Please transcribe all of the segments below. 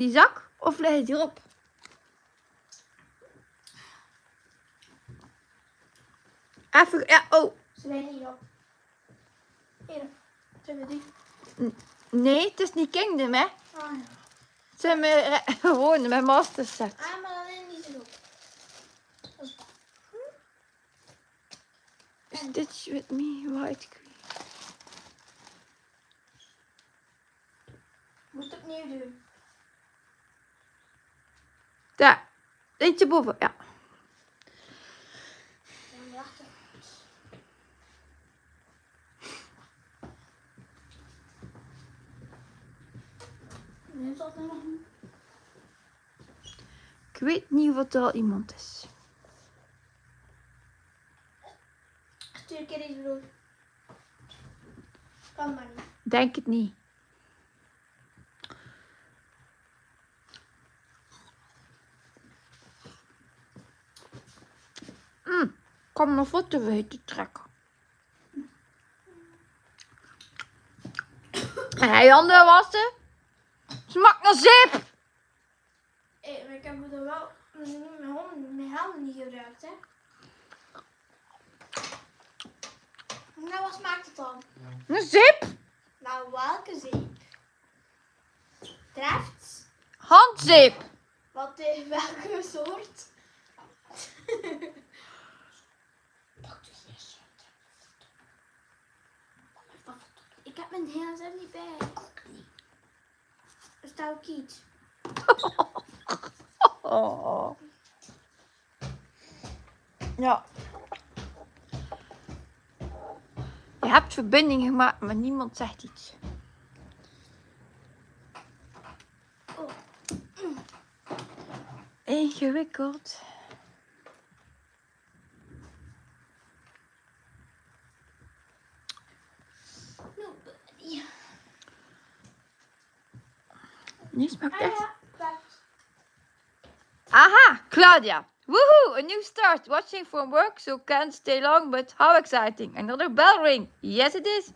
die zak of leg je die erop? Even, ja, oh. Ze ligt niet op. Hier, zullen we die? Nee, het is niet Kingdom, hè. Ah ja. Het zijn gewoon mijn master set. Ah, maar dan is niet zo goed. Dat is Stitch with me, white queen. Moet opnieuw doen. Daar, eentje boven, ja. Dan wachten. Nu is dat nog niet. Ik weet niet wat er al iemand is. Stuur een keer iets doen. Kan maar niet. Denk het niet. Ik kan mijn voeten weten trekken. En je handen wassen. Smaakt naar zeep. Maar ik heb er wel mijn handen niet gebruikt, hè. Nou, wat smaakt het dan? Naar zeep. Nou, welke zeep? Treft? Handzeep. Welke soort? Ik heb mijn gsm niet bij. Er staat ook iets. Oh. Ja. Je hebt verbinding gemaakt, maar niemand zegt iets. Oh. Ingewikkeld. Nobody. Nee, smaakt echt. Ja, Aha, Claudia. Woohoo, a new start. Watching from work, so can't stay long, but how exciting. Another bell ring. Yes, it is.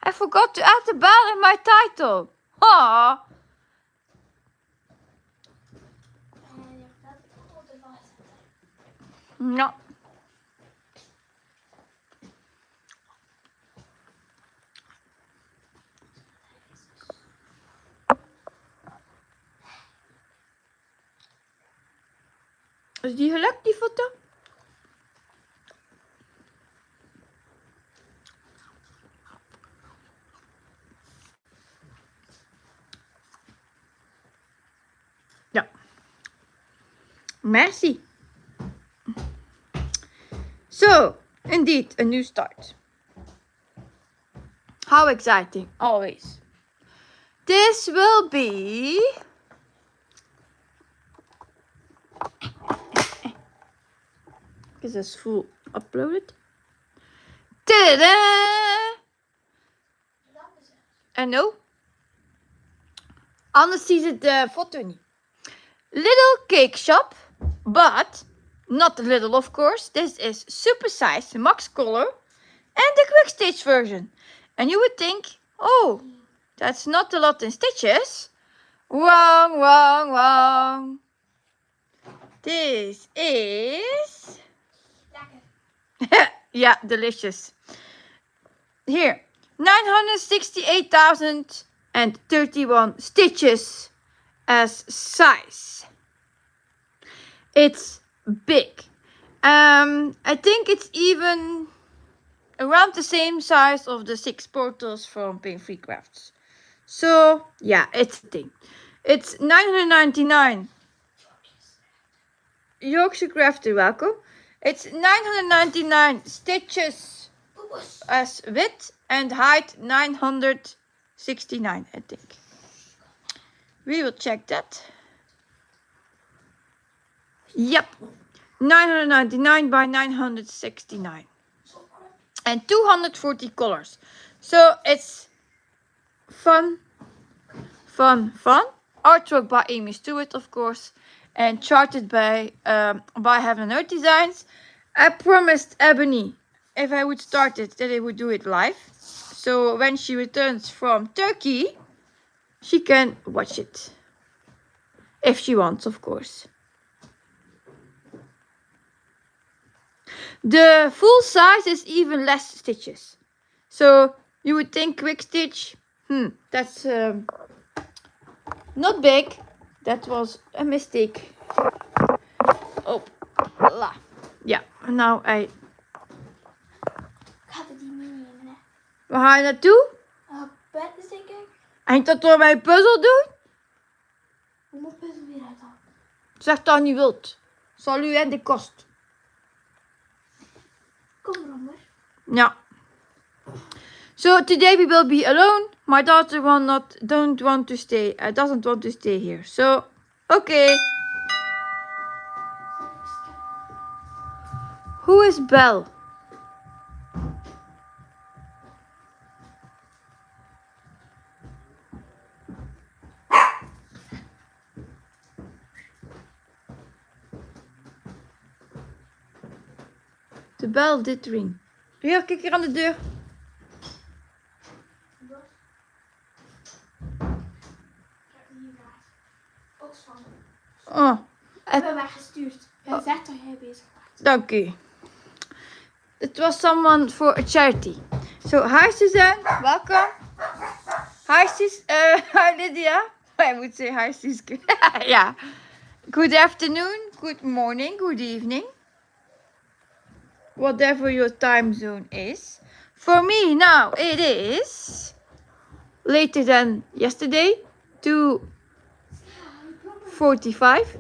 I forgot to add the bell in my title. Aww. Ja. Is die gelukt, die foto? Ja. Merci. So, indeed, a new start. How exciting, always. This will be... Is this full uploaded? Ta-da! I know. Anders ziet het de foto niet. Little cake shop, but not little of course. This is super size, max color, and the quick stitch version. And you would think, oh, that's not a lot in stitches. Wrong, wrong, wrong. This is... yeah, delicious. Here, 968,031 stitches as size. It's big. I think it's even around the same size of the 6 portals from Pain Free Crafts. So, yeah, it's a thing. It's 999. Yorkshire Crafter, welcome. It's 999 stitches as width and height 969, I think. We will check that. Yep, 999 by 969. And 240 colors. So it's fun. Artwork by Amy Stewart, of course. And charted by Heaven and Earth Designs. I promised Ebony, if I would start it, that I would do it live. So when she returns from Turkey, she can watch it. if she wants, of course. The full size is even less stitches. So you would think quick stitch, that's not big. That was a mistake. Oh, la. Ja, nou, Ik had het die niet nemen. waar ga je naartoe? Bed is denk ik. En dat door mijn puzzel doen? Hoe moet puzzel weer uit dan? Zeg dat niet wilt. Zal u en de kost. Kom eronder. Ja. So today we will be alone. My daughter doesn't want to stay here. So, okay. Who is Belle? De bel did ring. Hier, kijk hier aan de deur. Oh, Ik ben weggestuurd. Hij zegt dat jij bezig bent. dank u. It was someone for a charity. So, hi Suzanne, welcome. Hi hi Lydia. I would say hi Siske. Yeah. Good afternoon, good morning, good evening. Whatever your time zone is. For me now it is later than yesterday, 2:45.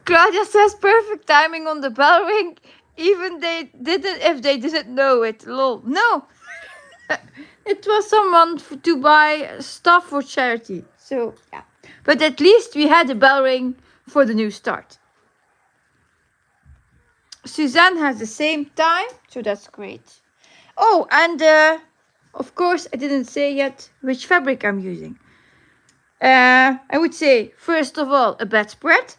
Claudia says perfect timing on the bell ring. Even if they didn't know it. Lol. No. It was someone to buy stuff for charity. So yeah. But at least we had a bell ring for the new start. Suzanne has the same time, so that's great. Oh, and of course I didn't say yet which fabric I'm using. I would say, first of all, a bedspread.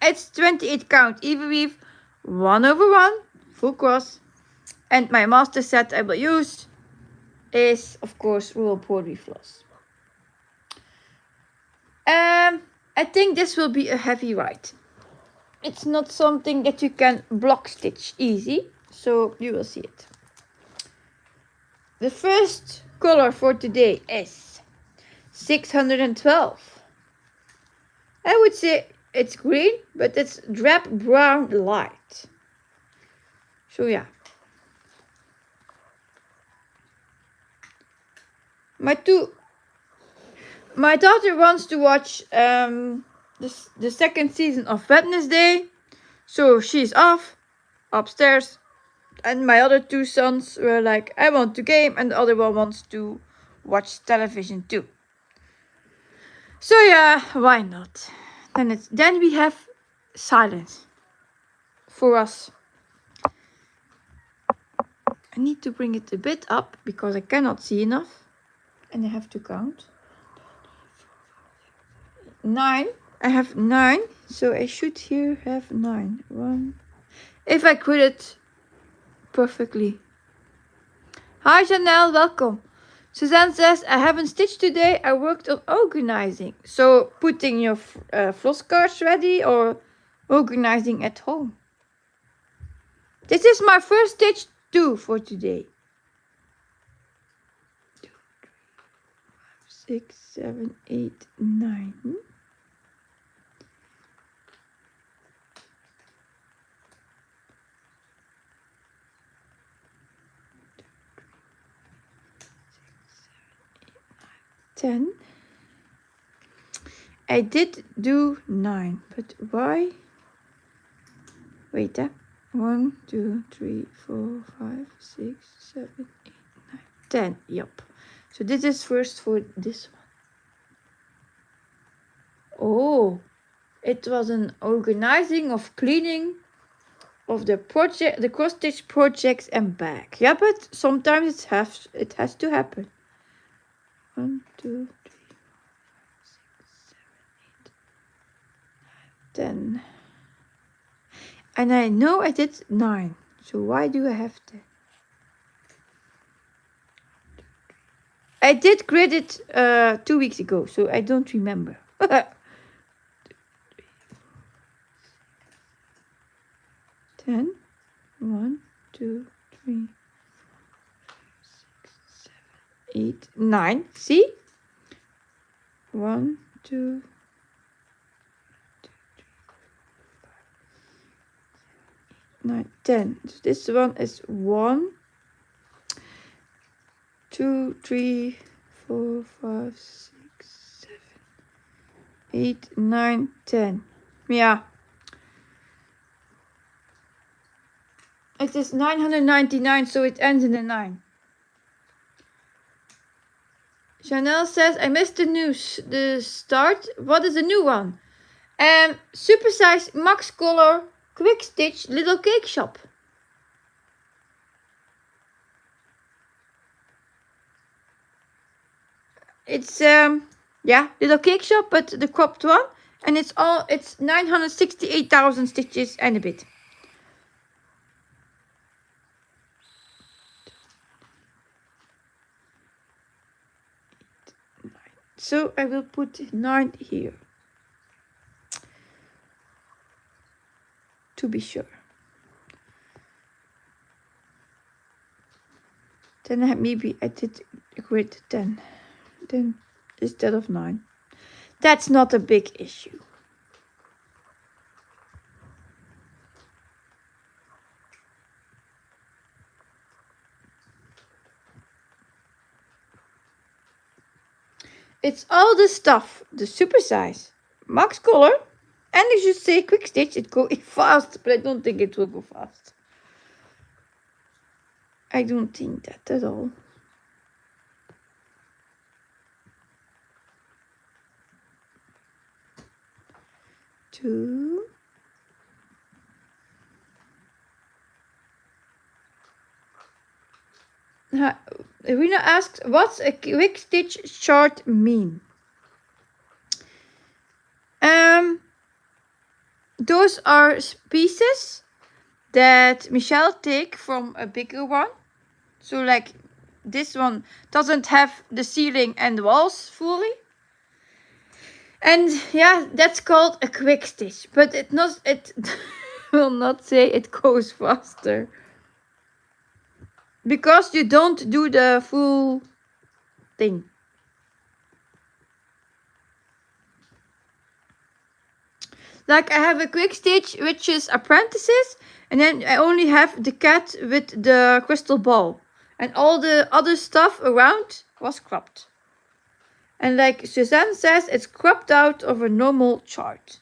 It's 28 count even weave, 1/1, full cross. And my master set I will use is, of course, rural poly floss. I think this will be a heavy ride. It's not something that you can block stitch easy, so you will see it. The first color for today is 612. I would say it's green, but it's drab brown light. So yeah. My daughter wants to watch the second season of Wednesday, so she's off upstairs, and my other two sons were like, I want to game, and the other one wants to watch television too. So yeah, why not? Then we have silence for us. I need to bring it a bit up because I cannot see enough, and I have to count. 9. I have 9, so I should here have 9. 1. If I quit it perfectly. Hi Janelle, welcome. Suzanne says, I haven't stitched today. I worked on organizing. So putting your floss cards ready or organizing at home. This is my first stitch too for today. 2, 3, 4, 5, 6, 7, 8, 9. Ten. I did do 9, but why? Wait, 1, 2, 3, 4, 5, 6, 7, 8, 9, 10. Yup. So this is first for this one. Oh, it was an organizing of cleaning of the project, the cross stitch projects and back. Yeah, but sometimes it has to happen. 1, 2, 3, 4, 5, 6, 7, 8, 9, 10. And I know I did 9. So why do I have 10? I did grid it 2 weeks ago, so I don't remember. 10. 1, 2, 3, 6, 7, 8, 9. See? 1, 2, 9, 10. So this one is 1, 2, 3, 4, 5, 6, 7, 8, 9, 10. Yeah. It is 999, so it ends in a 9. Chanel says, I missed the news, the start. What is the new one? Supersize Max Color Quick Stitch Little Cake Shop. It's yeah, Little Cake Shop, but the cropped one, and it's 968,000 stitches and a bit. So I will put 9 here to be sure. Then maybe I did a grid 10 instead of 9. That's not a big issue. It's all the stuff, the supersize, max color, and you should say quick stitch. It's going fast, but I don't think it will go fast. I don't think that at all. Two. Rina asks, what's a quick stitch chart mean? Those are pieces that Michelle take from a bigger one. So like this one doesn't have the ceiling and the walls fully. And yeah, that's called a quick stitch. But it will not say it goes faster. Because you don't do the full thing. Like I have a quick stitch which is apprentices, and then I only have the cat with the crystal ball, and all the other stuff around was cropped. And like Suzanne says, it's cropped out of a normal chart.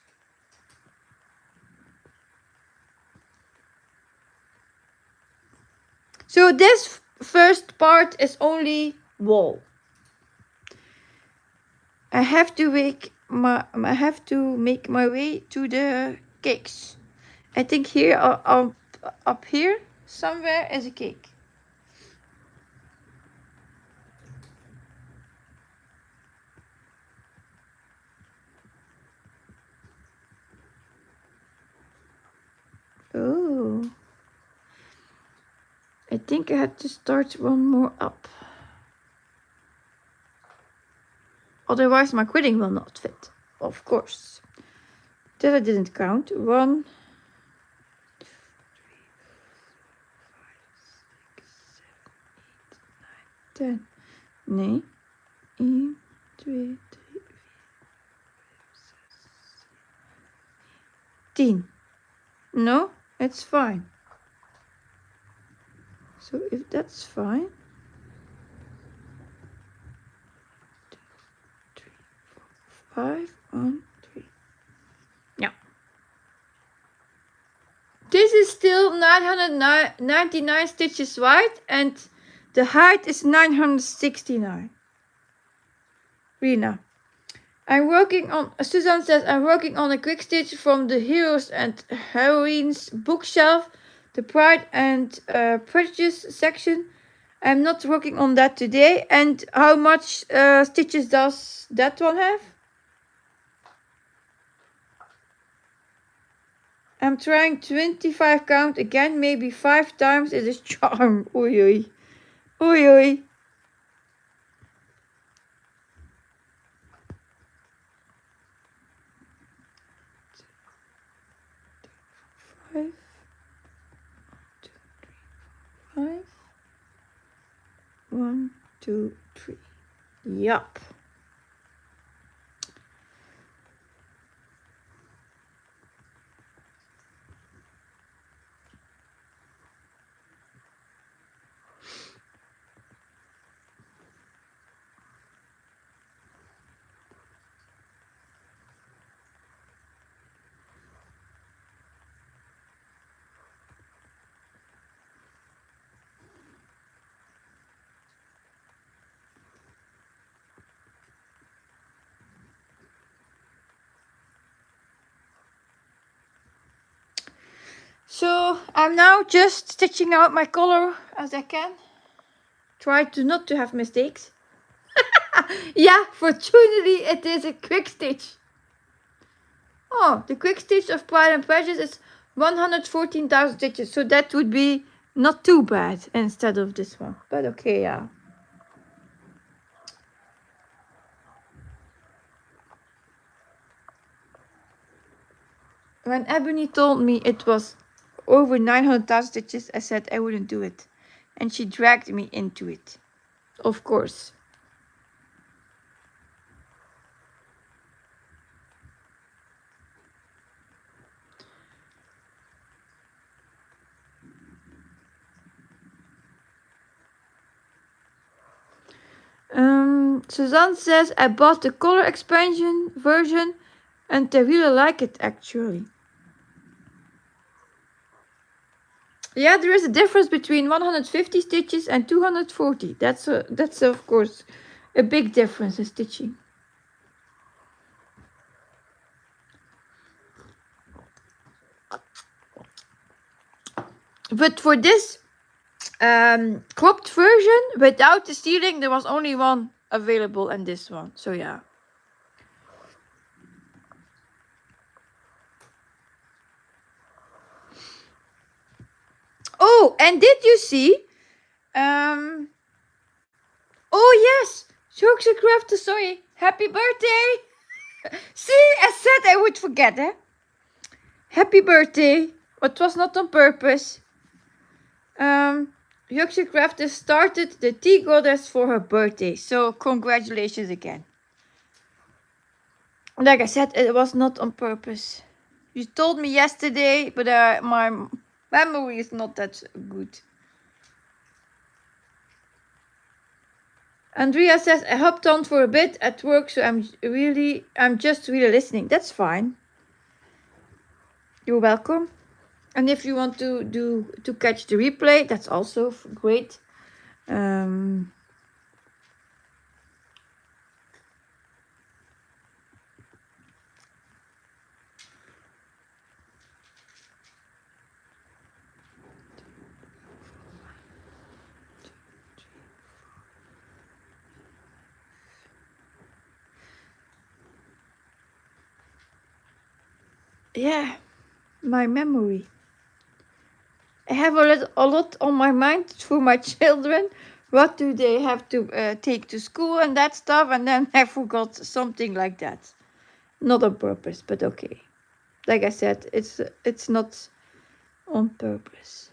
So this first part is only wall. I have to make my way to the cakes. I think here up here somewhere is a cake. Oh. I think I had to start one more up. Otherwise my quilling will not fit. Of course. That I didn't count. 1, 2, 3, 4, 5, 6, 7, 8, 9, 10. Nee. 1, 2, 3, 4, 5, 6, 7, 8, 10. No, it's fine. So if that's fine. 2, 3, 4, 5, 1, 3. Yeah. This is still 999 stitches wide and the height is 969. Rina. Suzanne says, I'm working on a quick stitch from the Heroes and Heroines bookshelf, the Pride and Prejudice section. I'm not working on that today. And how much stitches does that one have? I'm trying 25 count again, maybe 5 times. It is charm. Oei oei. Oei oei. . 5. 5. 1, 2, 3. Yup. So I'm now just stitching out my color as I can. Try to not to have mistakes. Yeah, fortunately it is a quick stitch. Oh, the quick stitch of Pride and Prejudice is 114,000 stitches. So that would be not too bad instead of this one. But okay, yeah. When Ebony told me it was over 900,000 stitches, I said I wouldn't do it. And she dragged me into it. Of course. Suzanne says I bought the color expansion version and I really like it actually. Yeah, there is a difference between 150 stitches and 240. That's of course a big difference in stitching. But for this cropped version without the ceiling, there was only one available and this one. So yeah. Oh, and did you see? Oh yes, Jokes Craft, sorry. Happy birthday! See, I said I would forget, eh? Happy birthday! It was not on purpose. Yuxi Craft has started the tea goddess for her birthday, so congratulations again. Like I said, it was not on purpose. You told me yesterday, but my memory is not that good. Andrea says, I hopped on for a bit at work, so I'm just really listening. That's fine. You're welcome. And if you want to catch the replay, that's also great. Yeah, my memory. I have a lot on my mind for my children. What do they have to take to school and that stuff? And then I forgot something like that. Not on purpose, but okay. Like I said, it's not on purpose.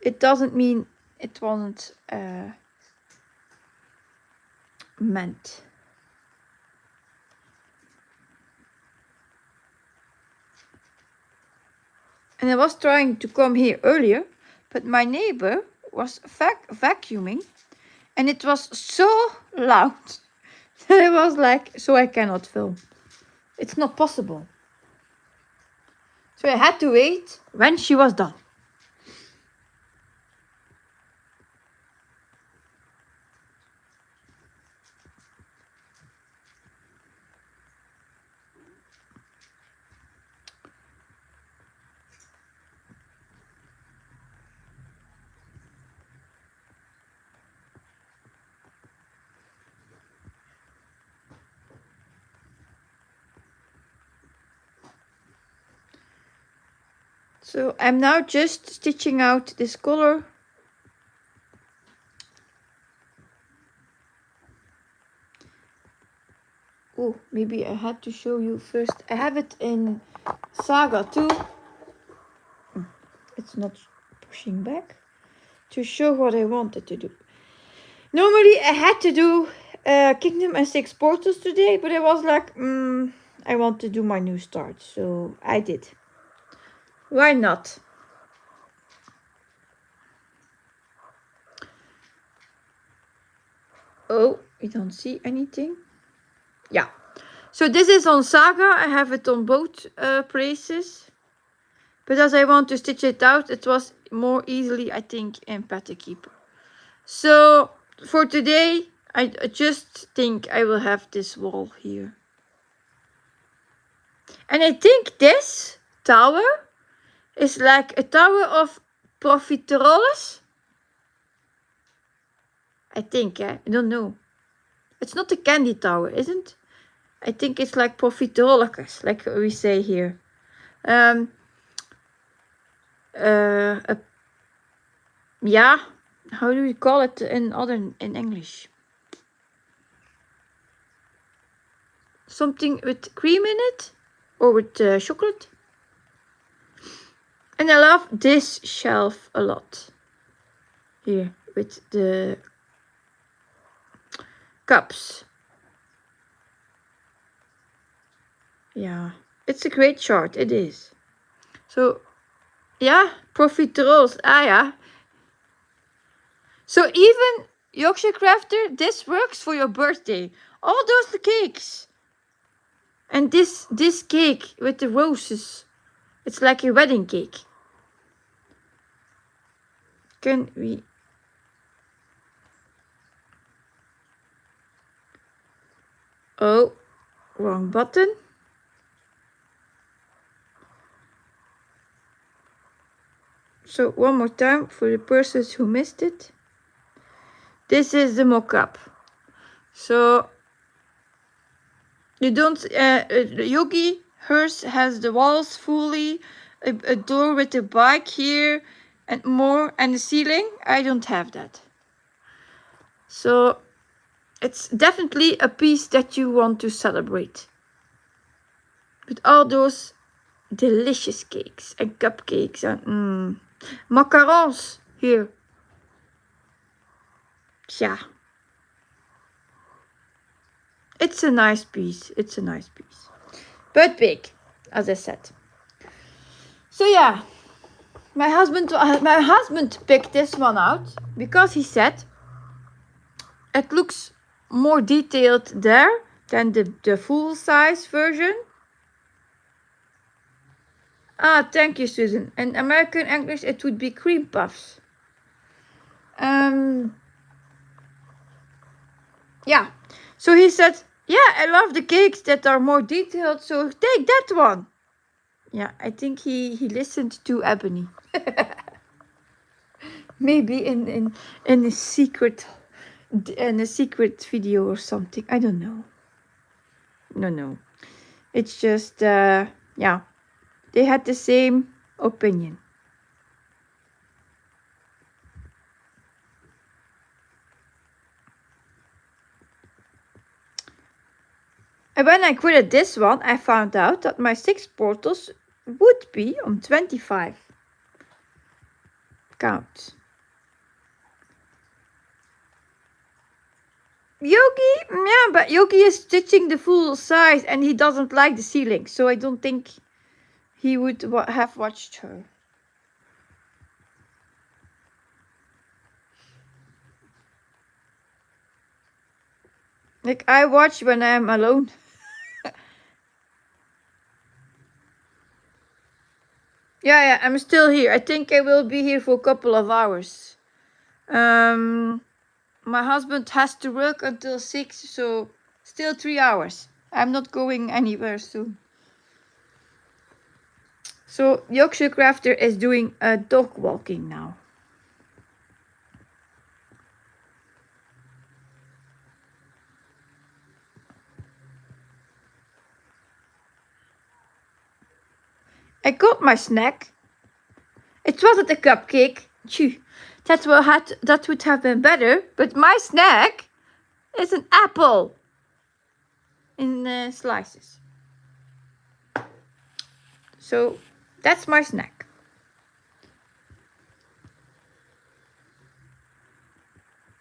It doesn't mean it wasn't meant. And I was trying to come here earlier, but my neighbor was vacuuming and it was so loud that I was like, so I cannot film. It's not possible. So I had to wait when she was done. So I'm now just stitching out this color. Oh, maybe I had to show you first. I have it in Saga too. It's not pushing back. To show what I wanted to do. Normally I had to do Kingdom and 6 portals today, but I was like, I want to do my new start, so I did. Why not? Oh, we don't see anything. Yeah. So this is on Saga. I have it on both places. But as I want to stitch it out, it was more easily, I think, in Pattern Keeper. So for today, I just think I will have this wall here. And I think this tower is like a tower of profiteroles. I think, I don't know. It's not a candy tower, isn't it? I think it's like profiteroles, like we say here. Yeah, how do we call it in English? Something with cream in it, or with chocolate. And I love this shelf a lot. Here, with the cups. Yeah, it's a great chart, it is. So, yeah, profiteroles, yeah. So even Yorkshire Crafter, this works for your birthday. All those cakes. And this cake with the roses. It's like a wedding cake. Can we... Oh, wrong button. So one more time for the persons who missed it. This is the mock-up. So you don't, Yogi, hers has the walls fully, a door with a bike here and more, and the ceiling. I don't have that. So it's definitely a piece that you want to celebrate. With all those delicious cakes and cupcakes and macarons here. Yeah. It's a nice piece. It's a nice piece. But big, as I said. So yeah, my husband picked this one out because he said it looks more detailed there than the full size version. Ah, thank you, Susan. In American English, it would be cream puffs. Yeah. So he said, yeah, I love the cakes that are more detailed, so take that one. Yeah, I think he listened to Ebony. Maybe in a secret video or something. I don't know. No. It's just yeah. They had the same opinion. And when I quitted this one, I found out that my 6 portals would be on 25 count. Yogi, yeah, but Yogi is stitching the full size and he doesn't like the ceiling, so I don't think he would have watched her. Like, I watch when I'm alone. Yeah, I'm still here. I think I will be here for a couple of hours. My husband has to work until 6, so still 3 hours. I'm not going anywhere soon. So Yorkshire Crafter is doing a dog walking now. I got my snack. It wasn't a cupcake. Phew, that would have been better. But my snack is an apple. in slices. So that's my snack.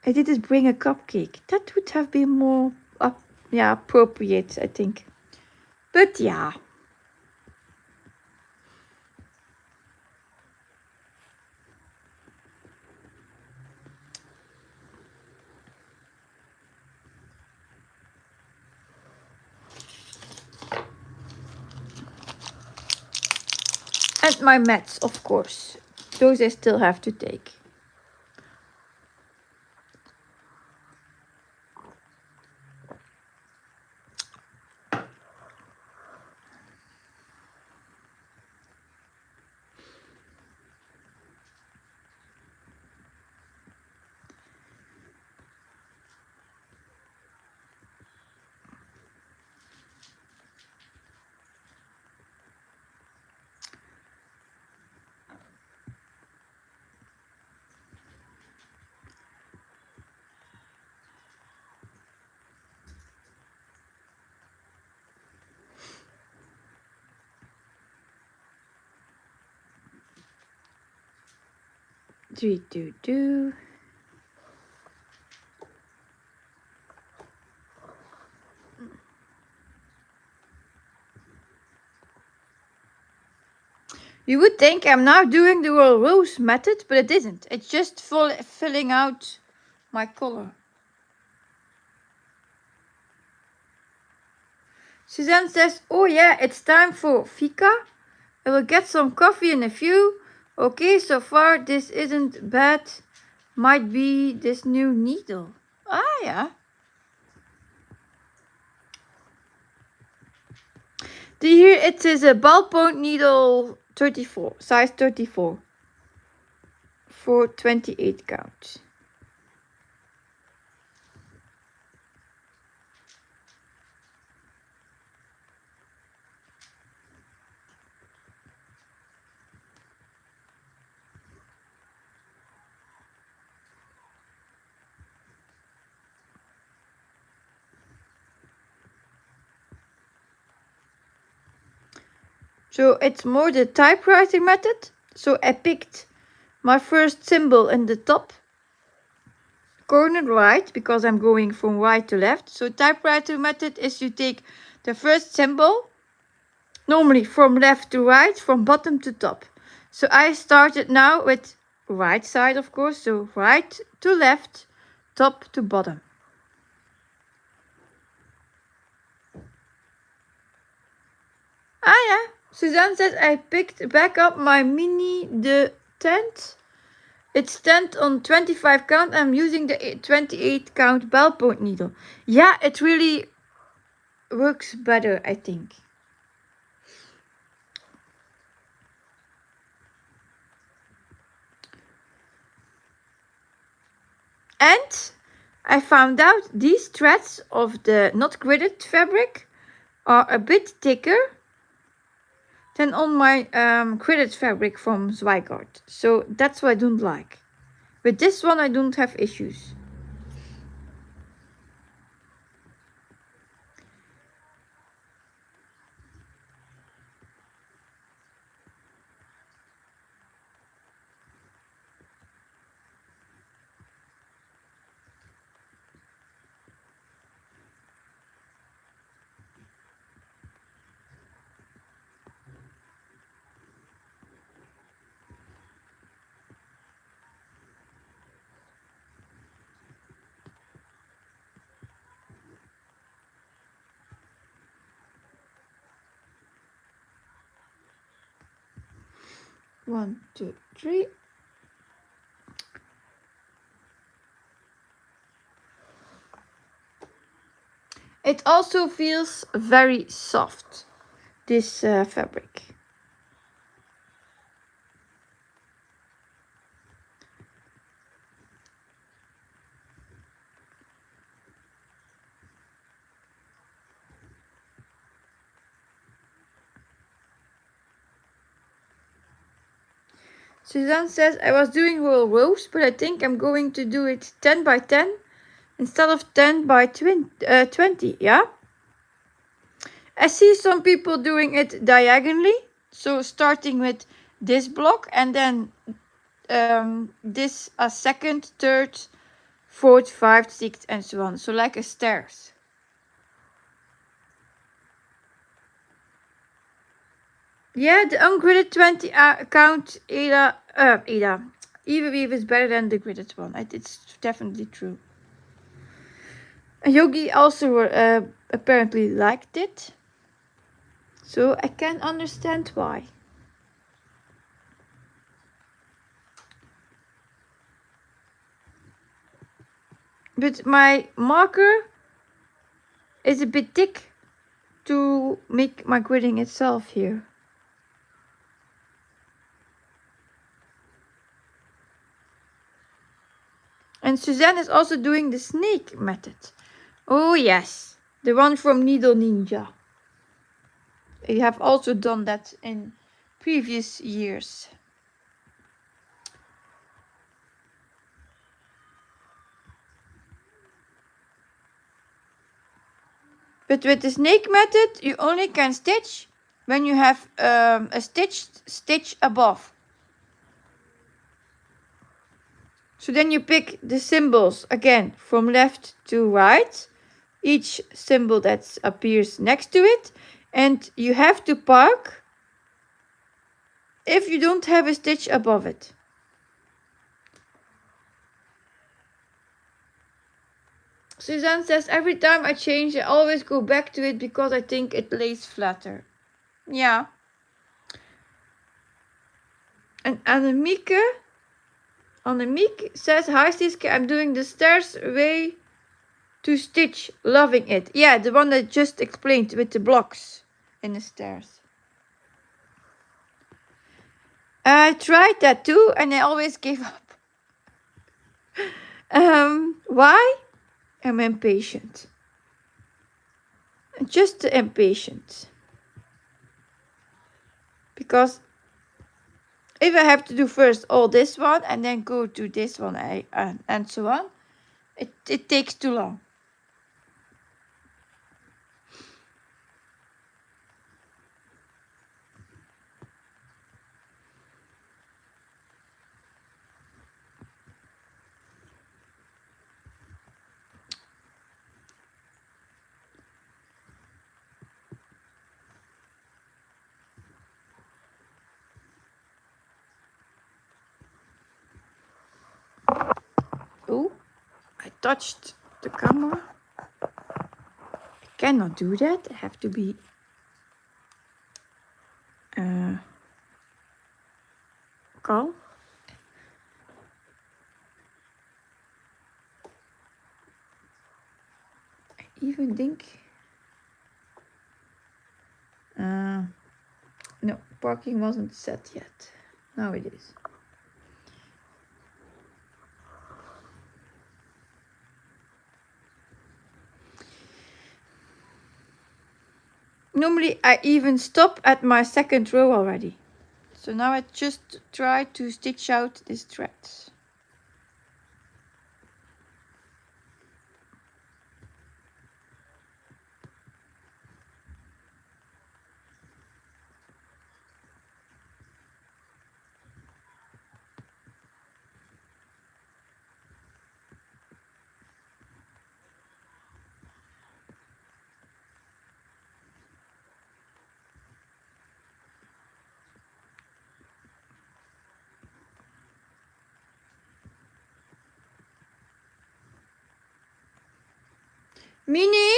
I didn't bring a cupcake. That would have been more appropriate, I think. But yeah. And my mats, of course. Those I still have to take. Do. You would think I'm now doing the roll rose method, but it isn't. It's just filling out my color. Suzanne says, oh yeah, it's time for fika. I will get some coffee in a few. Okay, so far this isn't bad. Might be this new needle. Ah, yeah. Do you hear it is a ballpoint needle 34, size 34 for 28 count. So it's more the typewriting method. So I picked my first symbol in the top corner right, because I'm going from right to left. So typewriter method is you take the first symbol, normally from left to right, from bottom to top. So I started now with right side, of course. So right to left, top to bottom. Ah yeah, Suzanne says I picked back up my mini the 10th. It's 10th on 25 count. I'm using the 28 count ballpoint needle. Yeah, it really works better, I think. And I found out these threads of the not gridded fabric are a bit thicker than on my gridded fabric from Zweigart. So that's what I don't like. With this one I don't have issues. One, two, three. It also feels very soft, this fabric. Suzanne says I was doing roll rows, but I think I'm going to do it 10 by 10 instead of 10 by 20, yeah? I see some people doing it diagonally. So starting with this block and then this a second, third, fourth, fifth, sixth, and so on. So like a stairs. Yeah, the ungridded 20 count Ada. Even weave is better than the gridded one. It's definitely true. Yogi also apparently liked it. So I can understand why. But my marker is a bit thick to make my gridding itself here. And Suzanne is also doing the snake method. Oh yes, the one from Needle Ninja. I have also done that in previous years. But with the snake method, you only can stitch when you have a stitch above. So then you pick the symbols again from left to right, each symbol that appears next to it, and you have to park if you don't have a stitch above it. Suzanne says, every time I change, I always go back to it because I think it lays flatter. Yeah. And Annemieke says, hi Siske, I'm doing the stairs way to stitch, loving it. Yeah, the one that just explained with the blocks in the stairs. I tried that too and I always gave up. Why? I'm impatient. Just impatient. Because if I have to do first all this one and then go to this one and so on, it takes too long. Oh, I touched the camera. I cannot do that. I have to be calm. I even think... no, parking wasn't set yet. Now it is. Normally I even stop at my second row already. So now I just try to stitch out this thread. Mini?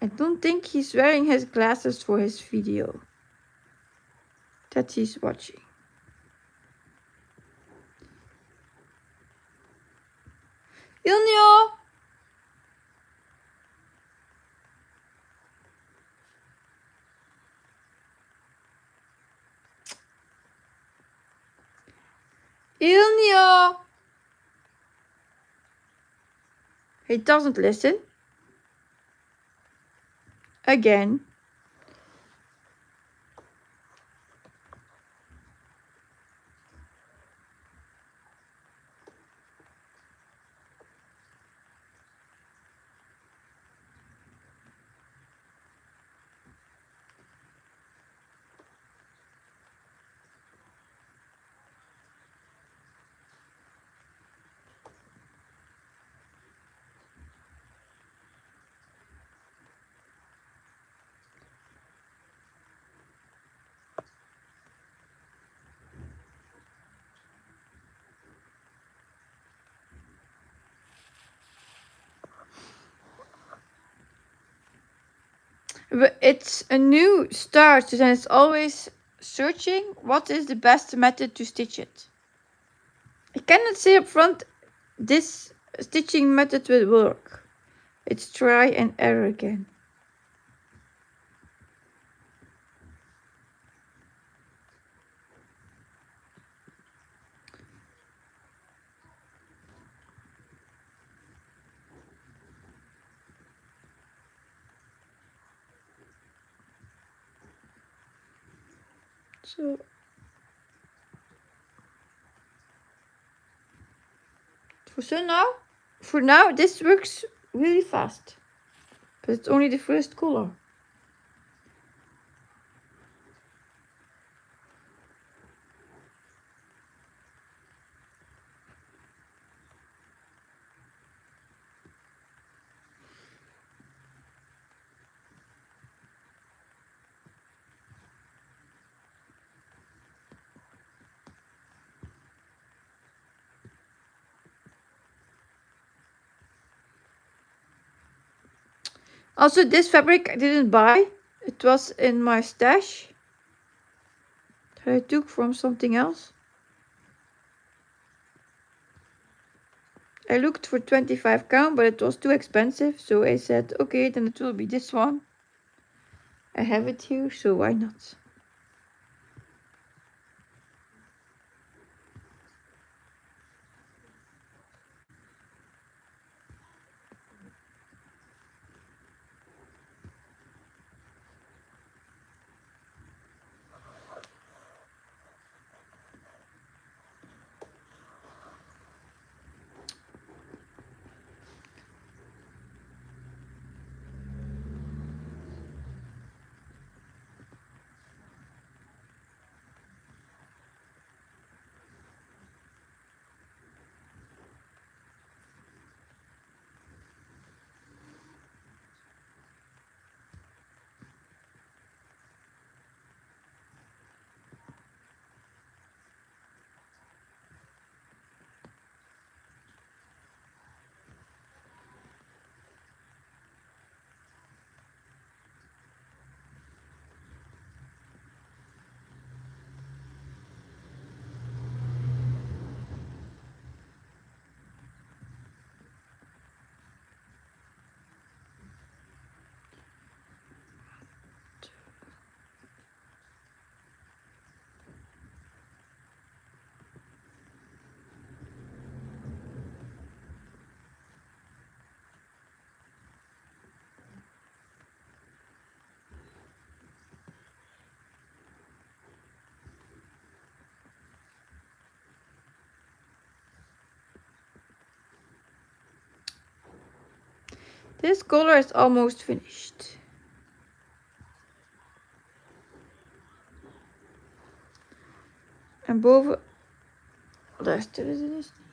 I don't think he's wearing his glasses for his video that he's watching. Ilnio! Ilnio! He doesn't listen. Again. It's a new start, so then it's always searching what is the best method to stitch it. I cannot say up front this stitching method will work. It's try and error again. So for now this works really fast, but it's only the first color. Also, this fabric I didn't buy. It was in my stash that I took from something else. I looked for 25 count, but it was too expensive, so I said, okay, then it will be this one. I have it here, so why not? This color is almost finished. En boven, luisteren ze dus niet.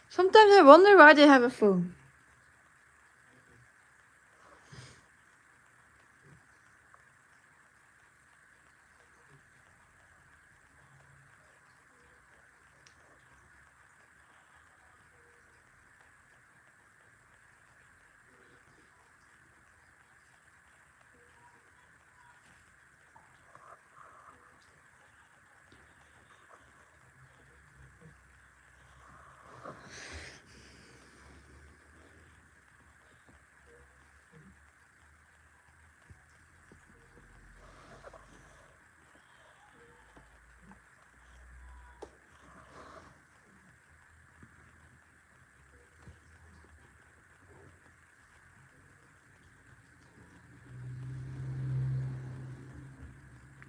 Sometimes I wonder why they have a phone.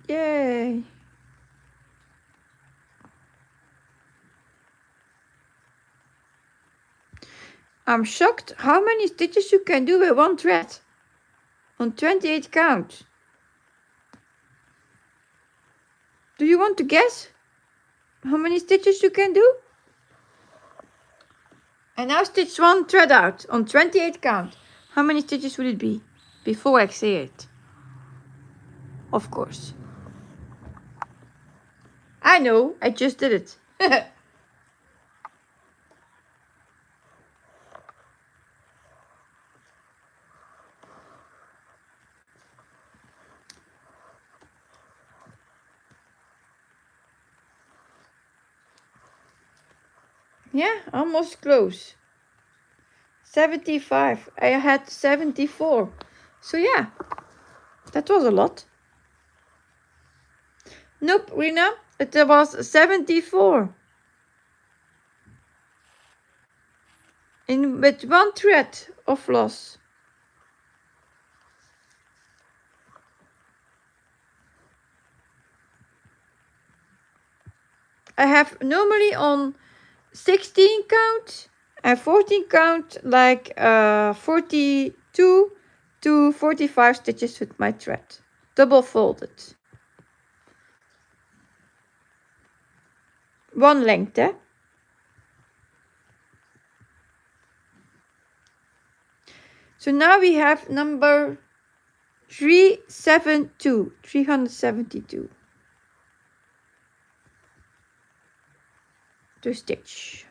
Yay. I'm shocked how many stitches you can do with one thread on 28 count. Do you want to guess how many stitches you can do? And now stitch one thread out on 28 count. How many stitches would it be? Before I say it. Of course. I know, I just did it. Yeah, almost close. 75. I had 74. So yeah, that was a lot. Nope, Rina, it was 74. With one thread of floss. I have normally on 16 count and 14 count like 42 to 45 stitches with my thread. Double folded. One length, eh? So now we have number 372 to stitch.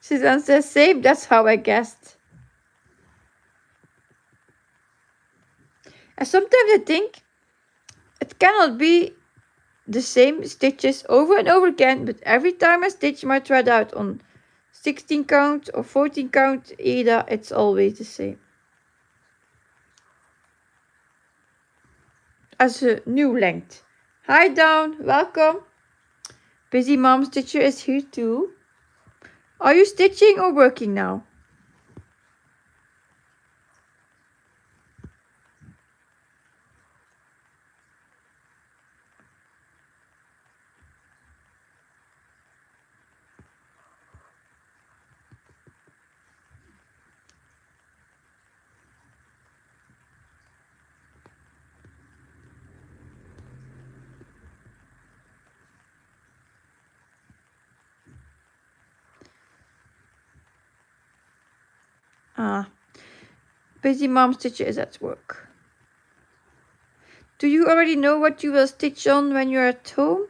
Suzanne says same, that's how I guessed. And sometimes I think it cannot be the same stitches over and over again, but every time I stitch my thread out on 16 count or 14 count either, it's always the same. As a new length. Hi Dawn, welcome. Busy Mom Stitcher is here too. Are you stitching or working now? Busy Mom Stitcher is at work. Do you already know what you will stitch on when you're at home?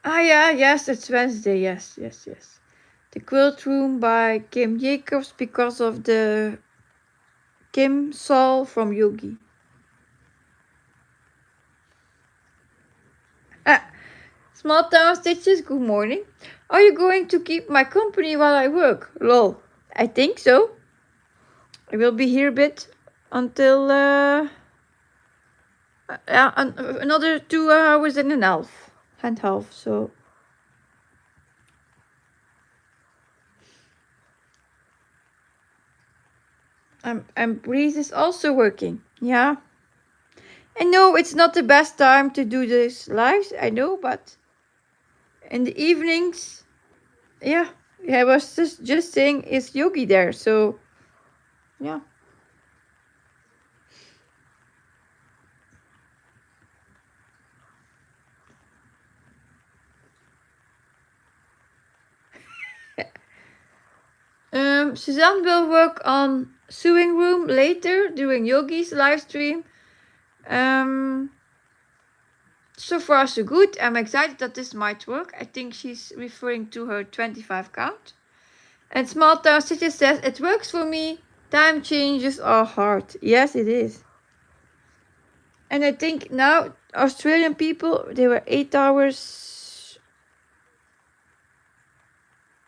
Ah yeah, yes, it's Wednesday, yes. The Quilt Room by Kim Jacobs because of the Kim Sol from Yogi. Small Town Stitches, good morning. Are you going to keep my company while I work? Lol, I think so. I will be here a bit until another 2 hours and a half, so And Breeze is also working. Yeah. I know it's not the best time to do this lives, I know, but in the evenings, yeah, I was just saying, is Yogi there? So, yeah. Suzanne will work on sewing room later during Yogi's live stream. So far so good. I'm excited that this might work. I think she's referring to her 25 count. And Small Town Stitches says, it works for me. Time changes are hard. Yes, it is. And I think now Australian people, they were 8 hours.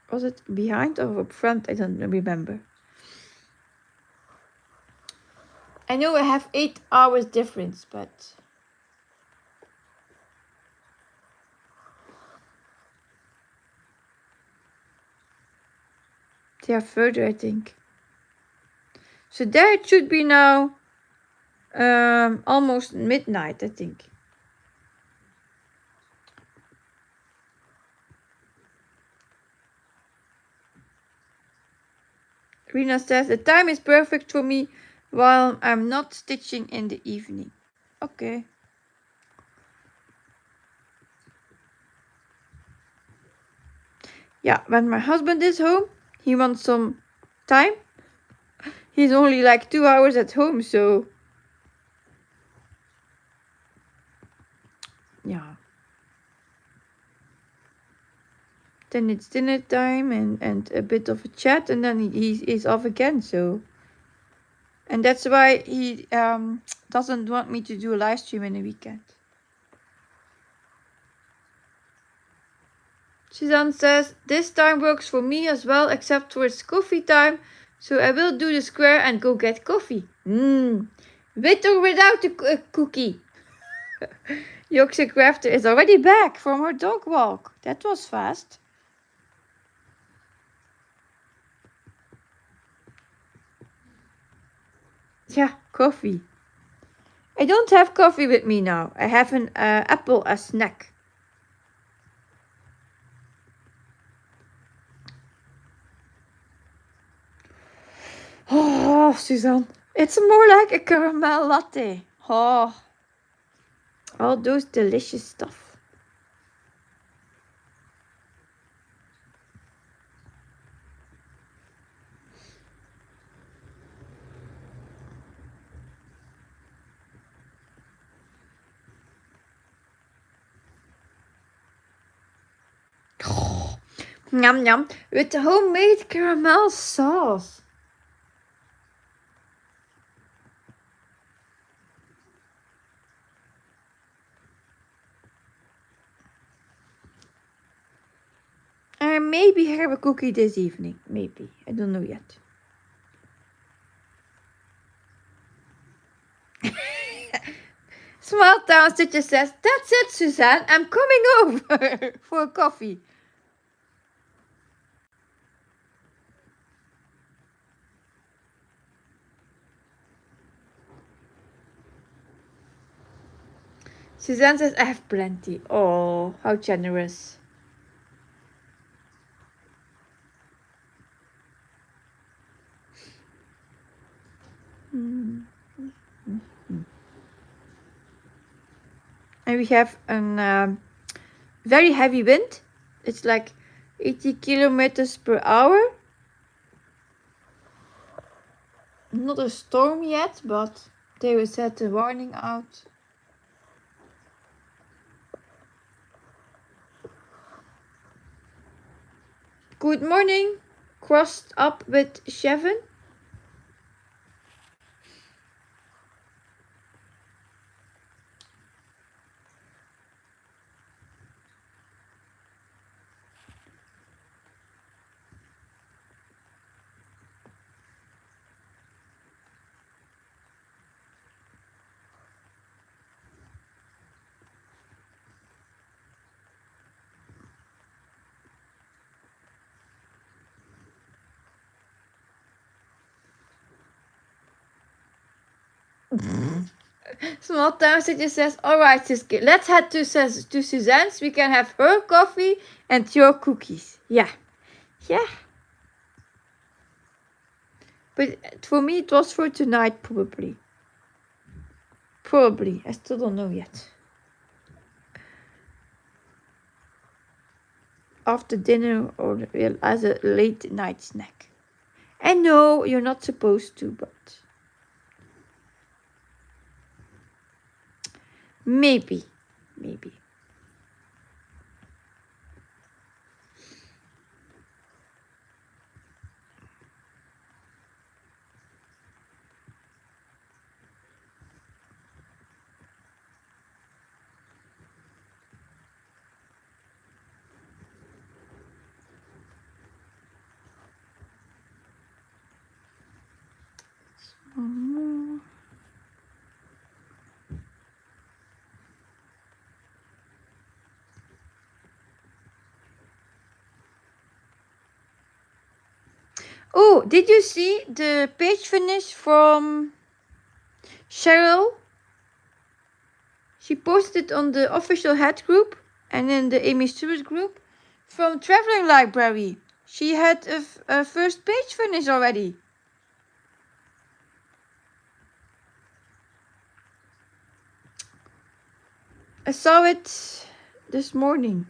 Was it behind or up front? I don't remember. I know I have 8 hours difference, but they are further, I think. So there it should be now almost midnight, I think. Rina says, the time is perfect for me while I'm not stitching in the evening. Okay. Yeah, when my husband is home, he wants some time. He's only like 2 hours at home, so yeah. Then it's dinner time and a bit of a chat, and then he's off again. So, and that's why he doesn't want me to do a live stream in the weekend. Suzanne says, this time works for me as well, except for it's coffee time. So I will do the square and go get coffee. With or without a cookie? Yorkshire Crafter is already back from her dog walk. That was fast. Yeah, coffee. I don't have coffee with me now. I have an apple as snack. Oh, Suzanne. It's more like a caramel latte. Oh, all those delicious stuff. Yum yum. With homemade caramel sauce. I maybe have a cookie this evening. Maybe. I don't know yet. Small Town Stitches says, that's it, Suzanne. I'm coming over for a coffee. Suzanne says, I have plenty. Oh, how generous. And we have a very heavy wind. It's like 80 kilometers per hour. Not a storm yet, but they will set a warning out. Good morning. Crossed up with Chevin. Small Town Stitches says, alright, Siske, let's head to Suzanne's. We can have her coffee and your cookies. Yeah. Yeah. But for me, it was for tonight, probably. Probably. I still don't know yet. After dinner or as a late night snack. And no, you're not supposed to, but maybe. Maybe. Oh, did you see the page finish from Cheryl? She posted it on the official head group and in the Amy Stewart group from Traveling Library. She had a first page finish already. I saw it this morning.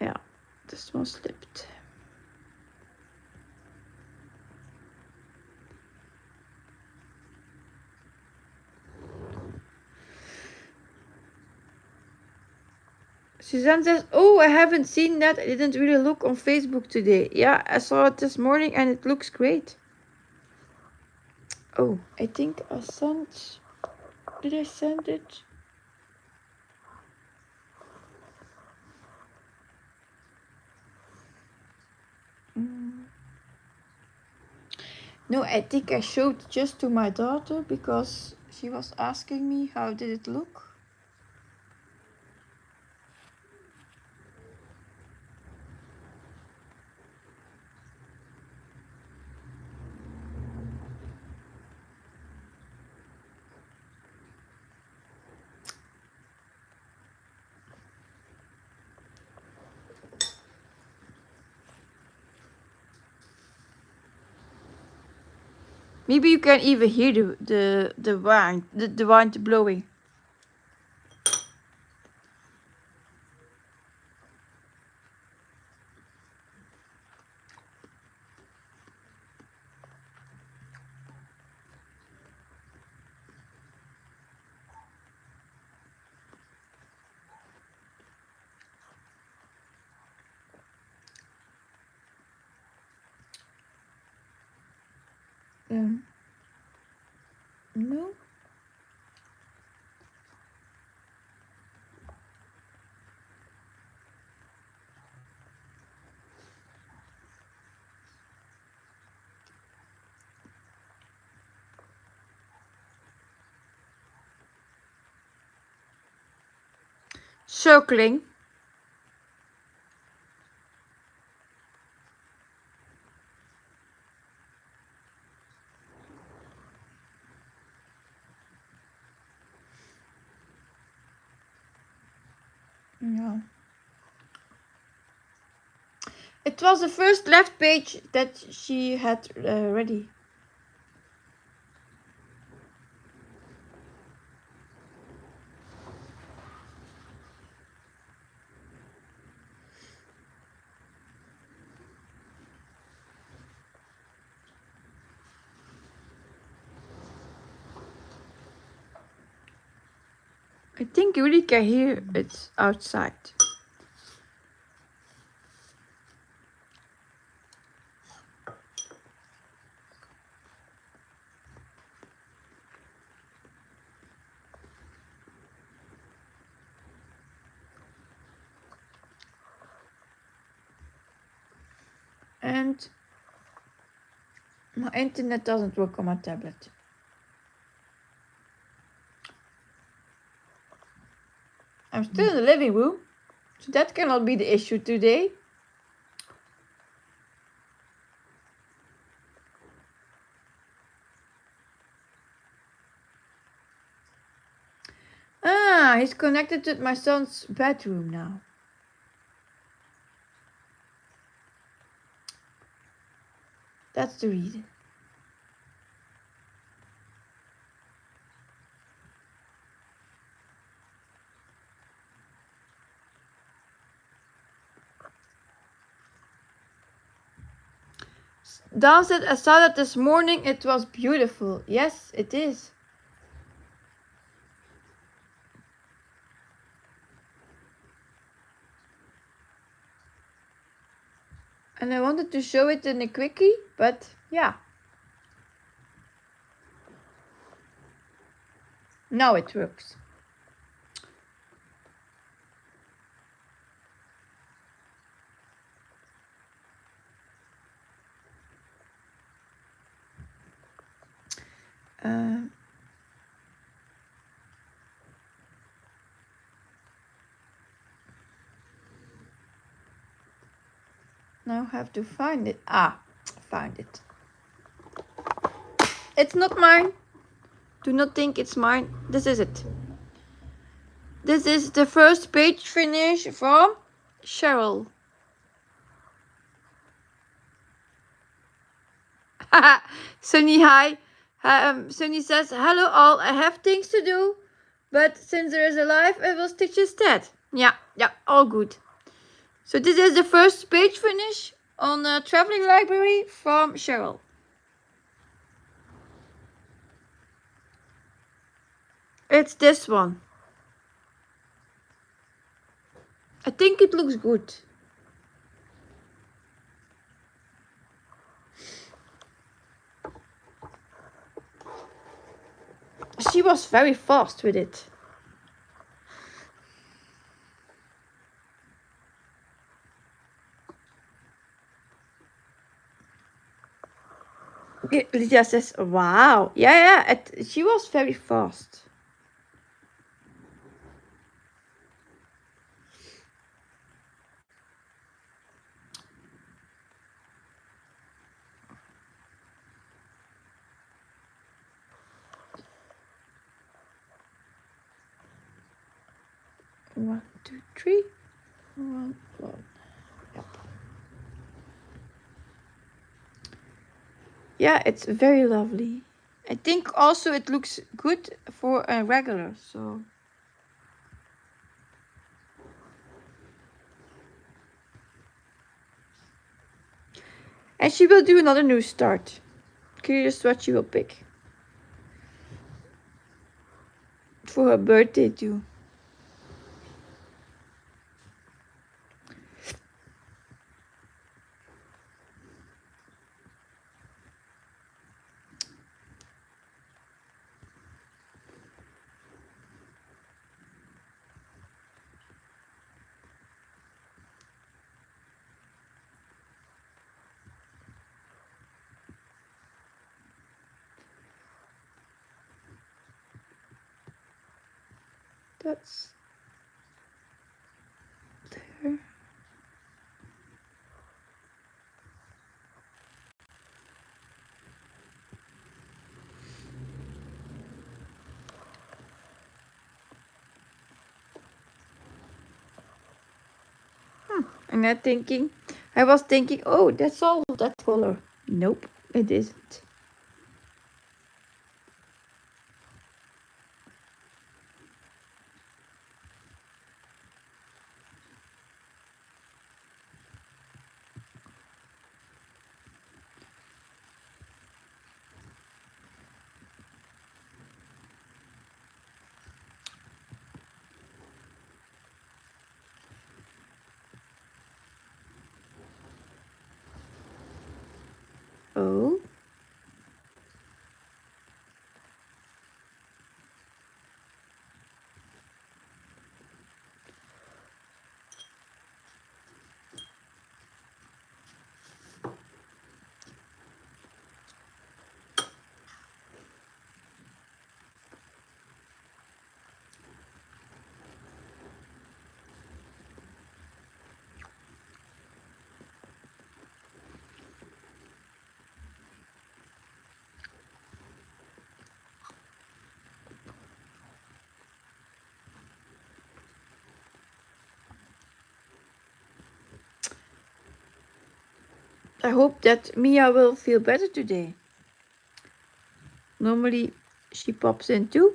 Yeah, this one slipped. Suzanne says, oh, I haven't seen that. I didn't really look on Facebook today. Yeah, I saw it this morning and it looks great. Oh, I think I sent... Did I send it? No, I think I showed just to my daughter because she was asking me how did it look. Maybe you can even hear the wind blowing. No. Circling. Yeah. It was the first left page that she had ready. I think you really can hear it outside. And my internet doesn't work on my tablet. I'm still in the living room, so that cannot be the issue today. Ah, he's connected to my son's bedroom now. That's the reason. Dan said, I saw that this morning. It was beautiful. Yes, it is. And I wanted to show it in a quickie, but yeah. Now it works. Now I have to find it. Ah, found it. It's not mine. Do not think it's mine. This is it. This is the first page finish from Cheryl. Sunny, hi. Sunny says, hello all. I have things to do, but since there is a live, I will stitch instead. Yeah, all good. So this is the first page finish on the traveling library from Cheryl. It's this one. I think it looks good. She was very fast with it. Lydia says, wow. Yeah, she was very fast. One, two, three. One. Yep. Yeah, it's very lovely. I think also it looks good for a regular, so. And she will do another new start. Curious what she will pick. For her birthday too. That's there. And I was thinking, oh, that's all that color. Nope, it isn't. Oh. I hope that Mia will feel better today. Normally she pops in too.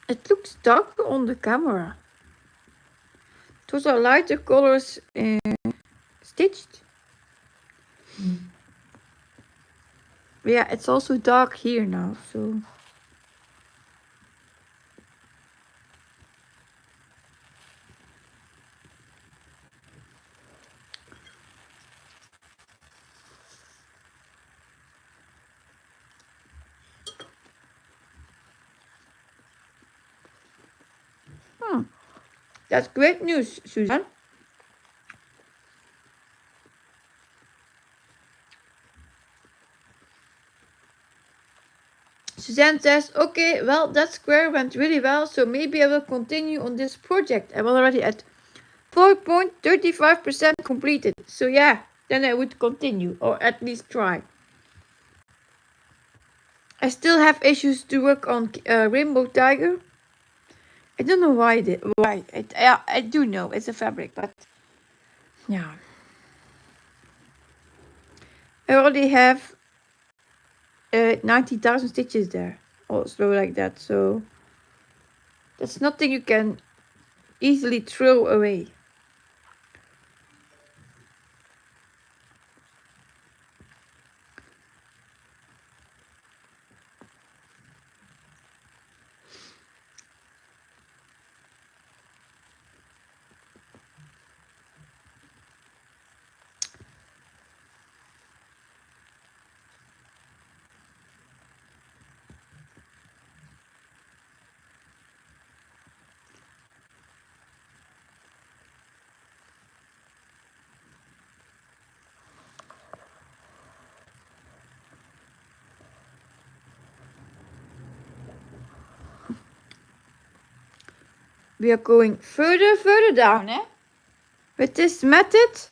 It looks darker on the camera. Those are lighter colors stitched. Yeah, it's also dark here now, so. That's great news, Suzanne. Suzanne says, okay, well, that square went really well, so maybe I will continue on this project. I'm already at 4.35% completed. So yeah, then I would continue, or at least try. I still have issues to work on Rainbow Tiger. I don't know why. I do know it's a fabric, but yeah. I already have 90,000 stitches there, also like that. So that's nothing you can easily throw away. We are going further down, eh? With this method,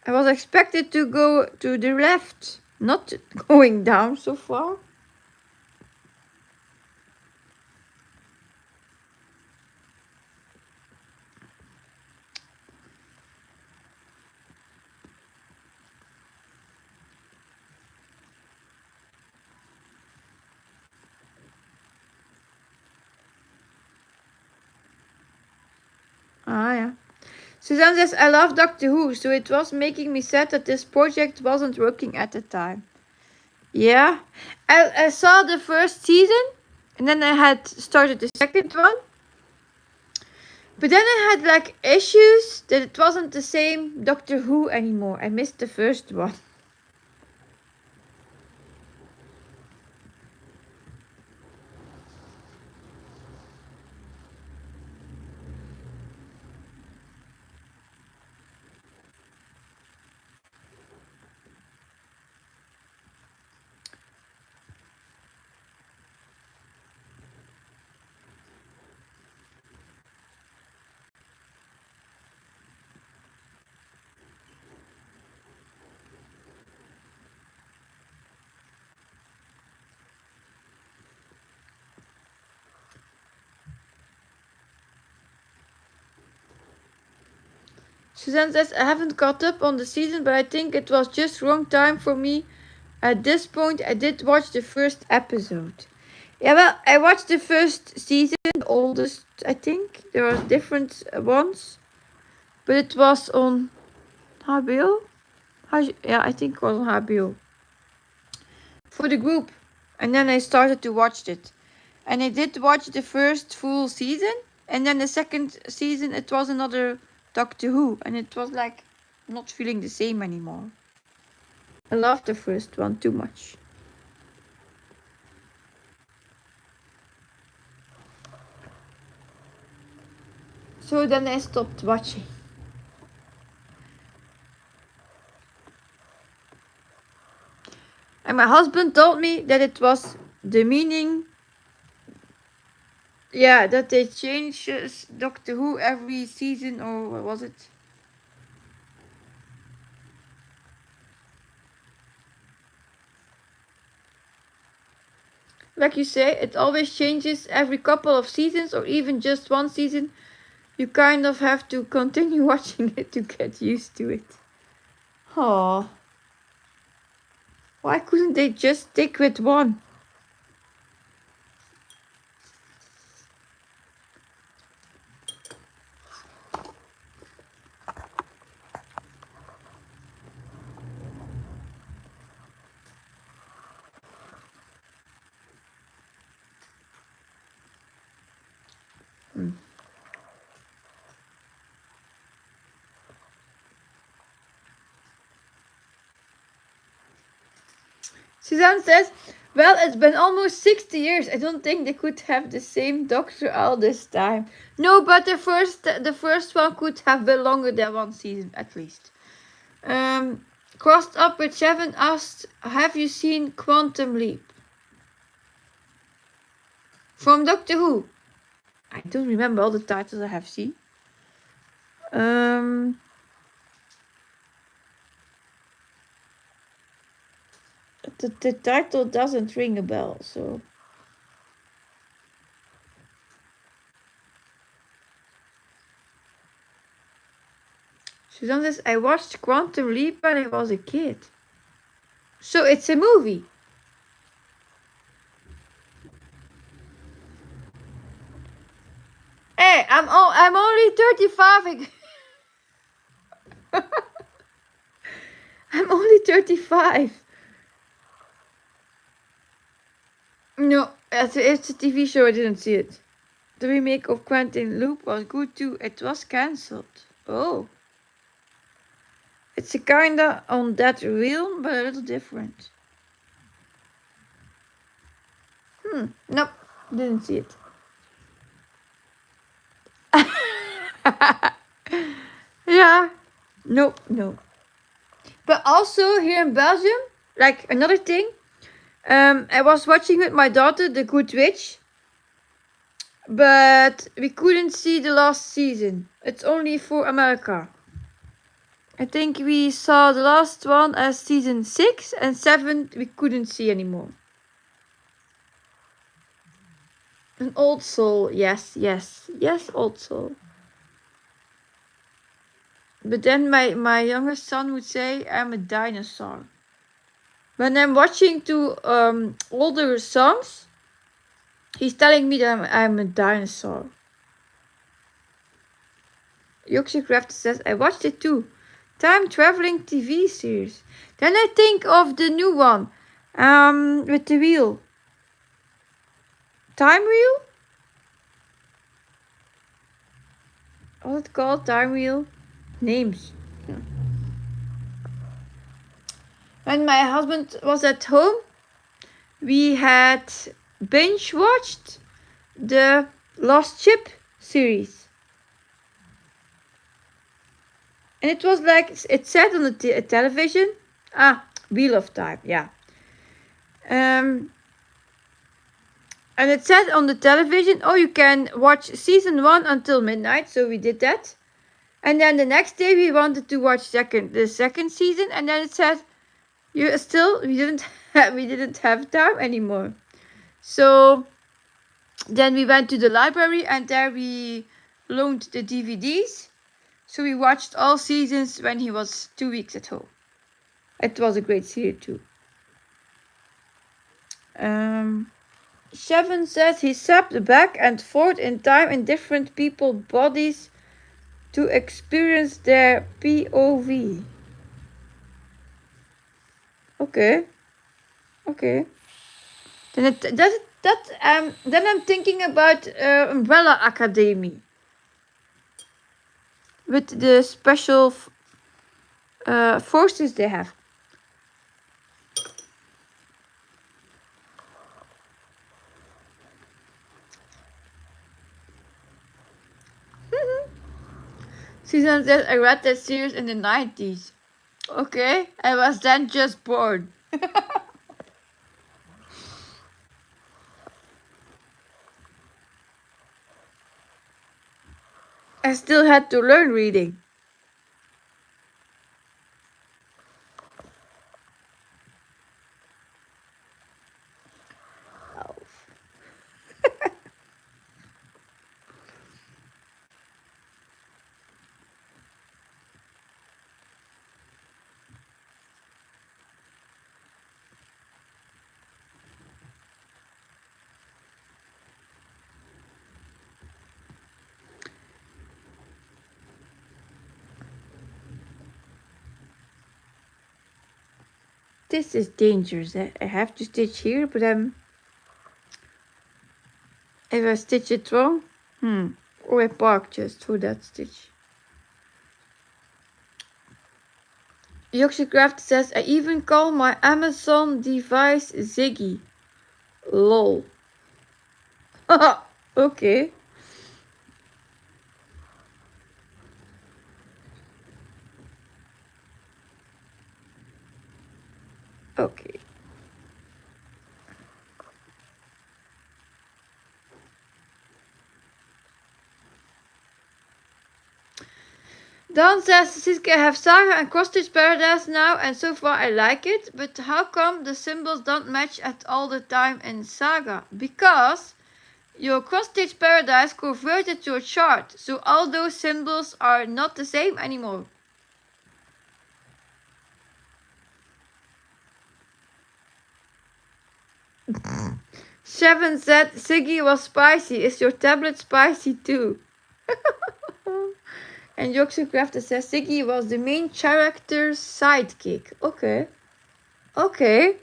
I was expected to go to the left, not going down so far. Ah, yeah. Suzanne says, I love Doctor Who, so it was making me sad that this project wasn't working at the time. Yeah, I saw the first season, and then I had started the second one. But then I had like issues that it wasn't the same Doctor Who anymore. I missed the first one. Suzanne says, I haven't caught up on the season, but I think it was just wrong time for me. At this point, I did watch the first episode. Yeah, well, I watched the first season, the oldest, I think. There are different ones. But it was on HBO? Yeah, I think it was on HBO. For the group. And then I started to watch it. And I did watch the first full season, and then the second season it was another Doctor Who, and it was like not feeling the same anymore. I loved the first one too much. So then I stopped watching. And my husband told me that it was the meaning, yeah, that they change Doctor Who every season, or what was it? Like you say, it always changes every couple of seasons, or even just one season. You kind of have to continue watching it to get used to it. Oh, why couldn't they just stick with one? Suzanne says, well, it's been almost 60 years. I don't think they could have the same doctor all this time. No, but the first one could have been longer than one season, at least. Crossed up with Seven asked, have you seen Quantum Leap? From Doctor Who. I don't remember all the titles I have seen. The title doesn't ring a bell, so. Suzanne says, I watched Quantum Leap when I was a kid. So it's a movie. Hey, I'm only 35. I'm only 35. No, it's a TV show. I didn't see it. The remake of Quantum Leap was good too. It was cancelled. Oh. It's a kinda on that realm, but a little different. Nope. Didn't see it. Yeah. Nope, no. But also here in Belgium, like another thing, I was watching with my daughter The Good Witch, but we couldn't see the last season. It's only for America. I think we saw the last one as season 6 and 7 we couldn't see anymore. An old soul, yes, old soul. But then my youngest son would say I'm a dinosaur. When I'm watching to older songs, he's telling me that I'm a dinosaur. Yorkshire Craft says, I watched it too. Time traveling TV series. Then I think of the new one, with the wheel. Time Wheel? What's it called? Time Wheel? Names. Yeah. When my husband was at home, we had binge watched the Lost Ship series. And it was like, it said on the television, Wheel of Time, yeah. And it said on the television, oh, you can watch season 1 until midnight, so we did that. And then the next day we wanted to watch the second season, and then it said, we didn't have time anymore. So then we went to the library, and there we loaned the DVDs. So we watched all seasons when he was 2 weeks at home. It was a great series too. Seven says he zapped back and forth in time in different people's bodies to experience their POV. Okay. Then Then I'm thinking about Umbrella Academy with the special forces they have. Susan says, I read that series in the 90s. Okay, I was then just born. I still had to learn reading. Oh. This is dangerous. I have to stitch here, but if I stitch it wrong, or I park just for that stitch. Yorkshire Craft says, I even call my Amazon device Ziggy. Lol. Okay. Okay. Don says, Siske, I have Saga and Cross Stitch Paradise now, and so far I like it, but how come the symbols don't match at all the time in Saga? Because your Cross Stitch Paradise converted your chart, so all those symbols are not the same anymore. Seven said, Siggy was spicy. Is your tablet spicy too? And Yorkshire Crafter says, Siggy was the main character's sidekick. Okay. Okay.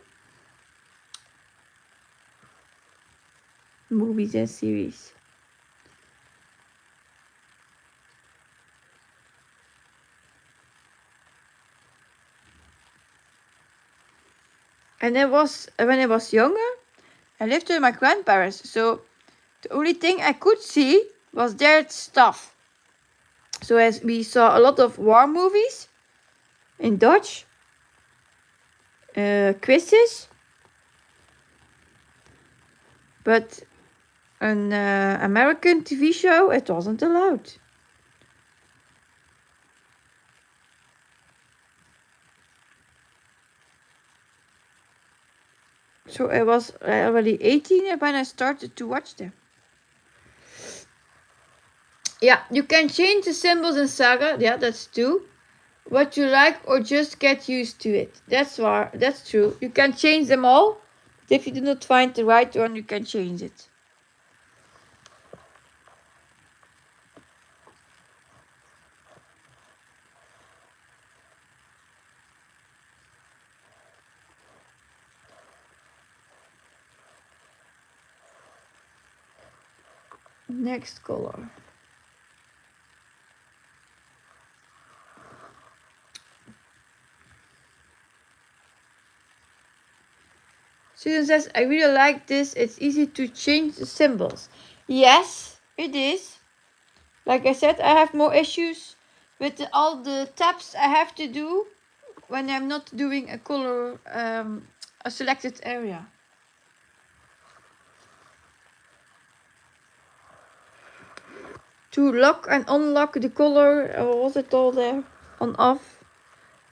Movies and series. And when I was younger, I lived with my grandparents, so the only thing I could see was their stuff. So as we saw a lot of war movies in Dutch, quizzes, but an American TV show, it wasn't allowed. So I was already 18 when I started to watch them. Yeah, you can change the symbols in Saga. Yeah, that's true. What you like or just get used to it. That's true. You can change them all. If you do not find the right one, you can change it. Next color. Susan says, I really like this. It's easy to change the symbols. Yes, it is. Like I said, I have more issues with all the tabs I have to do when I'm not doing a color, a selected area. To lock and unlock the color, what was it all there? On off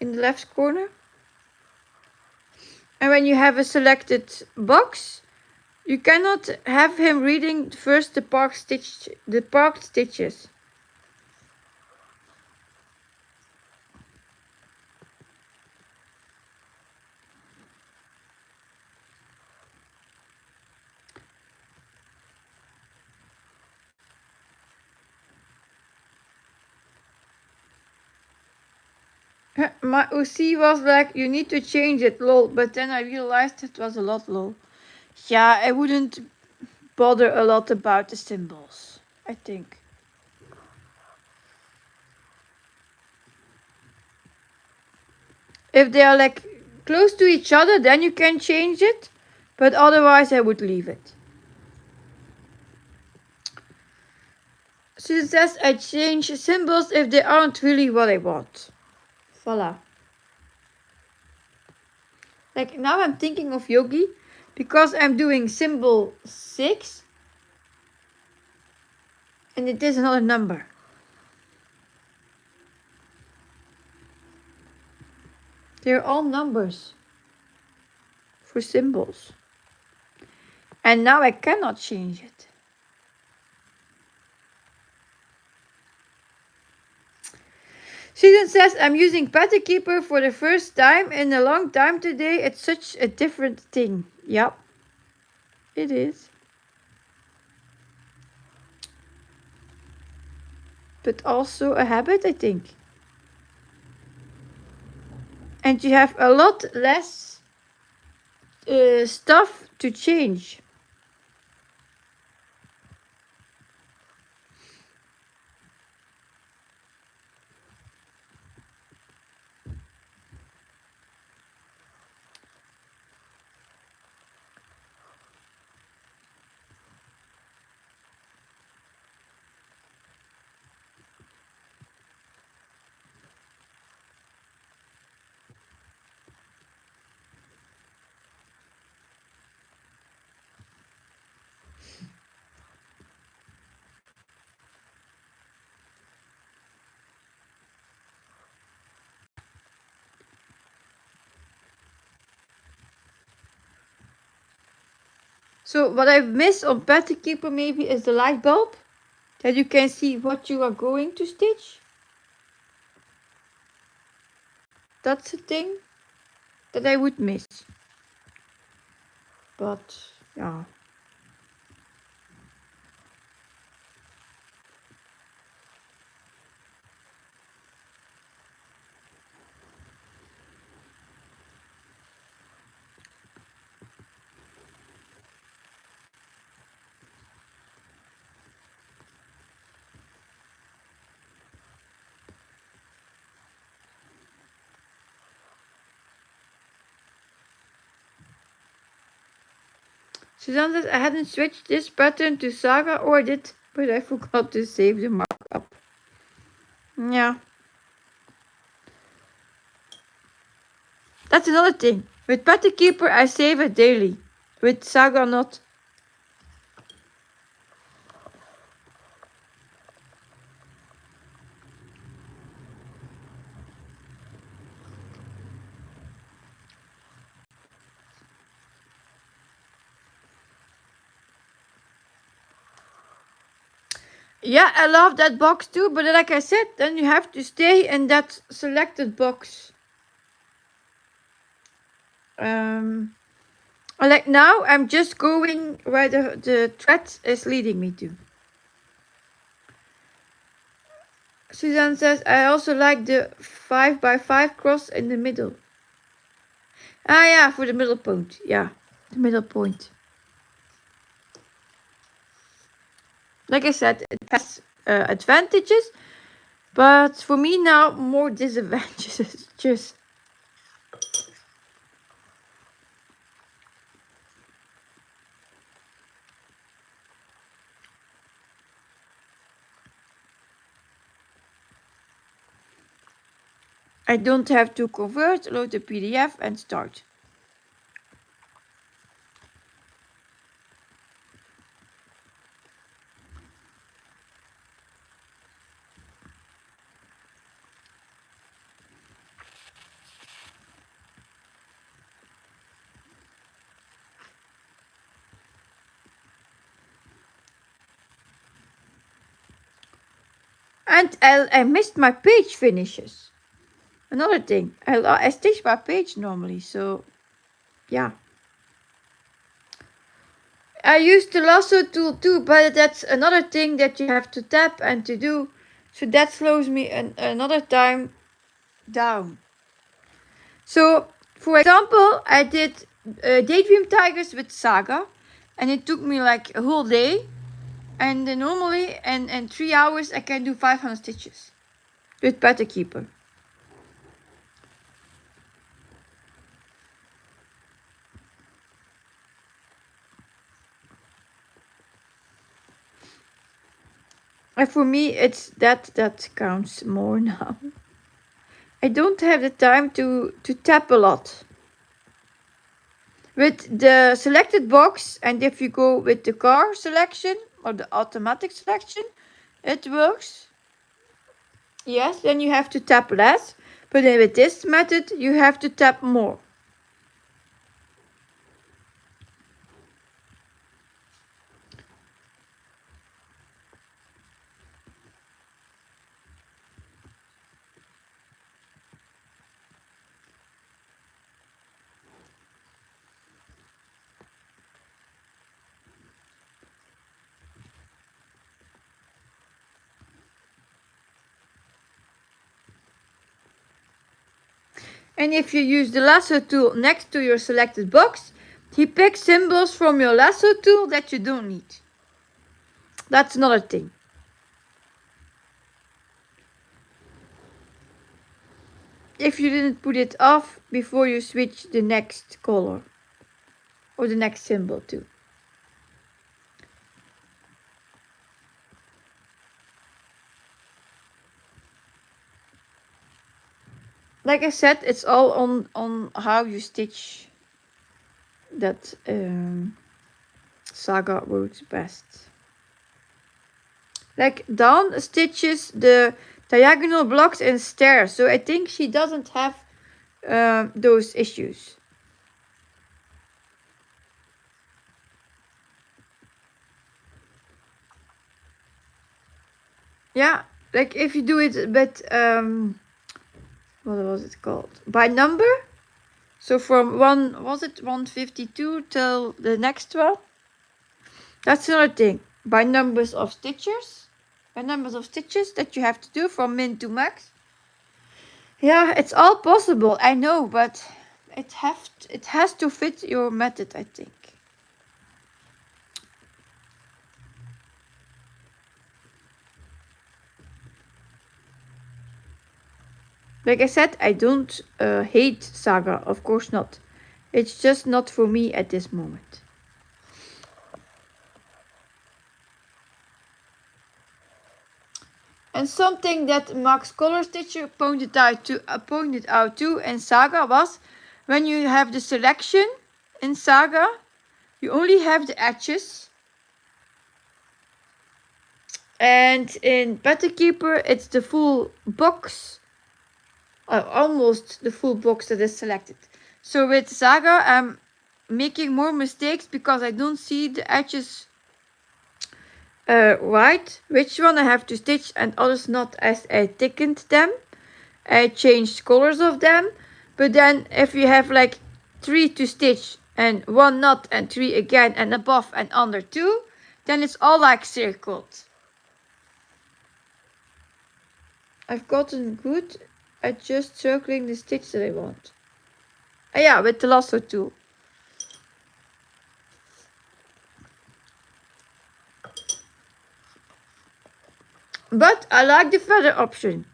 in the left corner. And when you have a selected box, you cannot have him reading first the parked stitches. My OC was like, you need to change it, lol. But then I realized it was a lot, lol. Yeah, I wouldn't bother a lot about the symbols, I think. If they are like close to each other, then you can change it, but otherwise I would leave it. She says I change symbols if they aren't really what I want. Voila. Like now I'm thinking of Yogi because I'm doing symbol 6 and it is another number. They're all numbers for symbols. And now I cannot change it. Susan says, I'm using Pattern Keeper for the first time in a long time today. It's such a different thing. Yep, it is. But also a habit, I think. And you have a lot less stuff to change. So what I miss on Pattern Keeper maybe is the light bulb. That you can see what you are going to stitch. That's a thing that I would miss. But yeah. Suzanne says, I hadn't switched this pattern to Saga, or I did, but I forgot to save the markup. Yeah. That's another thing. With Pattern Keeper, I save it daily. With Saga, not. Yeah, I love that box too, but like I said, then you have to stay in that selected box. Like now, I'm just going where the thread is leading me to. Suzanne says, I also like the 5x5 cross in the middle. Ah yeah, for the middle point. Yeah, the middle point. Like I said, it has advantages, but for me now, more disadvantages. Just I don't have to convert, load the PDF and start. And I missed my page finishes. Another thing, I stitch my page normally, so yeah. I used the lasso tool too, but that's another thing that you have to tap and to do. So that slows me another time down. So, for example, I did Daydream Tigers with Saga. and it took me like a whole day. And normally in 3 hours I can do 500 stitches with Pattern Keeper. And for me, it's that counts more now. I don't have the time to tap a lot. With the selected box, and if you go with the car selection or the automatic selection, it works. Yes, then you have to tap less. But then with this method, you have to tap more. And if you use the lasso tool next to your selected box, he picks symbols from your lasso tool that you don't need. That's another thing. If you didn't put it off before you switch the next color or the next symbol too. Like I said, it's all on how you stitch that Saga works best. Like Dawn stitches the diagonal blocks and stairs, so I think she doesn't have those issues. Yeah, like if you do it with what was it called? By number. So from 152 till the next one. That's another thing. By numbers of stitches. By numbers of stitches that you have to do from min to max. Yeah, it's all possible, I know, but it has to fit your method, I think. Like I said, I don't hate Saga, of course not. It's just not for me at this moment. And something that Max Color Stitcher pointed out too in Saga was when you have the selection in Saga, you only have the edges. And in Pattern Keeper, it's the full box. Almost the full box that is selected. So with Saga, I'm making more mistakes because I don't see the edges right, which one I have to stitch and others not, as I thickened them. I changed colors of them. But then if you have like 3 to stitch and 1 not and 3 again and above and under 2, then it's all like circled. I've gotten good at just circling the stitch that I want. Yeah, with the lasso tool. But I like the feather option.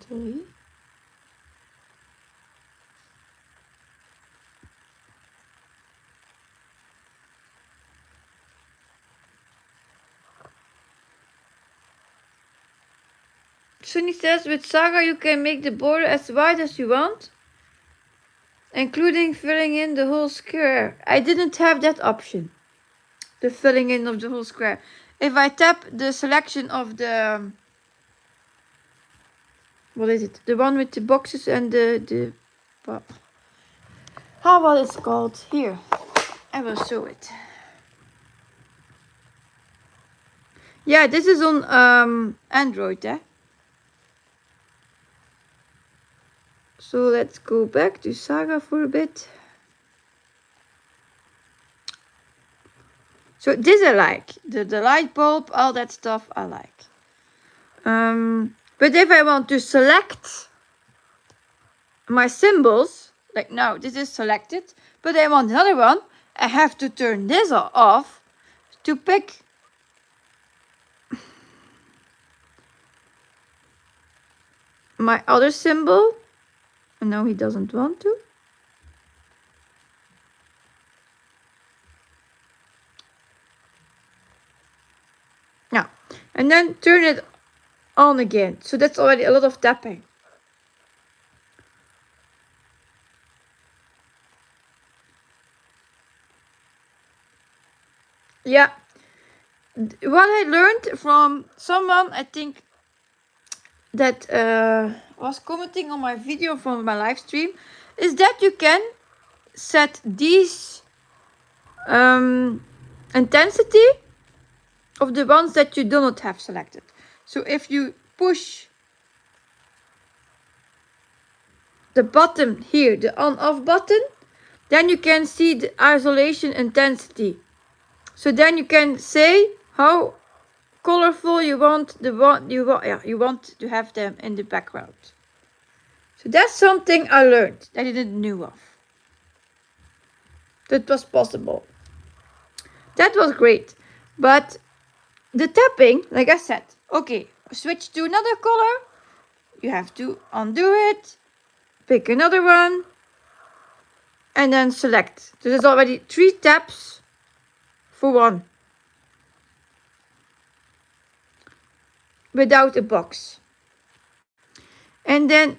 Sorry. Sunny says with Saga you can make the border as wide as you want, including filling in the whole square. I didn't have that option. the filling in of the whole square. If I tap the selection of the, what is it? The one with the boxes and the how well it's called? Here, I will show it. Yeah, this is on Android, eh? So let's go back to Saga for a bit. So this I like. The light bulb, all that stuff I like. But if I want to select my symbols, like now this is selected, but I want another one, I have to turn this off to pick my other symbol. And now he doesn't want to. Now, and then turn it on again. So that's already a lot of tapping. Yeah. What I learned from someone, I think, that was commenting on my video from my live stream, is that you can set these intensity of the ones that you do not have selected. So if you push the button here, the on-off button, then you can see the isolation intensity. So then you can say how colorful you want you want to have them in the background. So that's something I learned that I didn't know of. That was possible. That was great. But the tapping, like I said, okay, switch to another color. You have to undo it, pick another one, and then select. So there's already 3 taps for one. Without a box. And then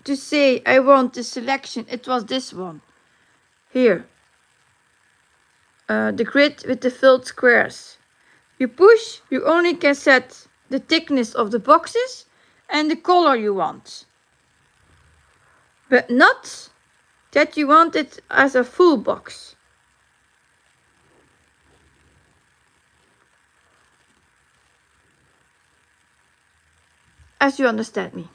to say I want the selection, it was this one. Here. The grid with the filled squares. You push, you only can set the thickness of the boxes and the color you want. But not that you want it as a full box. As you understand me.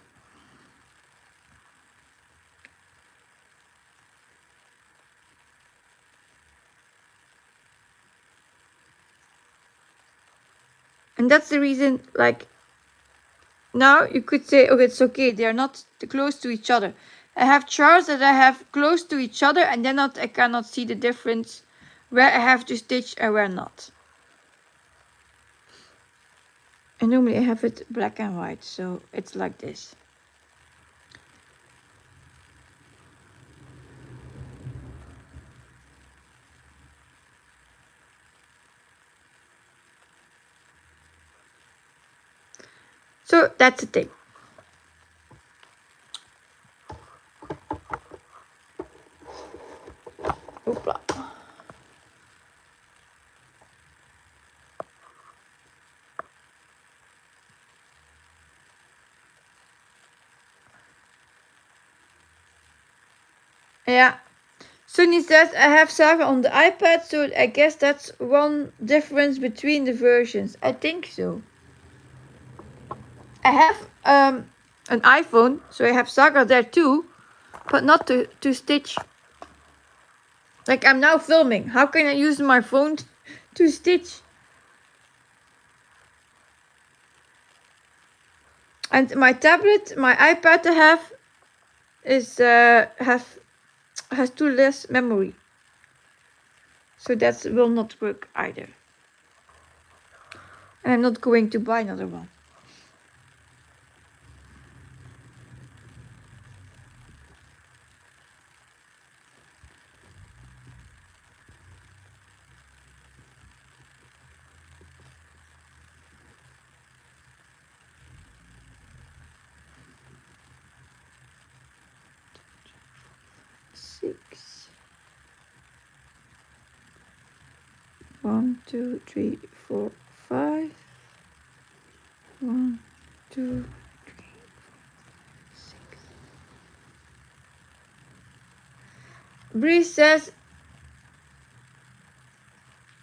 And that's the reason, like, now you could say, okay, it's okay, they are not close to each other. I have charts that I have close to each other, and then I cannot see the difference where I have to stitch and where not. And normally I have it black and white, so it's like this. So that's the thing. Hoopla. Yeah. Sunny says I have Saga on the iPad, so I guess that's one difference between the versions. I think so. I have an iPhone, so I have Saga there too, but not to stitch. Like I'm now filming. How can I use my phone to stitch? And my tablet, my iPad I have is has too less memory. So that will not work either. And I'm not going to buy another one. Six. 1, 2, 3, 4, 5. 1, 2, 3, 6. Bree says,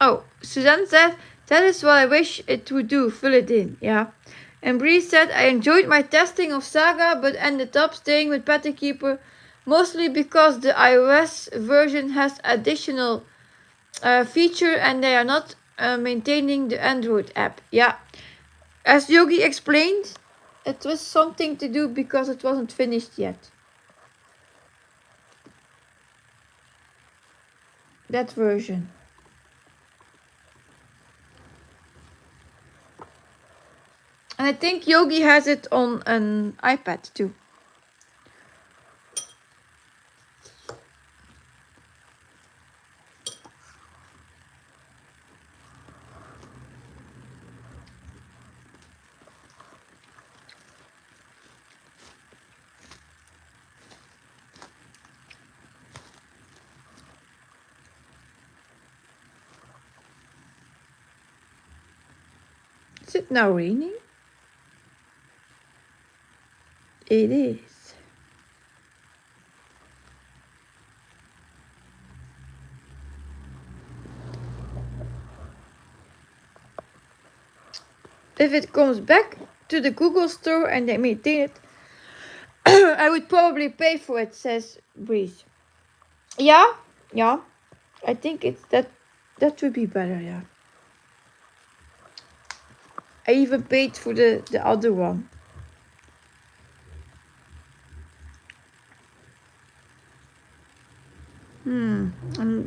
oh, Suzanne said, that is what I wish it would do, fill it in, yeah. And Bree said, I enjoyed my testing of Saga, but ended up staying with Petty Keeper, mostly because the iOS version has additional feature and they are not maintaining the Android app. Yeah, as Yogi explained, it was something to do because it wasn't finished yet. That version. And I think Yogi has it on an iPad too. Is it now raining? It is. If it comes back to the Google store and they maintain it, I would probably pay for it, says Breeze. Yeah, I think it's that would be better, yeah. I even paid for the other one.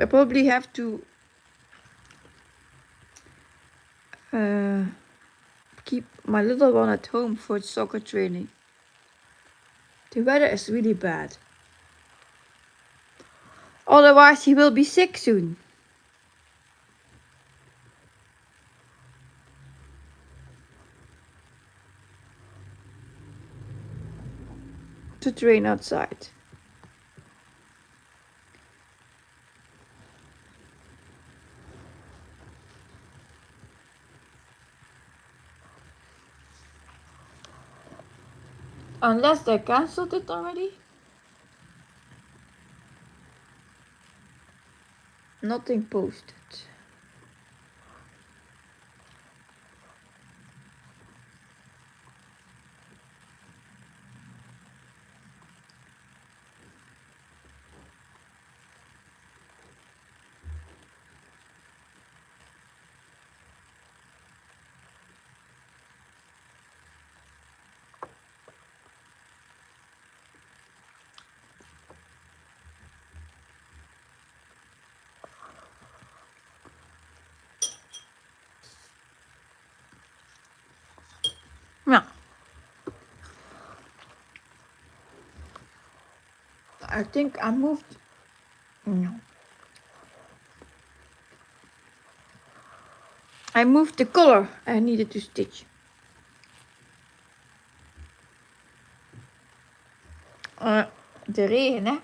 I probably have to keep my little one at home for soccer training. The weather is really bad. Otherwise, he will be sick soon. To train outside. Unless they cancelled it already. Nothing posted. Yeah. I think I moved. No. I moved the color I needed to stitch. De regen, hè?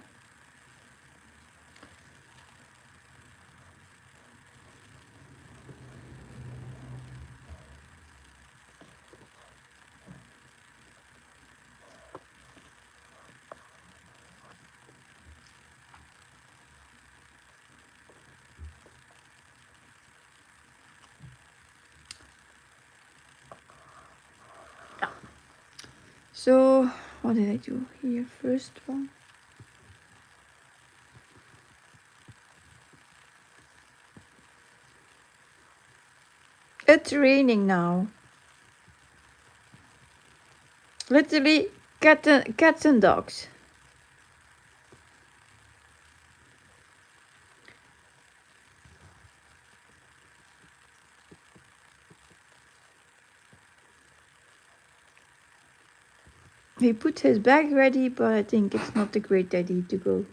So, what did I do here? First one. It's raining now. Literally cats and dogs. He put his bag ready, but I think it's not a great idea to go.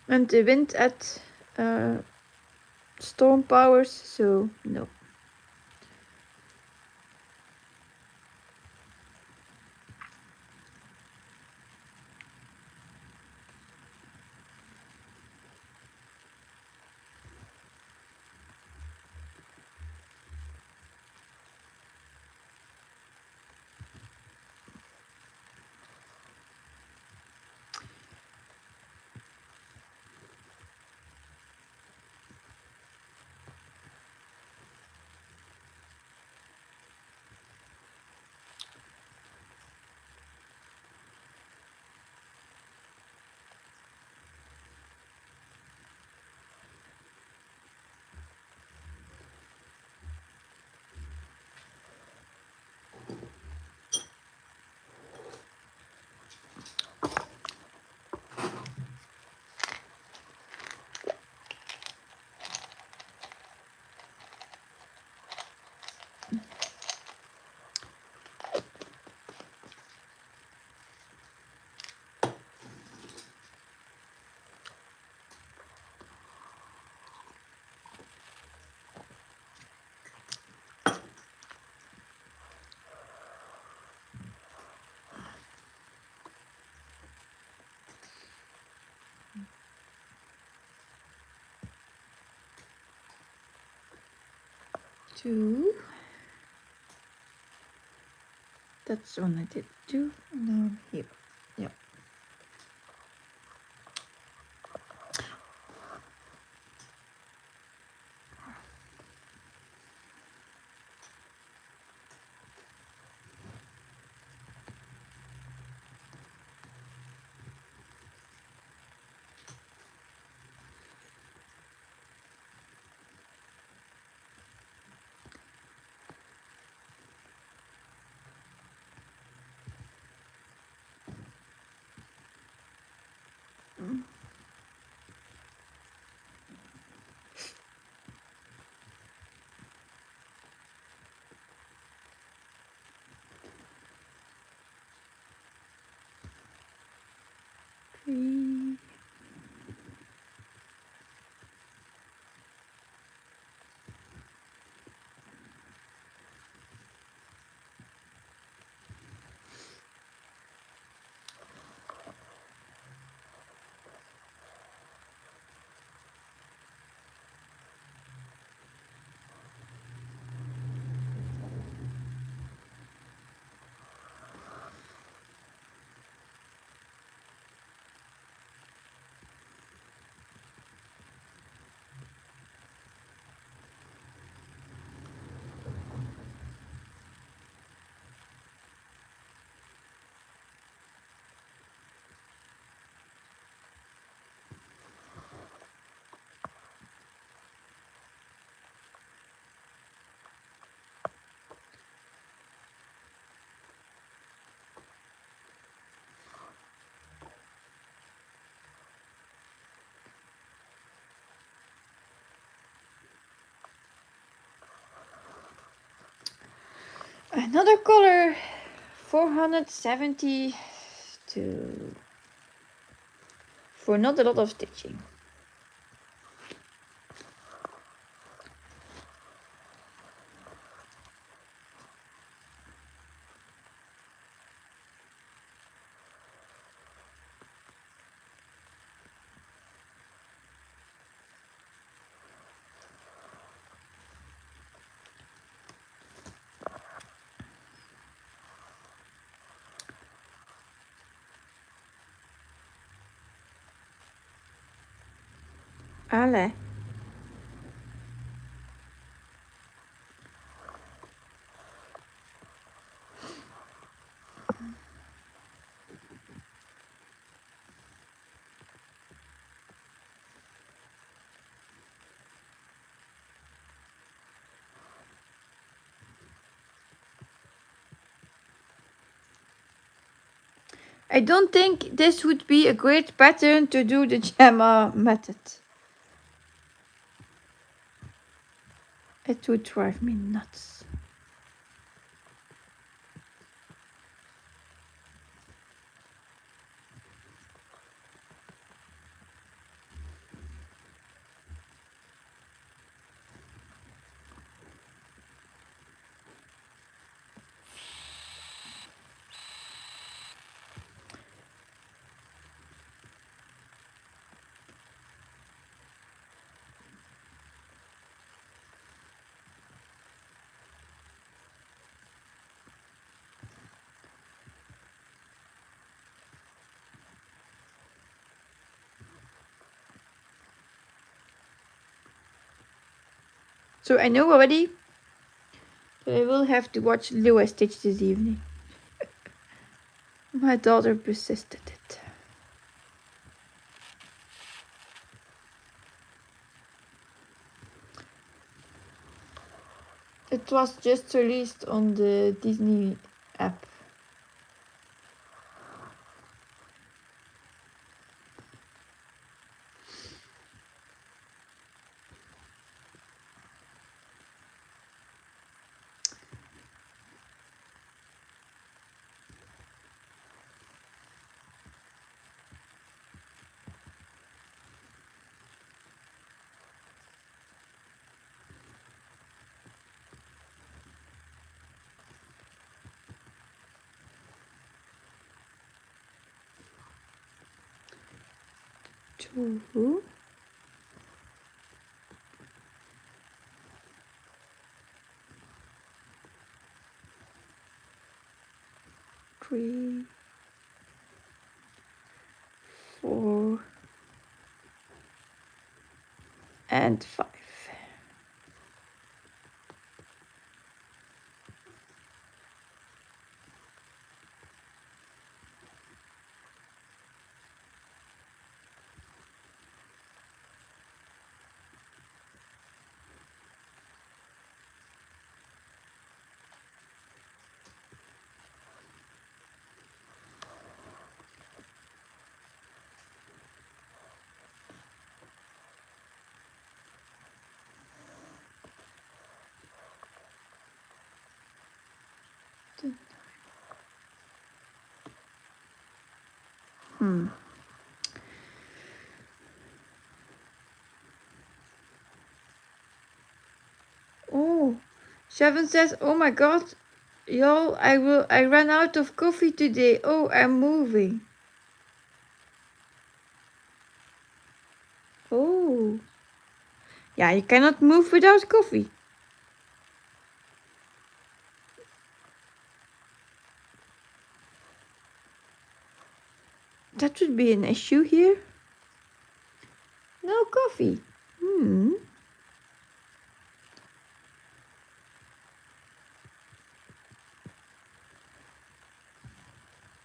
And the wind at storm powers, so no. 2. That's one I did 2. And then here. Yeah. Three. Another color, 472, for not a lot of stitching. Allez. I don't think this would be a great pattern to do the Gemma method. It would drive me nuts. So I know already that I will have to watch Lua stitch this evening. My daughter persisted it. It was just released on the Disney app. Two. 3, 4, and 5. Oh, 7 says, oh my god, y'all, I ran out of coffee today. Oh, I'm moving. Oh. Yeah, you cannot move without coffee. That would be an issue here. No coffee.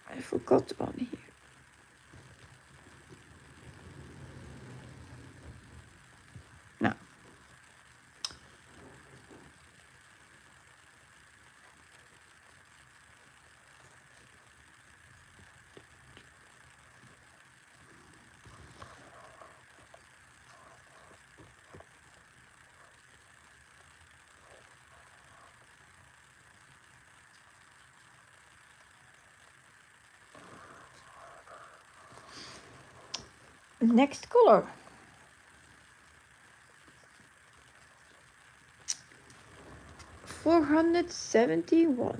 I forgot one here. No. Next color. $471.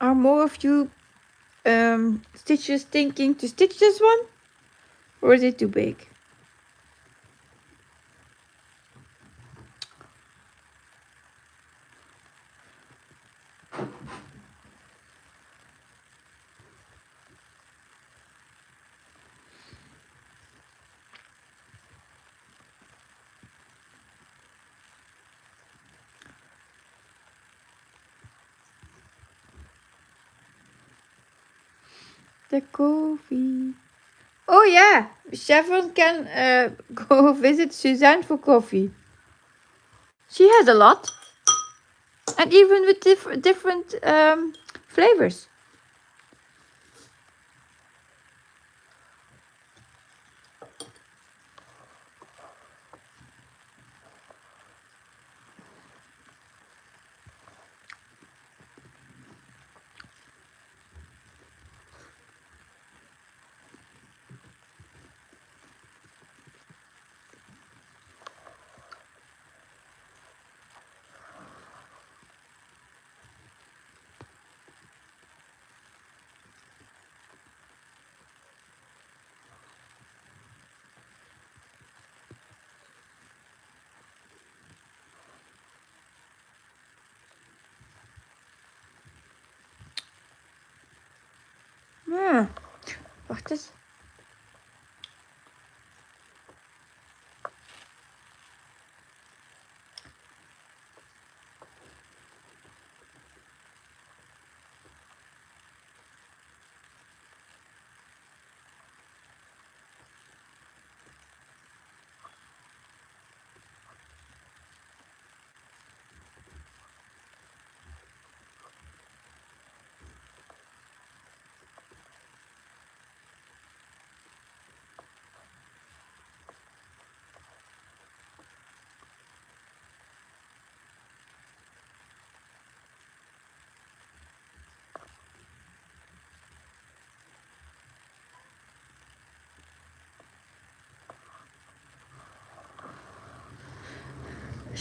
Are more of you stitches thinking to stitch this one? Or is it too big? The coffee. Oh yeah, Chevron can go visit Suzanne for coffee. She has a lot. And even with different flavors. Wacht eens.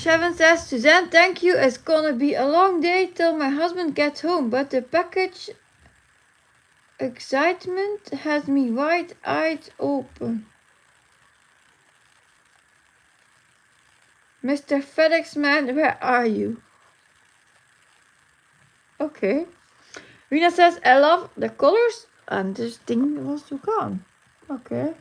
Sharon says, Suzanne, thank you. It's gonna be a long day till my husband gets home, but the package excitement has me wide-eyed open. Mr. FedEx man, where are you? Okay. Rina says, I love the colors, and this thing was gone. Okay.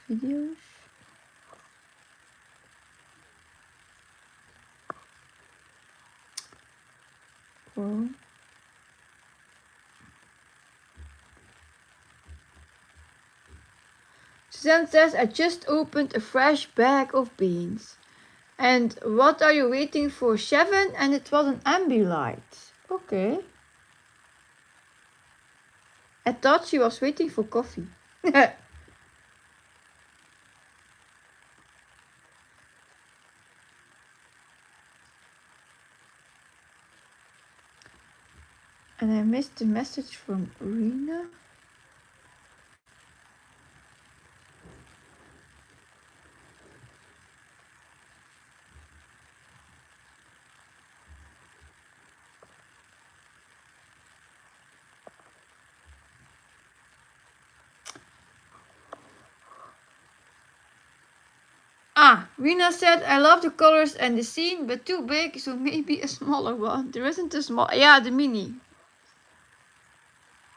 Videos. Wow. Suzanne says, I just opened a fresh bag of beans. And what are you waiting for, Chevin? And it was an Ambilight. Okay. I thought she was waiting for coffee. And I missed the message from Rena. Rena said, I love the colors and the scene, but too big, so maybe a smaller one. There isn't a small, yeah, the mini.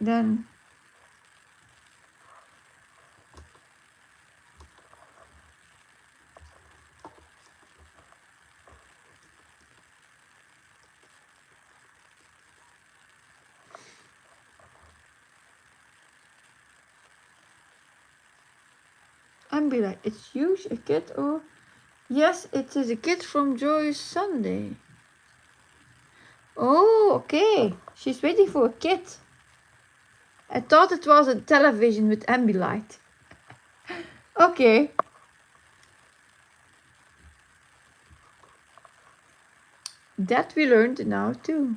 Then Ambilight, it's huge, a kid or? Yes, it is a kid from Joy's Sunday. Oh, okay. She's waiting for a kid. I thought it was a television with Ambilight. Okay. That we learned now too.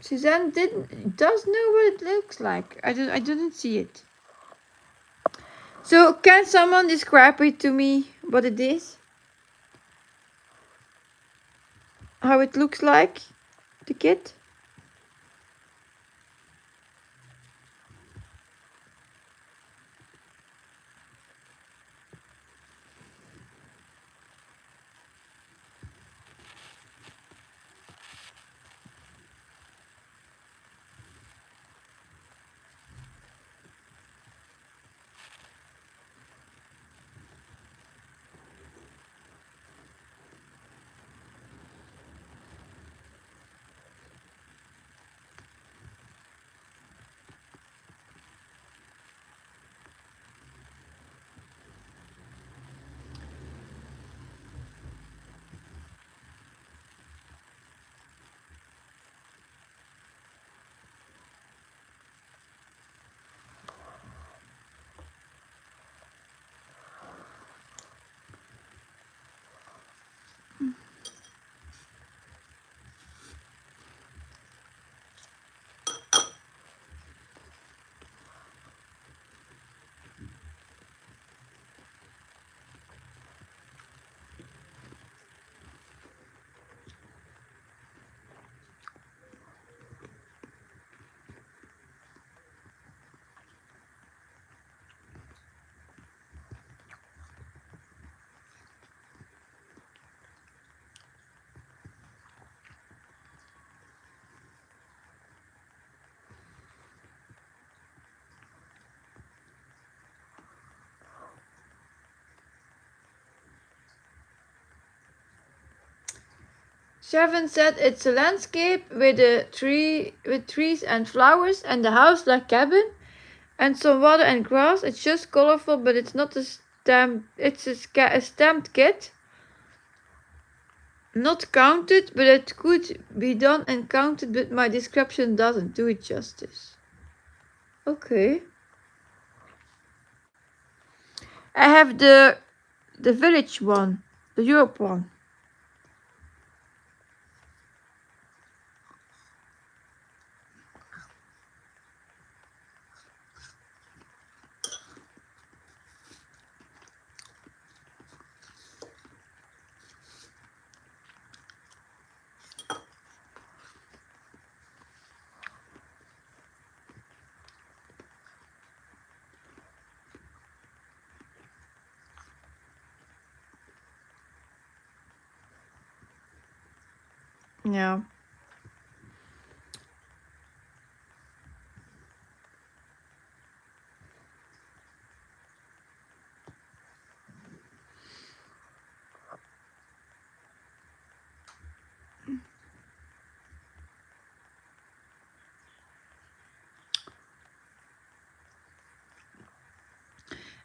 Suzanne does know what it looks like. I didn't see it. So can someone describe it to me what it is? How it looks like? The kit? Seven said it's a landscape with a tree, with trees and flowers, and the house like cabin, and some water and grass. It's just colorful, but it's not a stamp. It's a stamped kit. Not counted, but it could be done and counted, but my description doesn't do it justice. Okay. I have the village one, the Europe one. Yeah.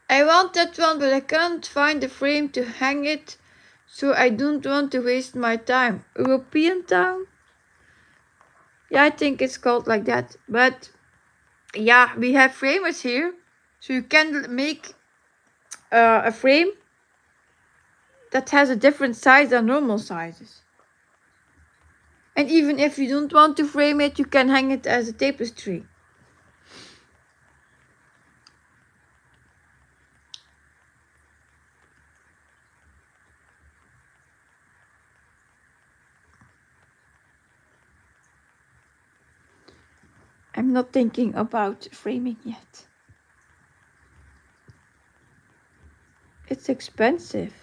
I want that one, but I can't find the frame to hang it, so I don't want to waste my time. European Town? Yeah, I think it's called like that. But yeah, we have framers here, so you can make a frame that has a different size than normal sizes. And even if you don't want to frame it, you can hang it as a tapestry. I'm not thinking about framing yet. It's expensive.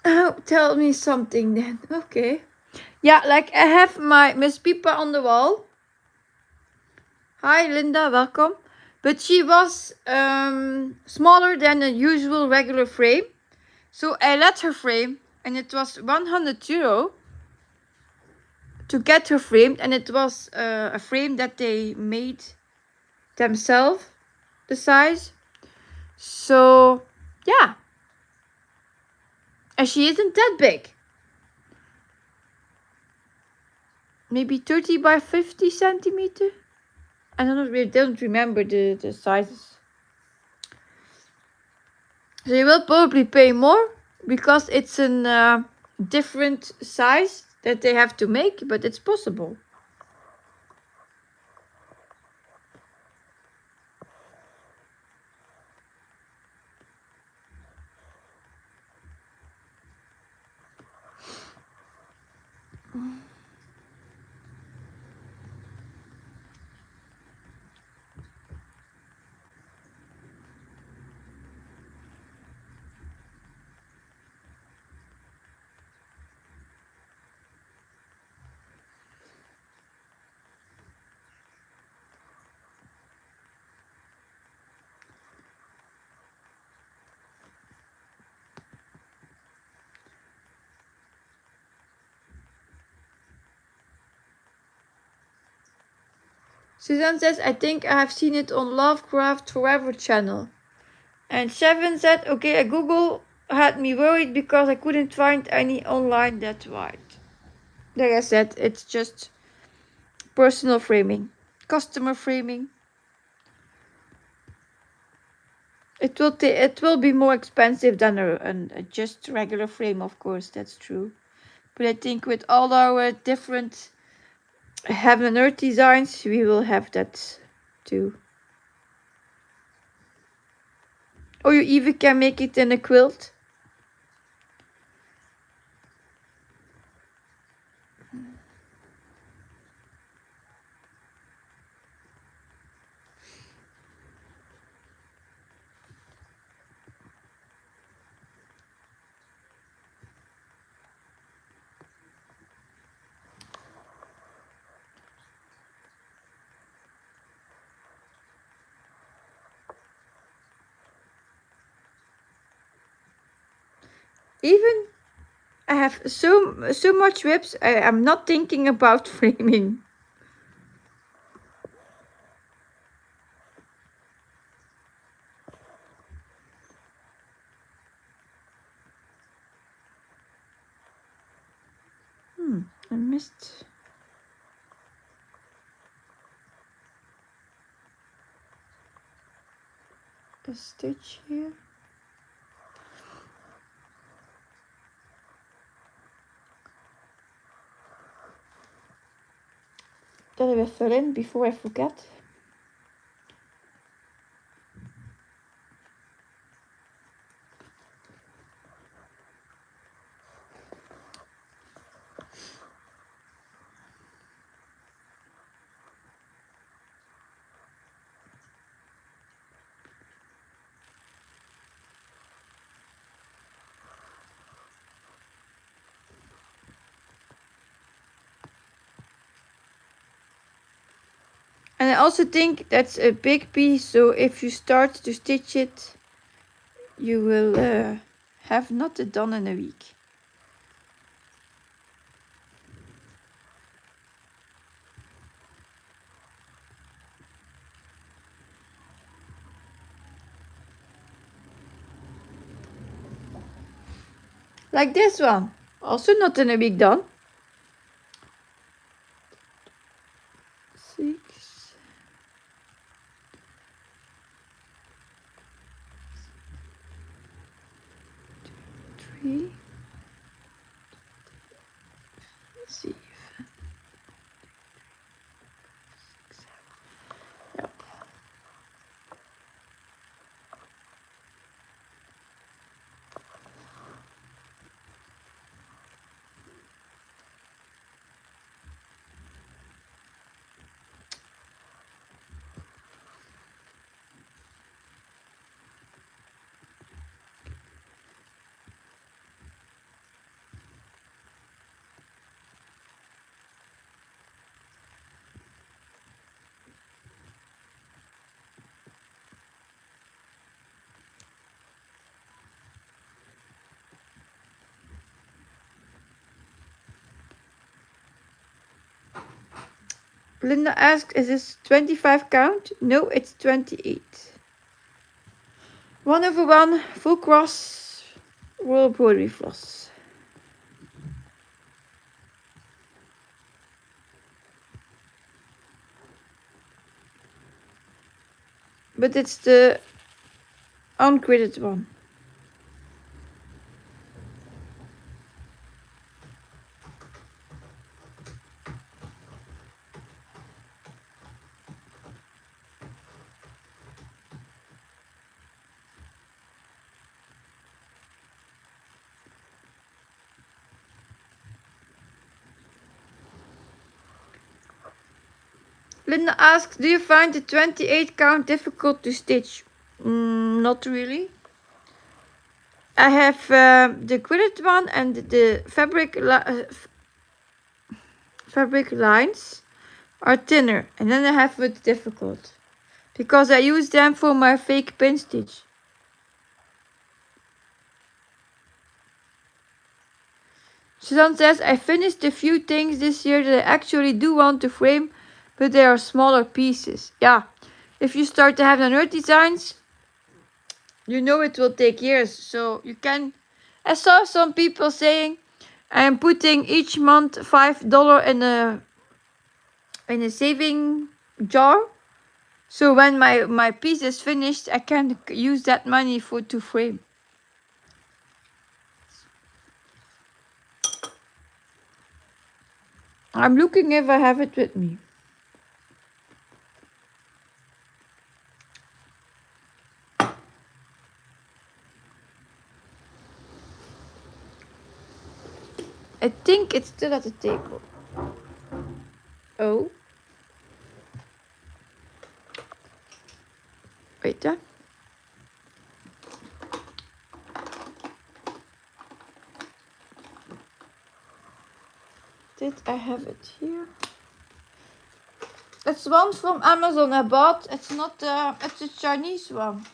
Oh, tell me something then. Okay. Yeah, like I have my Miss Pipa on the wall. Hi Linda, welcome. But she was smaller than a usual regular frame. So I let her frame, and it was €100 to get her framed, and it was a frame that they made themselves, the size. So yeah, and she isn't that big. Maybe 30 by 50 centimeter. I don't remember the sizes. So you will probably pay more because it's a different size that they have to make, but it's possible. Suzanne says, I think I have seen it on Lovecraft Forever channel. And Seven said, okay, Google had me worried because I couldn't find any online, that's right. Like I said, it's just personal framing, customer framing. It will be more expensive than a just regular frame, of course, that's true. But I think with all our different heaven and earth designs, we will have that too. Or you even can make it in a quilt. Even I have so much whips. I am not thinking about framing. I missed a stitch here. That I will fill in before I forget. And I also think that's a big piece, so if you start to stitch it, you will have not it done in a week. Like this one, also not in a week done. 6, 3, 7. Yep. Linda asked, is this 25 count? No, it's 28. 1/1 full cross royal broderie floss. But it's the ungridded one. Linda asks, do you find the 28 count difficult to stitch? Not really. I have the gridded one and the fabric lines are thinner, and then I have it difficult because I use them for my fake pin stitch. Suzanne says, I finished a few things this year that I actually do want to frame, but they are smaller pieces. Yeah, if you start to have the nerd designs, you know it will take years. So you can, I saw some people saying, I am putting each month $5 in a saving jar. So when my piece is finished, I can use that money to frame. I'm looking if I have it with me. I think it's still at the table. Oh. Wait, Did I have it here? It's one from Amazon I bought. It's not, it's a Chinese one.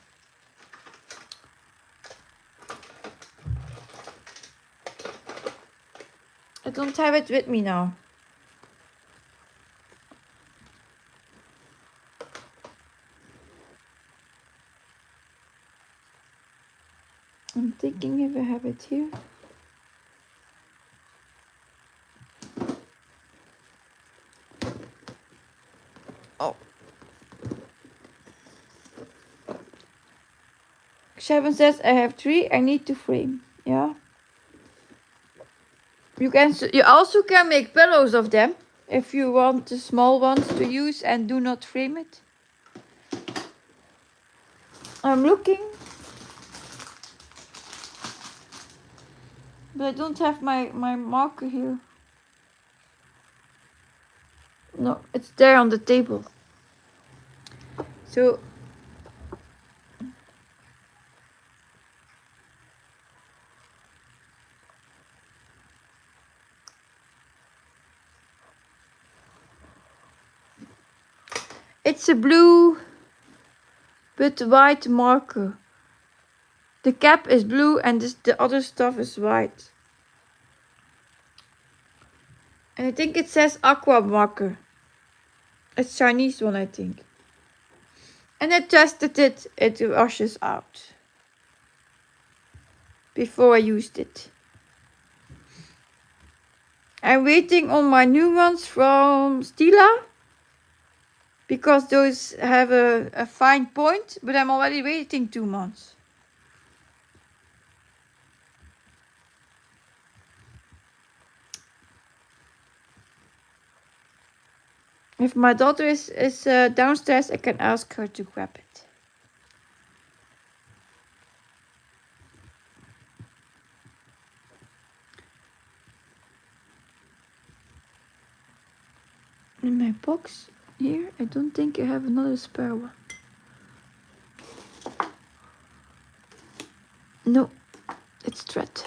I don't have it with me now. I'm thinking if I have it here. Oh. 7 says I have 3. I need to frame. Yeah. You also can make pillows of them if you want the small ones to use and do not frame it. I'm looking, but I don't have my marker here. No, it's there on the table. So it's a blue with white marker. The cap is blue and the other stuff is white. And I think it says aqua marker. It's Chinese one, I think. And I tested it, it washes out before I used it. I'm waiting on my new ones from Stila because those have a fine point, but I'm already waiting 2 months. If my daughter is downstairs, I can ask her to grab it. In my box here, I don't think I have another spare one. No, it's thread.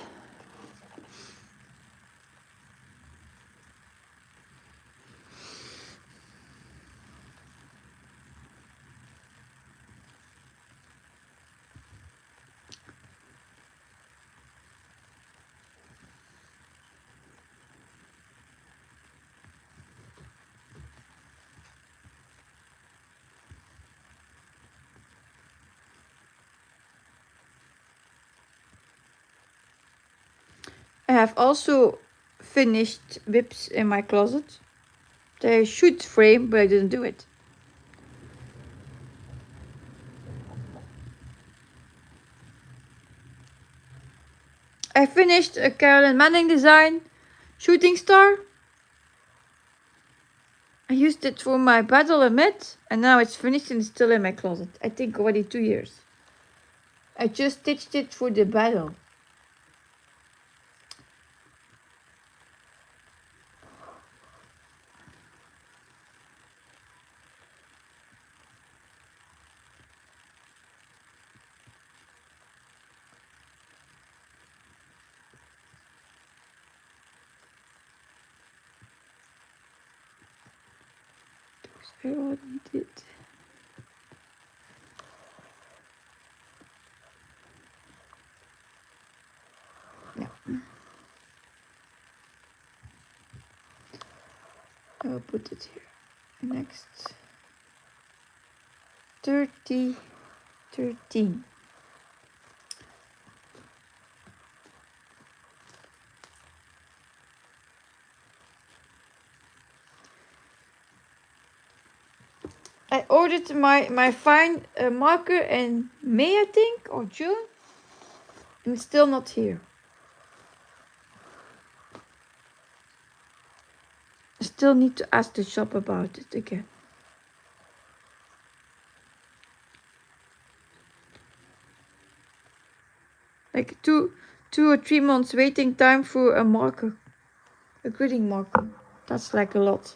I have also finished whips in my closet. They should frame, but I didn't do it. I finished a Carolyn Manning design, Shooting Star. I used it for my battle and mitt, and now it's finished and it's still in my closet. I think already 2 years. I just stitched it for the battle. I already did. Yeah. I will put it here. Next. 13. I ordered my fine marker in May, I think, or June, and it's still not here. I still need to ask the shop about it again. Like two or 3 months waiting time for a marker, a gridding marker. That's like a lot.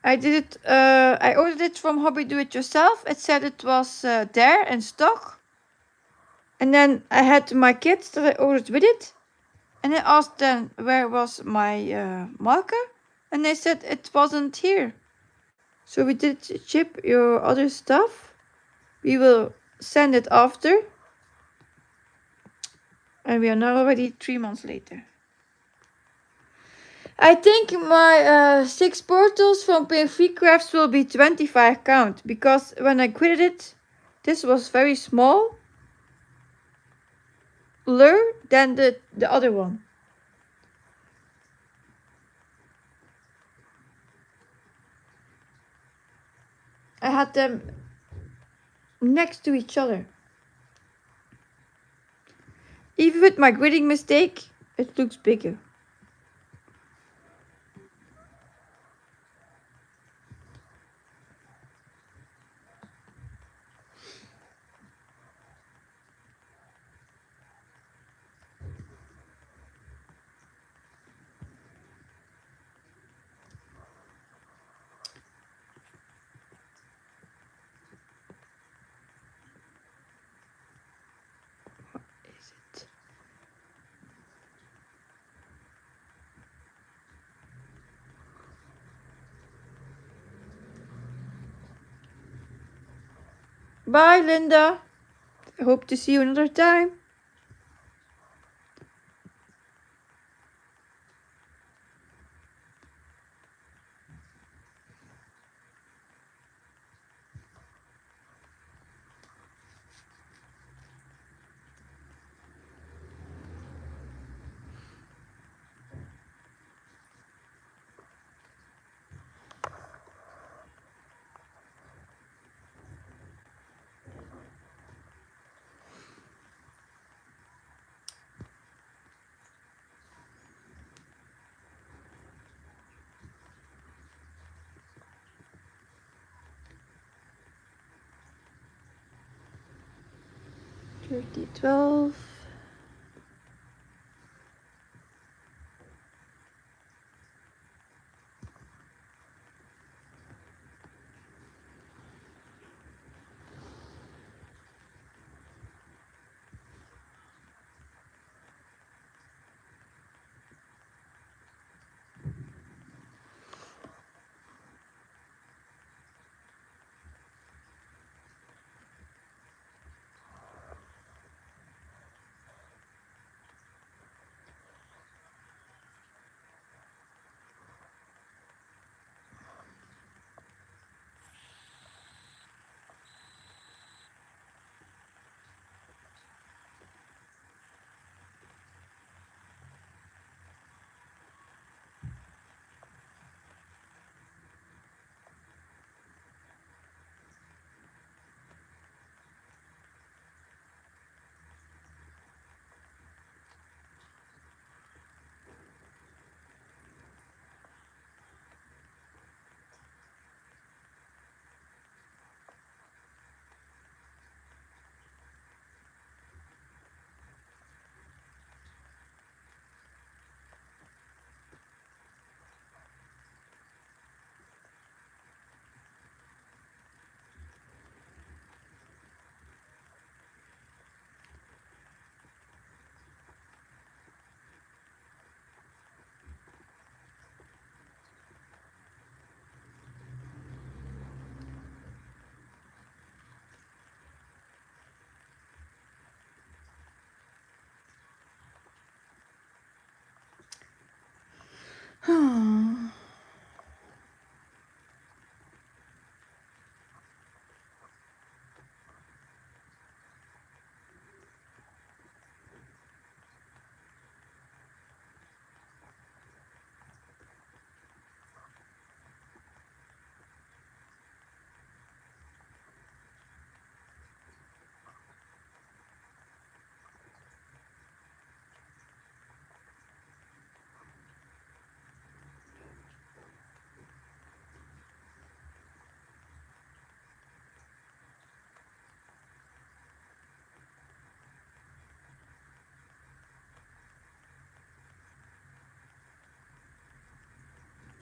I did it. I ordered it from Hobby Do It Yourself. It said it was there in stock, and then I had my kits that I ordered with it, and I asked them where was my marker, And they said it wasn't here. So we did ship your other stuff. We will send it after. And we are now already 3 months later. I think my 6 portals from PFV Crafts will be 25 count. Because when I quitted it, this was very small. Smaller than the other one. I had them next to each other. Even with my gridding mistake, it looks bigger. What is it? Bye, Linda. I hope to see you another time. Thirty 12.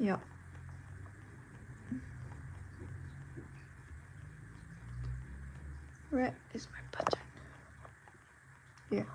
Ja. Where is my pattern? Here.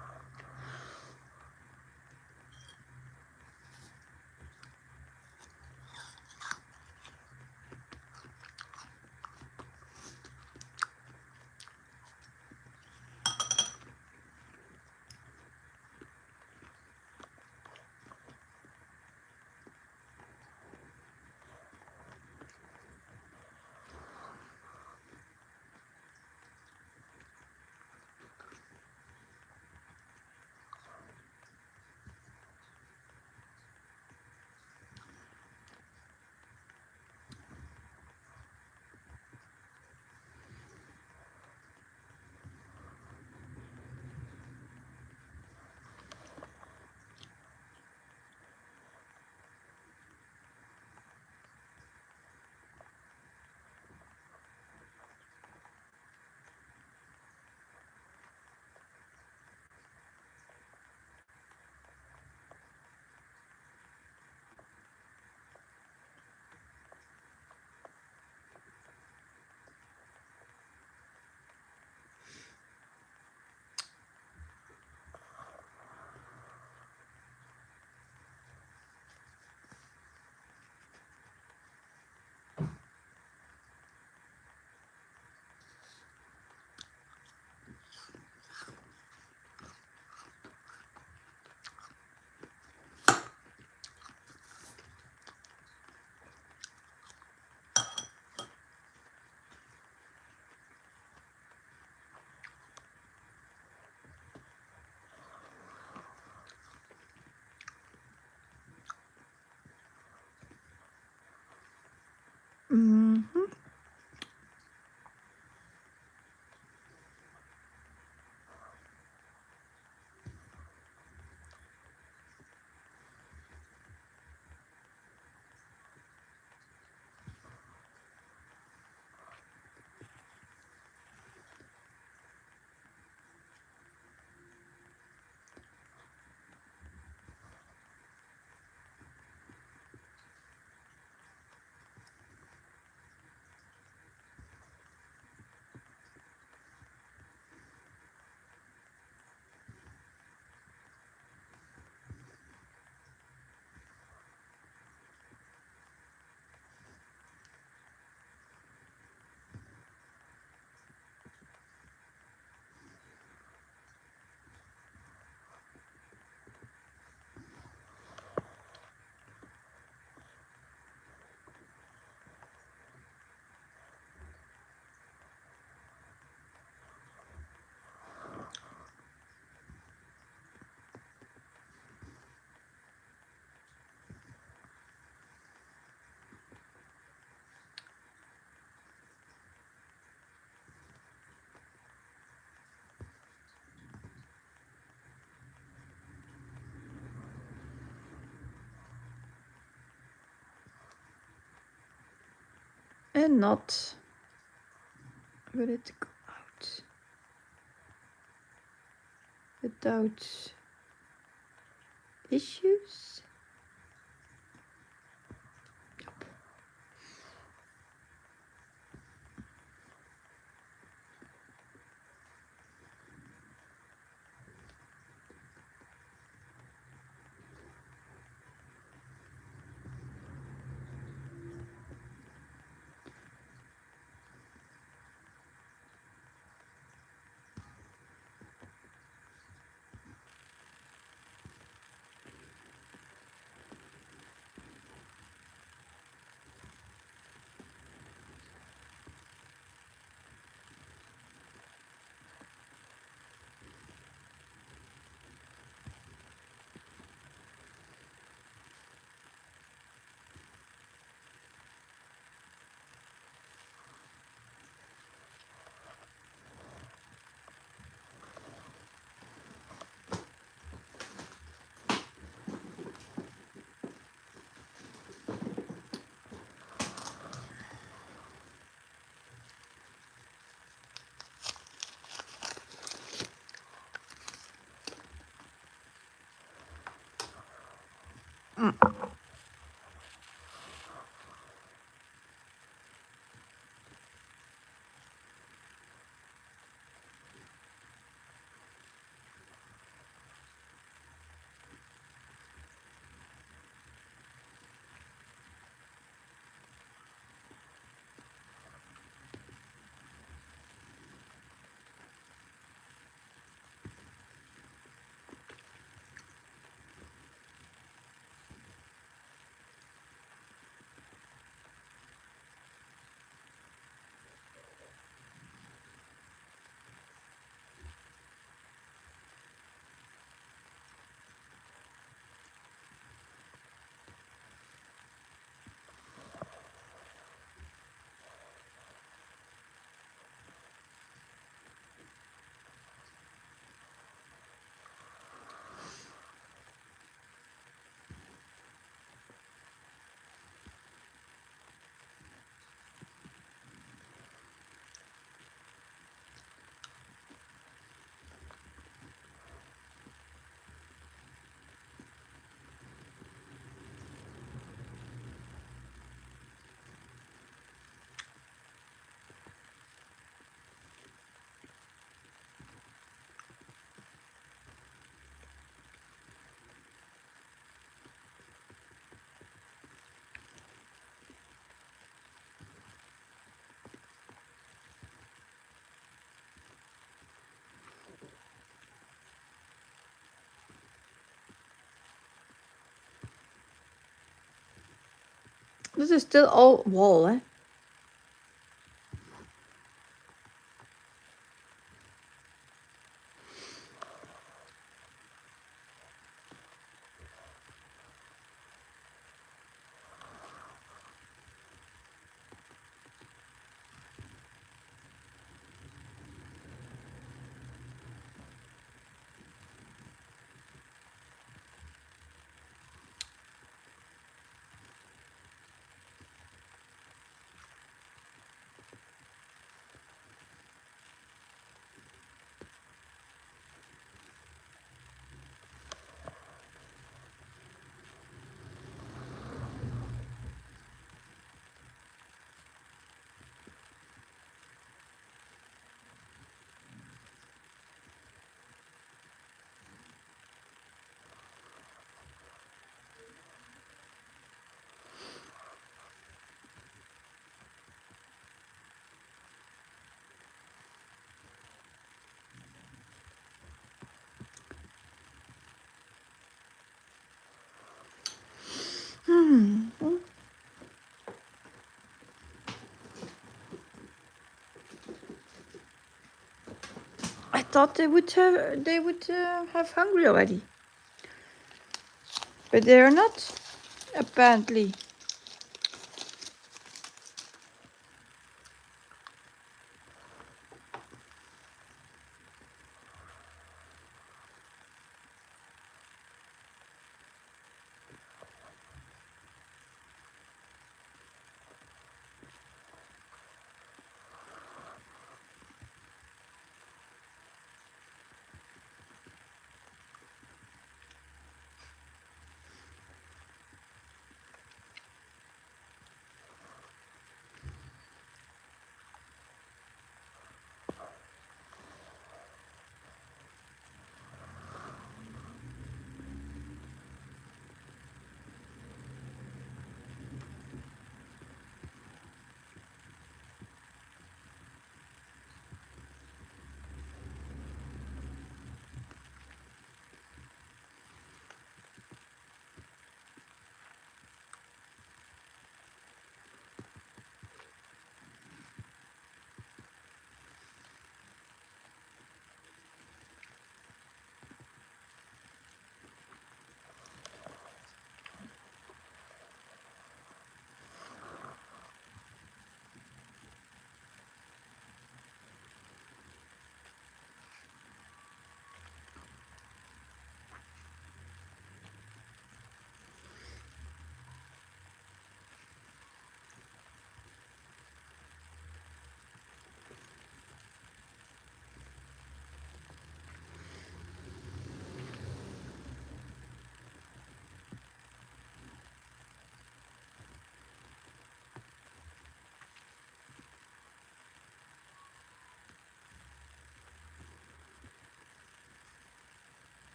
and not will it go out without issues. This is still all wall, hè? I thought they would have hungry already, but they are not, apparently.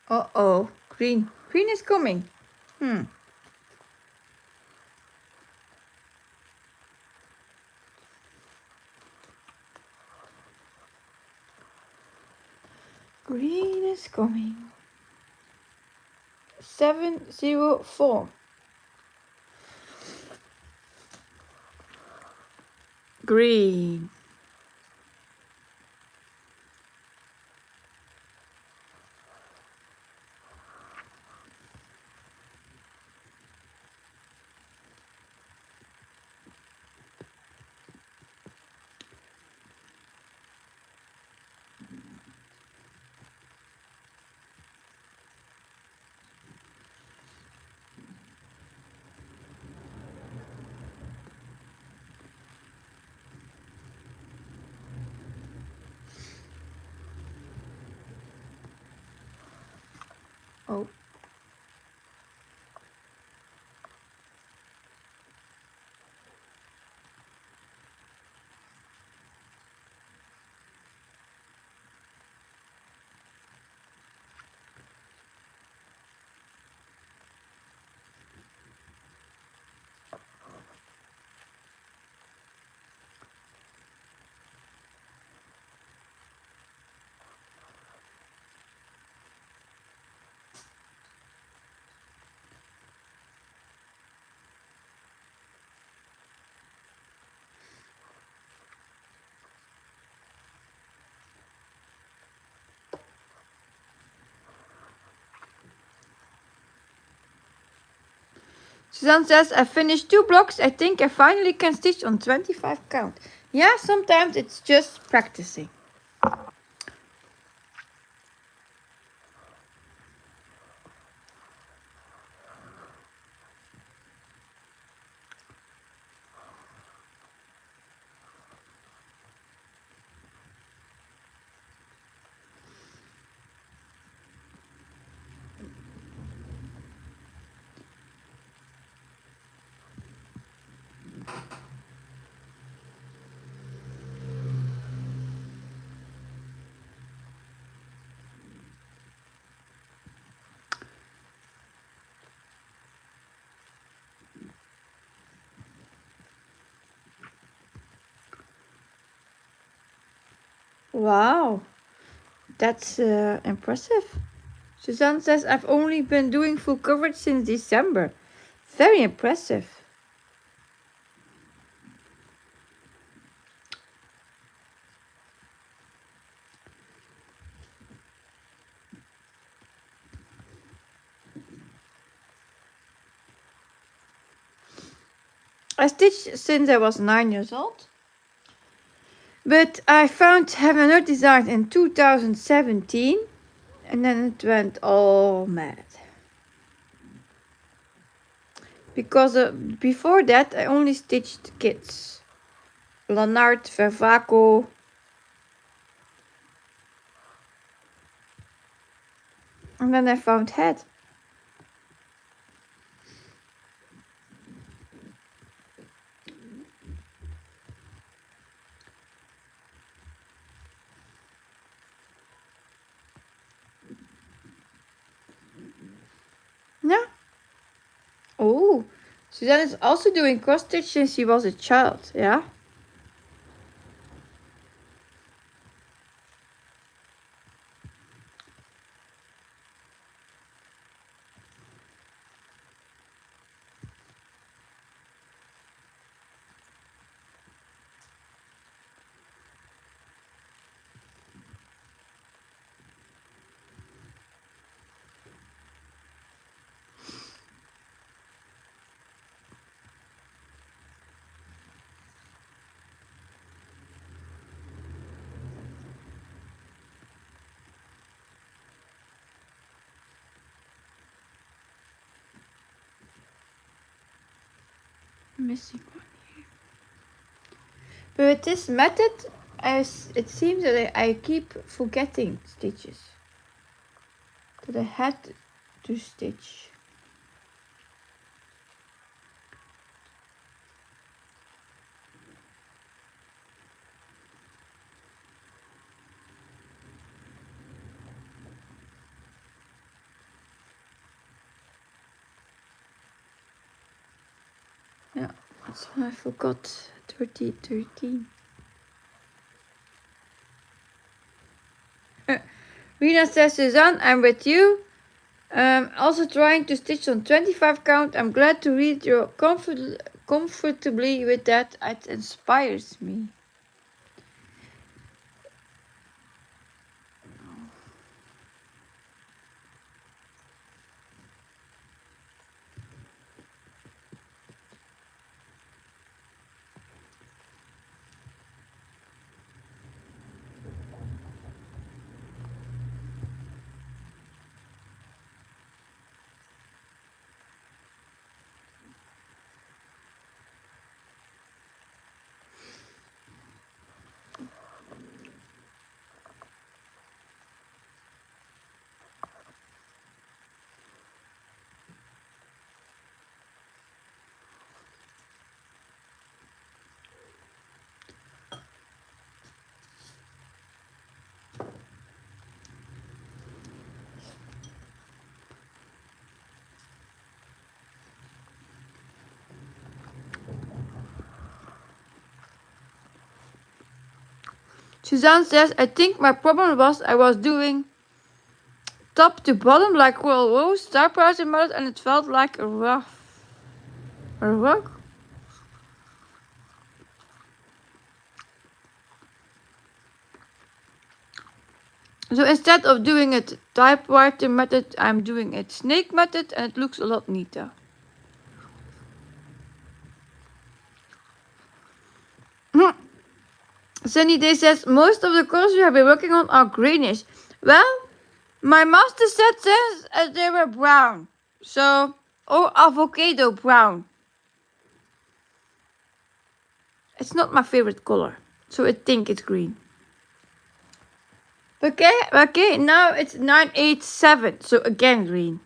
Uh-oh, green. Green is coming. Green is coming. 704. Green. Oh. Suzanne says, I finished 2 blocks. I think I finally can stitch on 25 count. Yeah, sometimes it's just practicing. Wow, that's impressive. Suzanne says, I've only been doing full coverage since December. Very impressive. I stitched since I was 9 years old. But I found having another design in 2017. And then it went all mad. Because before that I only stitched kids. Lanard, Vervaco. And then I found head. Yeah. Oh, Suzanne is also doing cross stitch since she was a child, yeah? Missing one here. But with this method, it seems that I keep forgetting stitches. That I had to stitch. Yeah, that's why I forgot 13. Rina says, Suzanne, I'm with you. Also trying to stitch on 25 count. I'm glad to read you're comfortably with that. It inspires me. Suzanne says, I think my problem was I was doing top to bottom like coral rose, star price and mud, and it felt like a rug. So instead of doing it typewriter method, I'm doing it snake method, and it looks a lot neater. Sunny Day says, most of the colors we have been working on are greenish. Well, my master set says they were brown. So, or avocado brown. It's not my favorite color, so I think it's green. Okay, now it's 987, so again green.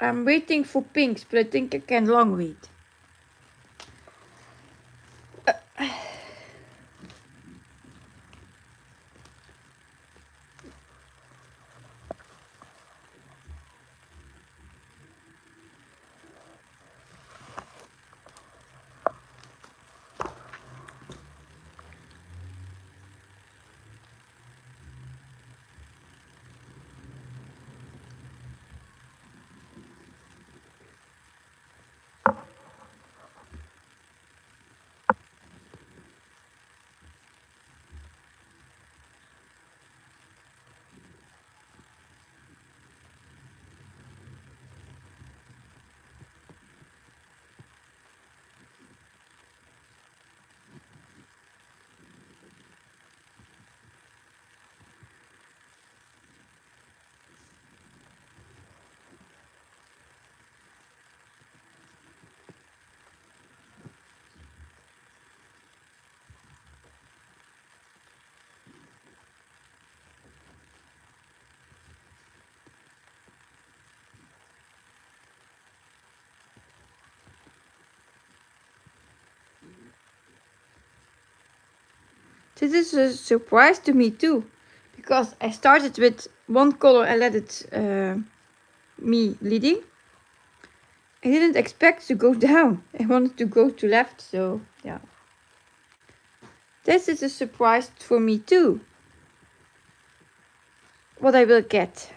I'm waiting for pinks, but I think I can long wait. This is a surprise to me too, because I started with one color and let it me leading. I didn't expect to go down. I wanted to go to left, so yeah. This is a surprise for me too. What I will get.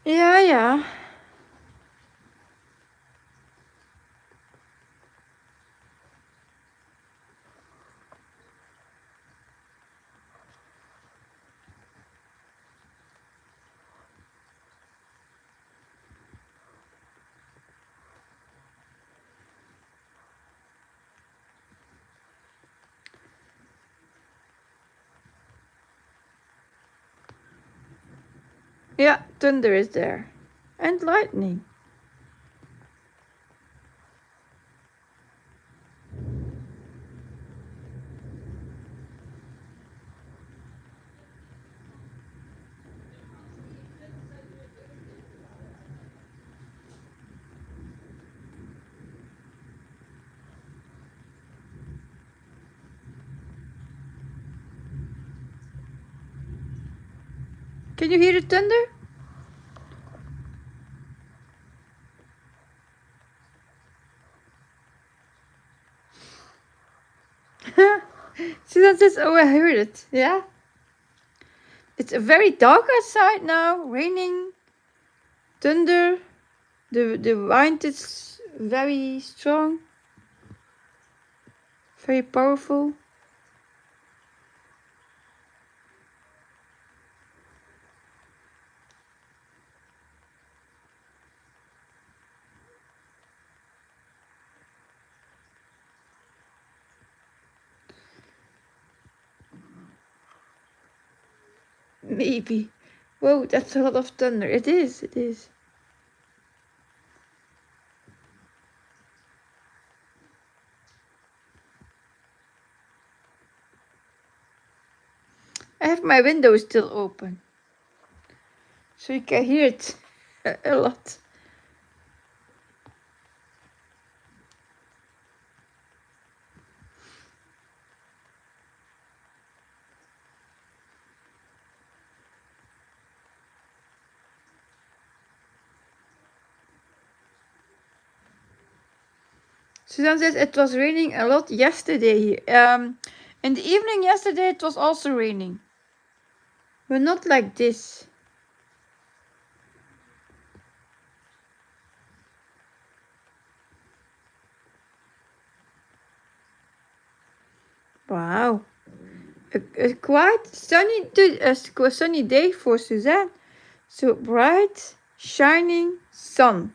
Ja, ja. Yeah, thunder is there. And lightning. Can you hear the thunder? Suzanne says, oh, I heard it. Yeah. It's very dark outside now, raining, thunder. The wind is very strong, very powerful. Maybe. Whoa, that's a lot of thunder. It is, it is. I have my window still open, so you can hear it a lot. Suzanne says it was raining a lot yesterday here. In the evening yesterday it was also raining, but not like this. Wow, a quite sunny day for Suzanne. So bright, shining sun.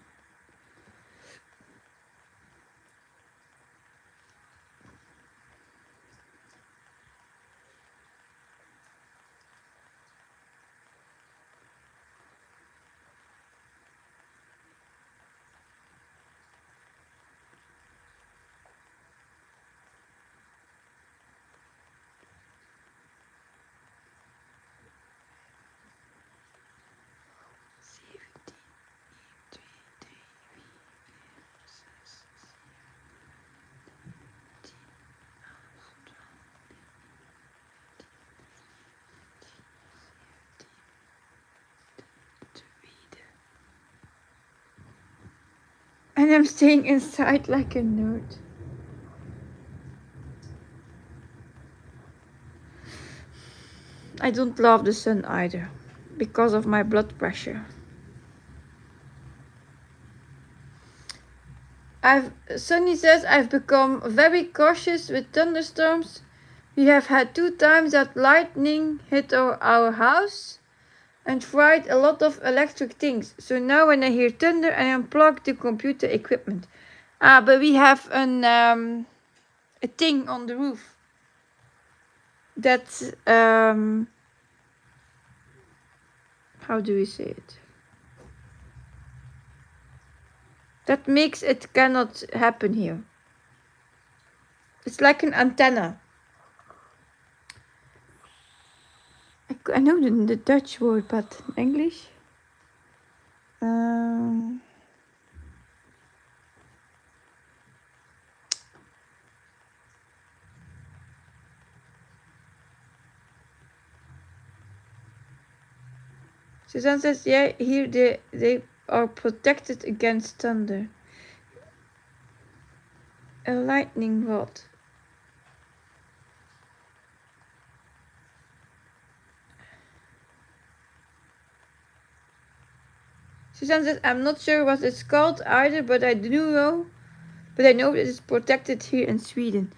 And I'm staying inside like a nerd. I don't love the sun either, because of my blood pressure. Sunny says I've become very cautious with thunderstorms. We have had 2 times that lightning hit our house and fried a lot of electric things. So now when I hear thunder, I unplug the computer equipment. But we have a thing on the roof that how do we say it? That makes it cannot happen here. It's like an antenna. I know the Dutch word, but English. Suzanne says, yeah, here they are protected against thunder. A lightning rod. Suzanne says, I'm not sure what it's called either, but I do know. But I know it is protected here in Sweden.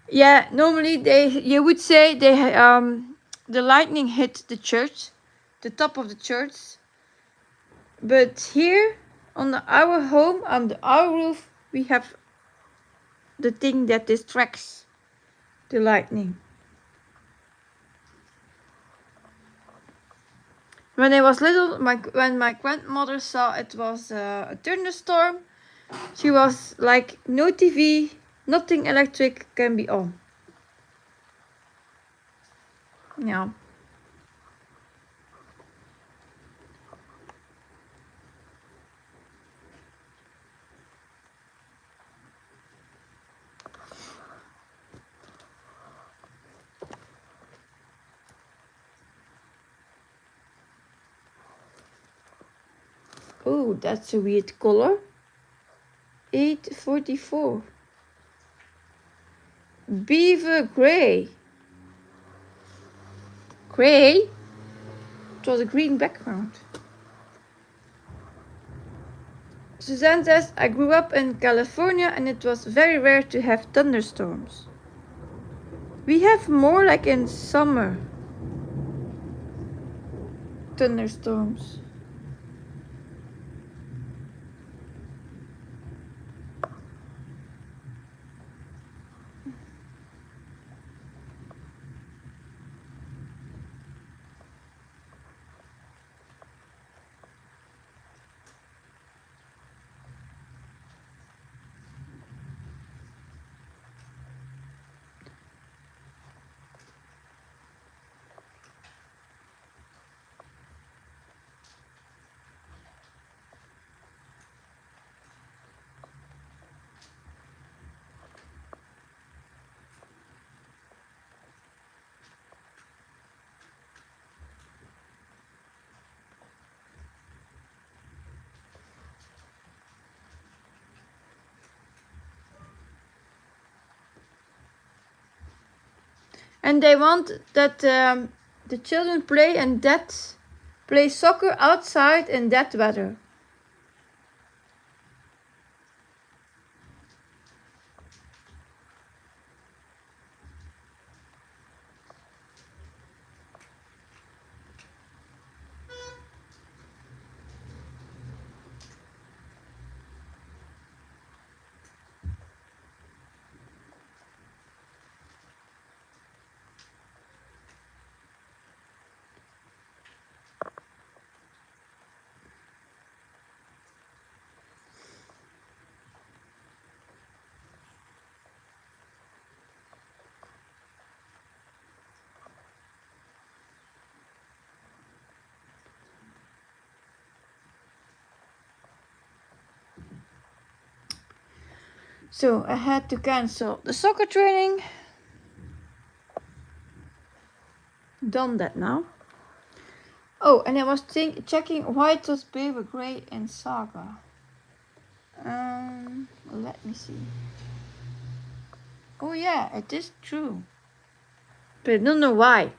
Yeah, normally you would say the lightning hit the church, the top of the church. But here on our home, on our roof, we have the thing that distracts the lightning. When I was little, when my grandmother saw it was a thunderstorm, she was like, no TV, nothing electric can be on. Yeah. Oh, that's a weird color. 844. Beaver gray. Gray? It was a green background. Suzanne says, I grew up in California and it was very rare to have thunderstorms. We have more like in summer thunderstorms. And they want that the children play soccer outside in that weather. So I had to cancel the soccer training. Done that now. Oh, and I was checking why it was Beaver Gray in Saga. Let me see. Oh yeah, it is true. But I don't know why.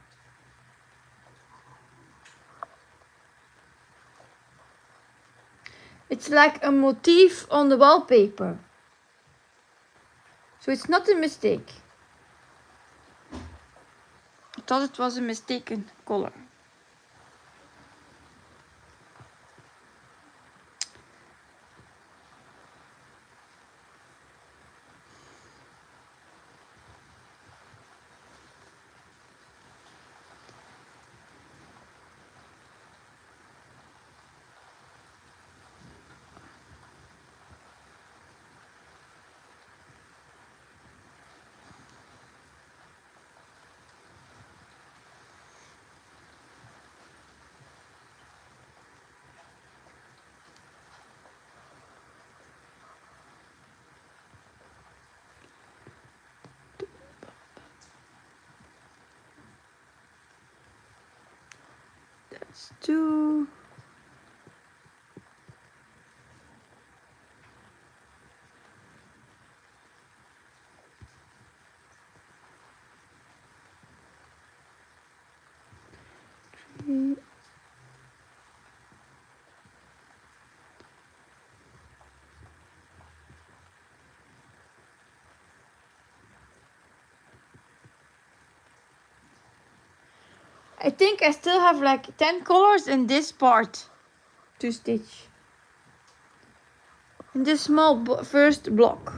It's like a motif on the wallpaper. So it's not a mistake. I thought it was a mistaken color. That's 2. I think I still have like 10 colors in this part to stitch. In this small first block.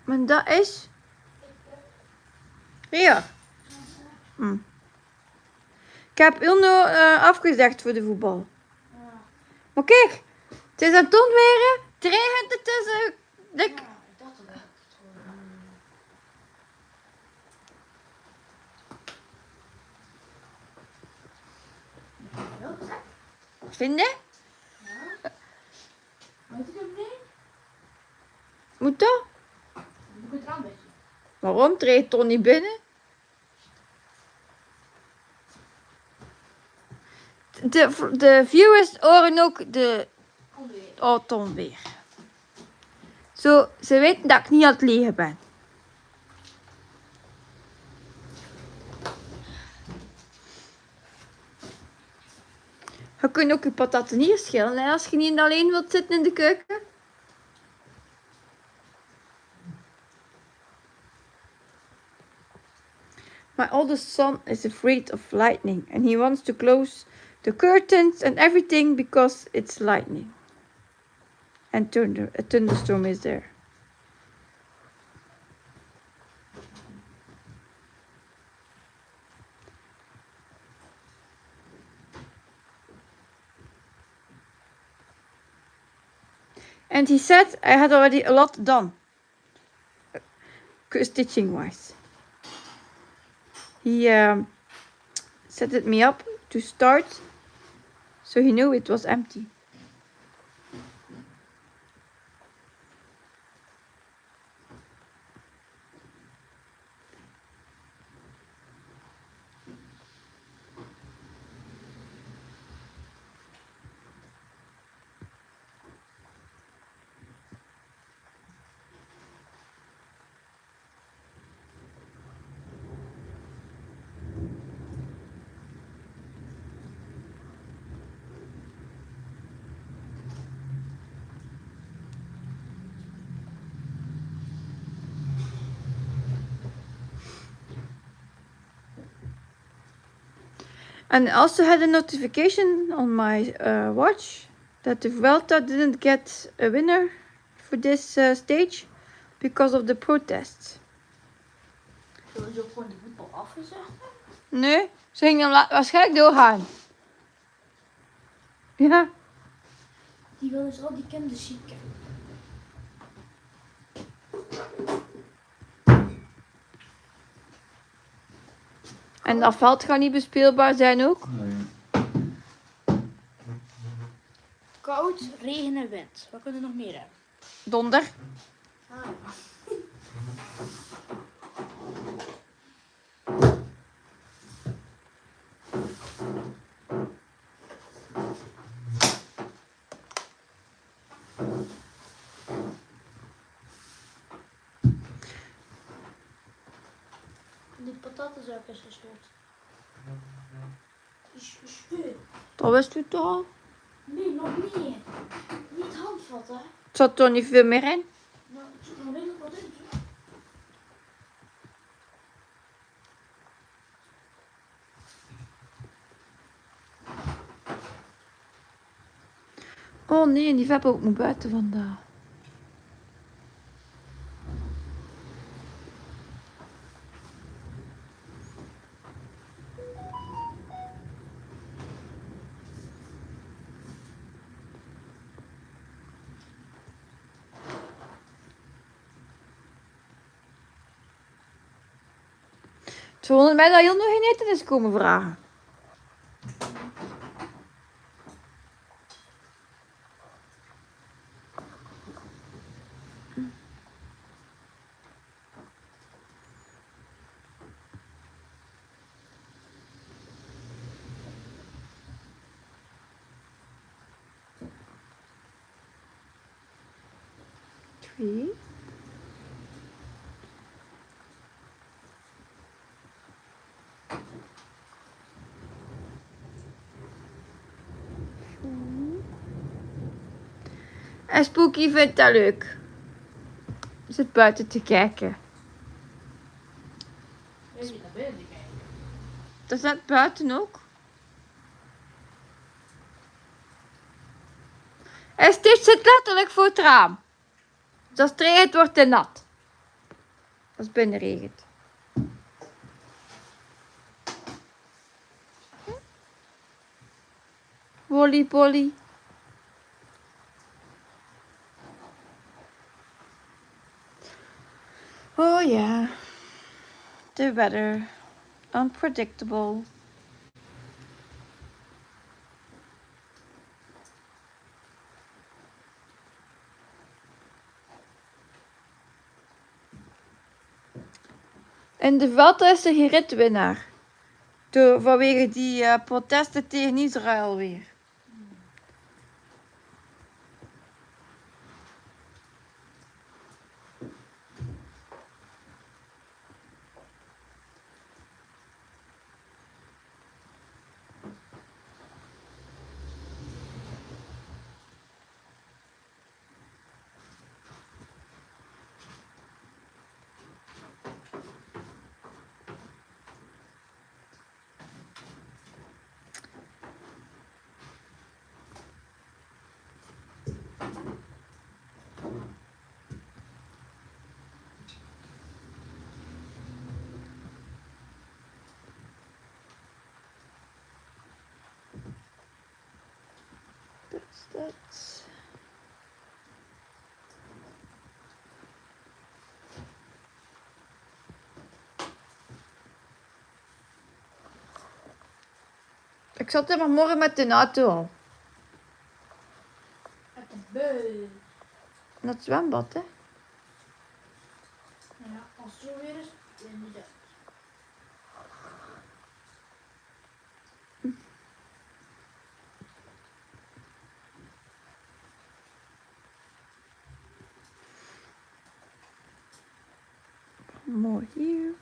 En dat is... Hier. Ik heb Ilno afgezegd voor de voetbal. Ja. Maar kijk, het is aan het onweren. Het regent, het is... Ja, ik dacht al dat het gewoon... Vind je? Ja. Moet ik hem niet? Moet dat? Moet ik het eraan beetje? Waarom? Treedt het toch niet binnen? De viewers horen ook de auto weer. Zo, ze weten dat ik niet aan het liegen ben. Je kunt ook je pataten hier schillen hè, als je niet alleen wilt zitten in de keuken. My oldest son is afraid of lightning and he wants to close the curtains and everything because it's lightning. And a thunderstorm is there. And he said I had already a lot done, stitching wise. He set it me up to start, so he knew it was empty. And I also had a notification on my watch that the Vuelta didn't get a winner for this stage because of the protests. Zullen ze ook gewoon de voetbal afgezegd? Nee, ze gingen hem waarschijnlijk doorgaan. Ja. Die willen dus al die kinderen zieken. En dat veld gaat niet bespeelbaar zijn ook. Nee. Koud, regen en wind. Wat kunnen we nog meer hebben? Donder. Ah, die patatenzak is gescheurd. Is gescheurd? Dat wist u toch al? Nee, nog niet. Niet handvatten. Het zat toch niet veel meer in? Nou, er zit nog redelijk wat in. Oh nee, die vep ook moet buiten vandaag. Het verwondert mij dat je nog geen eten is komen vragen. Twee. En Spooky vindt dat leuk. Zit buiten te kijken. Jij zit naar binnen te kijken. Dat staat buiten ook. En Stitch zit letterlijk voor het raam. Dus als het regent wordt hij nat. Als het binnen regent. Wolly Polly. Oh ja. The weather. Unpredictable. In de Vuelta is er geen ritwinnaar. Vanwege die protesten tegen Israël weer. Dat. Ik zat er vanmorgen met de auto al. Uit de beu. Naar het zwembad, hè? Ja, als het zo weer is, dan niet uit. Mooi hier.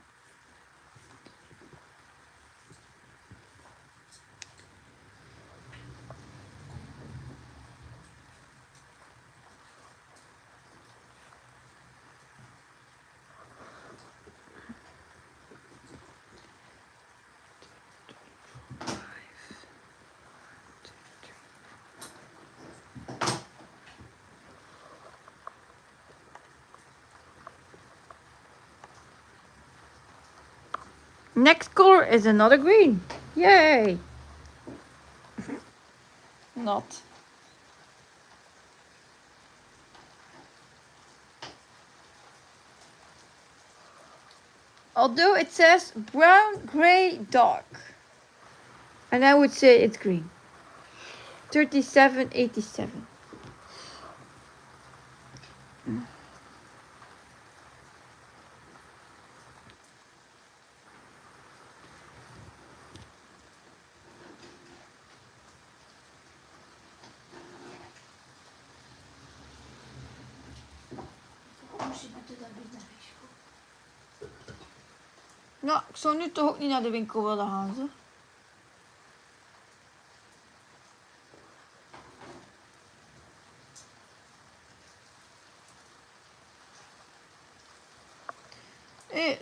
Next color is another green. Yay! Not. Although it says brown, gray, dark. And I would say it's green. 3787. Hoe zit het daar niet naar huis? Nou, ik zou nu toch ook niet naar de winkel willen gaan, zo.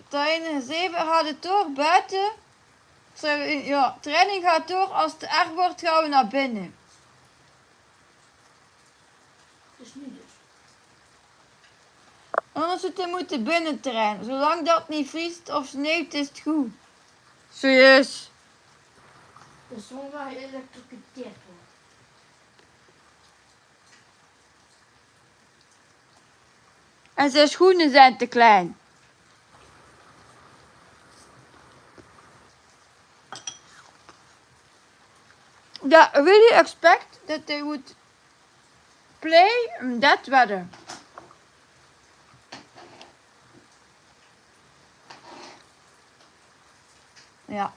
Training 7 gaat het door buiten. Ja, training gaat door. Als het erg wordt, gaan we naar binnen. Dus nu dus. Anders het moeten binnen trainen. Zolang dat niet vriest of sneeuwt, is het goed. Serieus. De zon waar geëlektrocuteerd wordt. En zijn schoenen zijn te klein. Yeah, I really expect that they would play in that weather. Ja,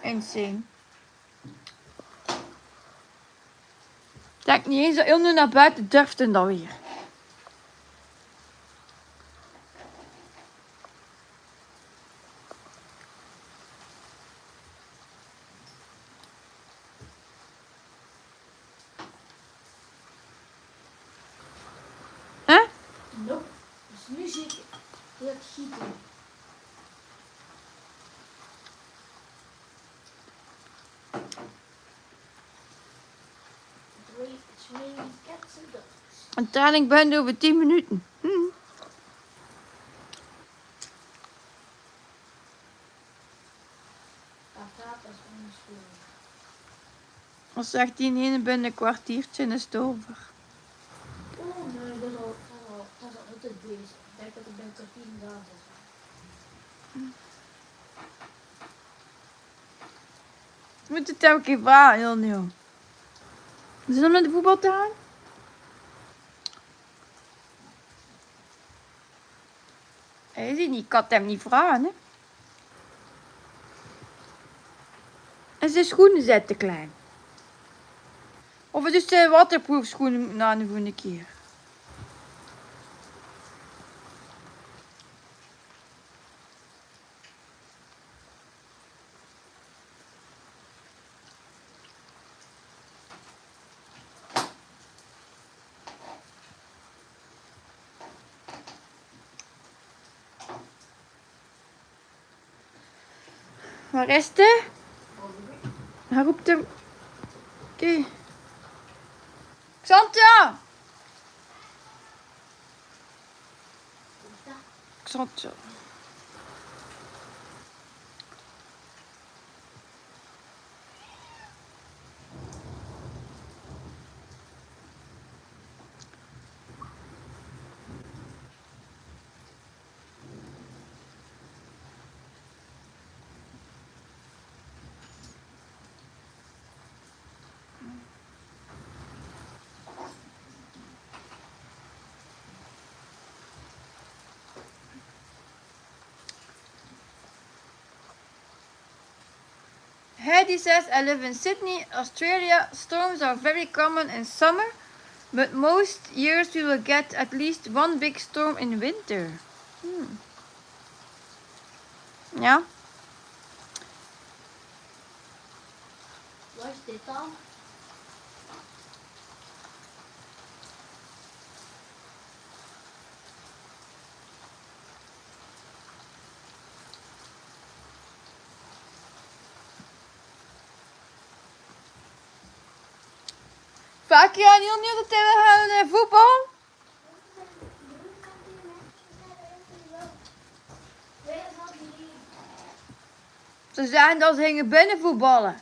insane. Ik denk niet eens dat Ilne naar buiten durfde dan weer. Nope. Dus nu zie ik het gieten. 3, 2, get go. Een training bent over 10 minuten. Als zegt die ene binnen een kwartiertje en is het over. Oh nee, dat is al altijd bezig. Ik denk dat ik ben een kwartier gedaan heb. Je moet het elke keer vragen, heel nieuw. Is het naar de voetbal te gaan? Hij ziet niet, ik had hem niet vragen, hè. En zijn schoenen zijn te klein. Of het is de waterproof schoenen na de volgende keer. Waar is de? Hij roept hem. Oké. Xantja! Xantja. Heidi says, I live in Sydney, Australia. Storms are very common in summer, but most years we will get at least one big storm in winter. Ja. Wat is dit dan? Vaak je heel nieuw dat we gaan naar voetbal? Ze zeggen dat ze gingen binnen voetballen.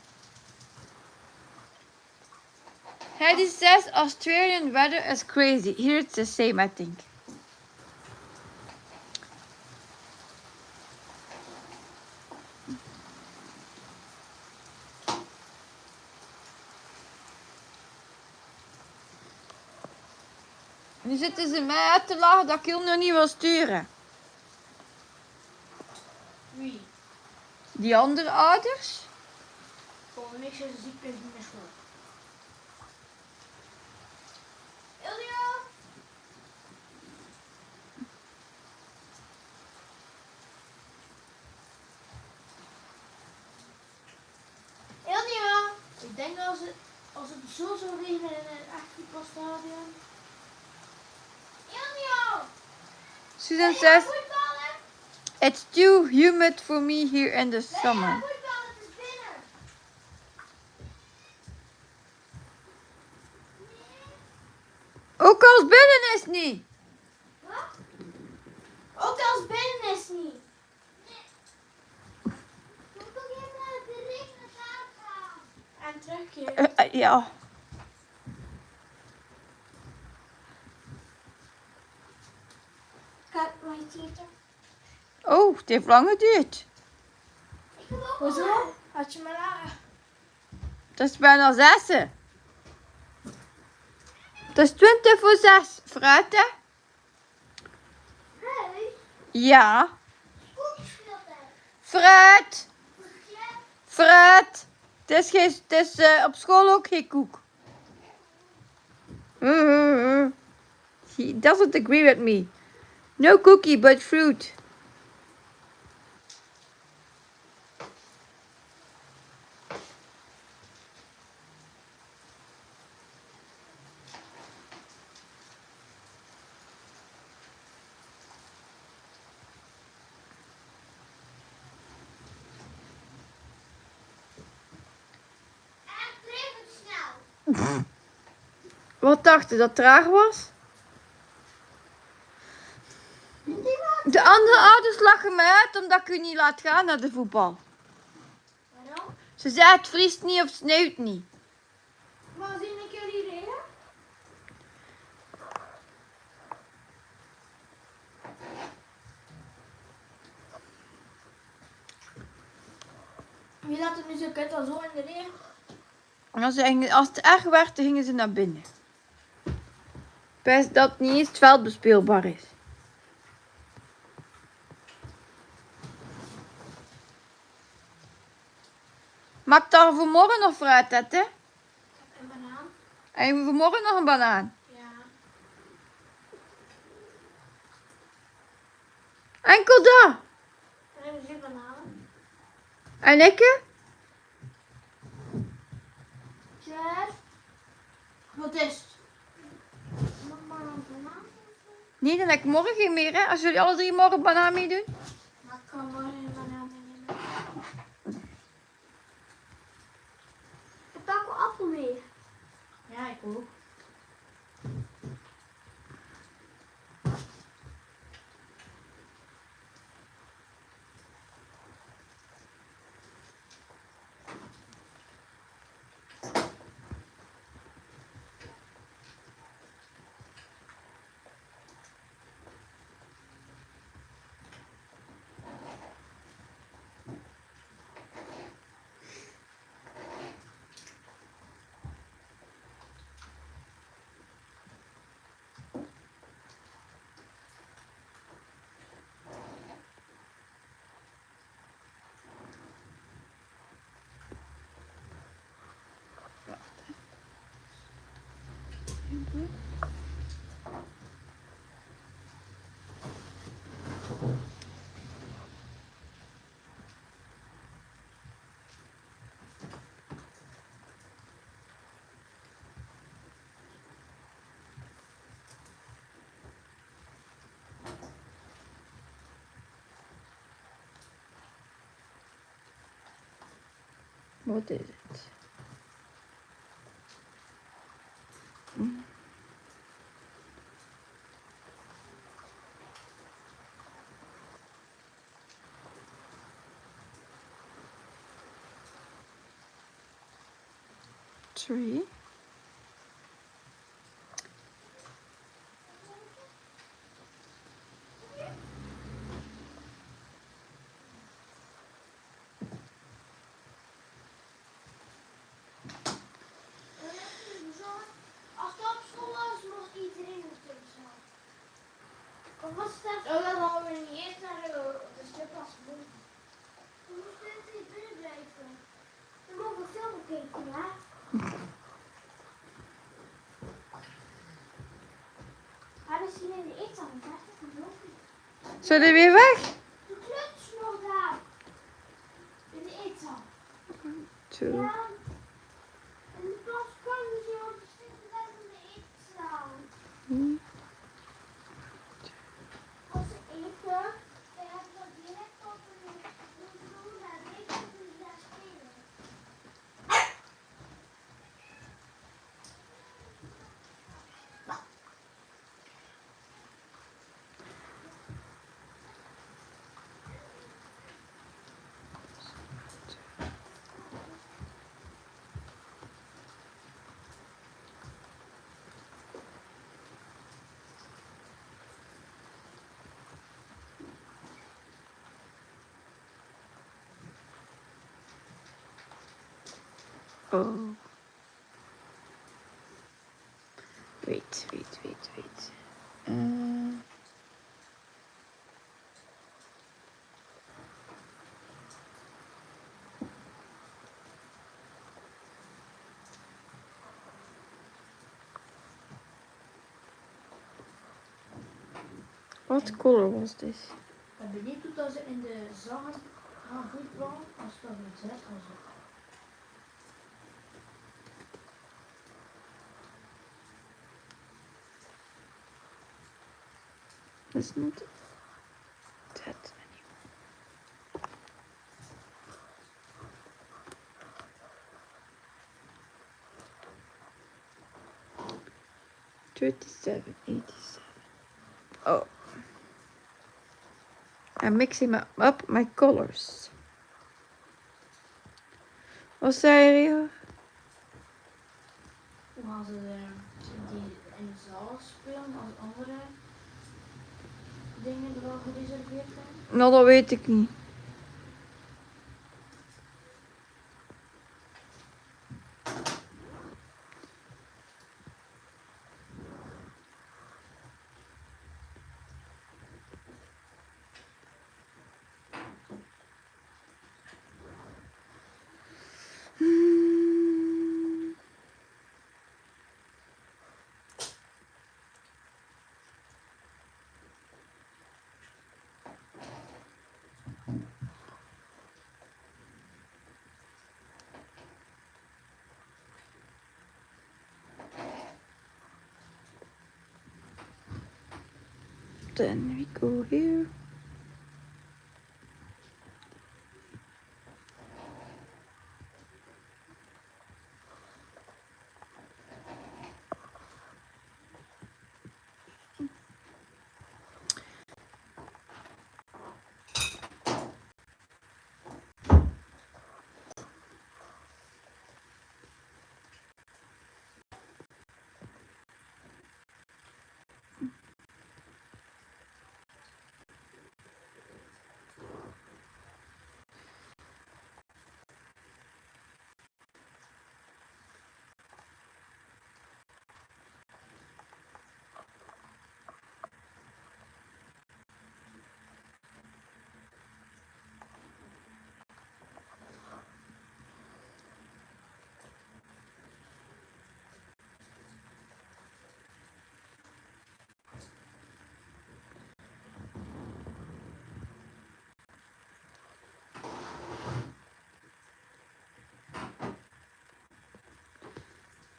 Heidi says Australian weather is crazy. Here it's the same, I think. Nu zitten ze mij uit te lachen dat ik heel nog niet wil sturen. Wie? Die andere ouders? Volgende week zijn ze ziek en niet naar school. Ilja! Ilja! Ik denk als het zo zou regenen in een echt voetbalstadion. Ilja! Susan says it's too humid for me here in the summer. Ook als binnen is niet. Wat? Ook als binnen is niet. Moet ik ook even naar de regen gaan? En terugkeren. Ja. Kijk, mijn teacher. Oh, het heeft lang geduurd. Hoezo? Had je me lagen? Het is bijna 6. Het is 20 voor 6. Fruit, hè? Hey, Ja. koekjes speelt hij. Fruit. Koekje? Fruit. Het is op school ook geen koek. He doesn't agree with me. No cookie, but fruit. Wat dacht je, dat het traag was? De andere ouders lachen me uit omdat ik u niet laat gaan naar de voetbal. Waarom? Ze zei het vriest niet of het sneeuwt niet. Maar zie ik jullie reden? Wie laat het nu zo kut al zo in de regen? En als het erg werd, dan gingen ze naar binnen. Best dat niet eens het veld bespeelbaar is. Maak daar voor morgen nog fruit, hè? Een banaan? En voor morgen nog een banaan. Ja. Enkel dat. En hebben ze bananen? En ik? Chef? Wat is het? Mama, een banaan? Nee, dan heb ik morgen geen meer, hè? Als jullie alle 3 morgen banaan meedoen. Maar ik kan morgen een banaan nemen. Ik pak wel appel mee. Ja, ik ook. Wat is het? Tree. Als het op school was, mocht iedereen natuurlijk zo. Of was het? Oh, dan hadden we niet eerst naar de strippas moeten. We moesten niet binnen blijven. We mogen film kijken, ja? Hebben ze hier in de eetzaal? Ik dacht dat het nog niet. Zijn jullie weer weg? De kluts nog daar. In de eetzaal. Two. Ja. En de klas kan dus zo, want ze zitten daar in de eetzaal. Als ze eten, dan hebben ze dat direct op hun vloer en weet je hoe ze daar spelen. Oh. Wait. What color was this? Ik ben benieuwd hoe dat ze in de zaal gaan voetballen als dat niet zet gaan zo. It's not that anymore. 37, 87. Oh. I'm mixing up my colors. Wat zei je, Rio? We hadden die in de zaal spelen als andere dingen er al gereserveerd zijn. Nou, dat weet ik niet. Then we go here.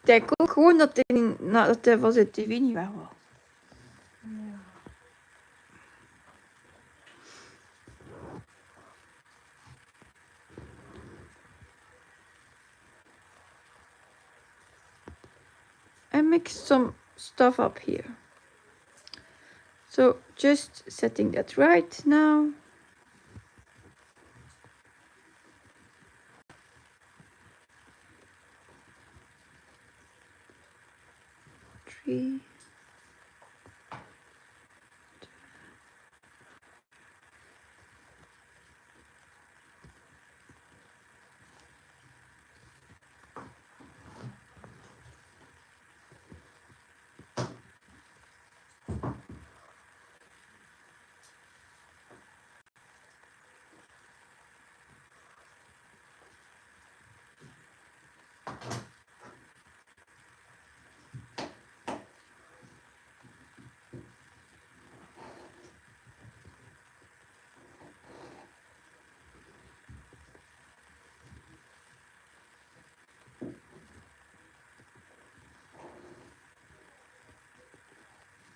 Ik denk ook gewoon dat hij van zijn tv niet weg was. Ja. And mix some stuff up here. So just setting that right now. Three.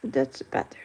That's better.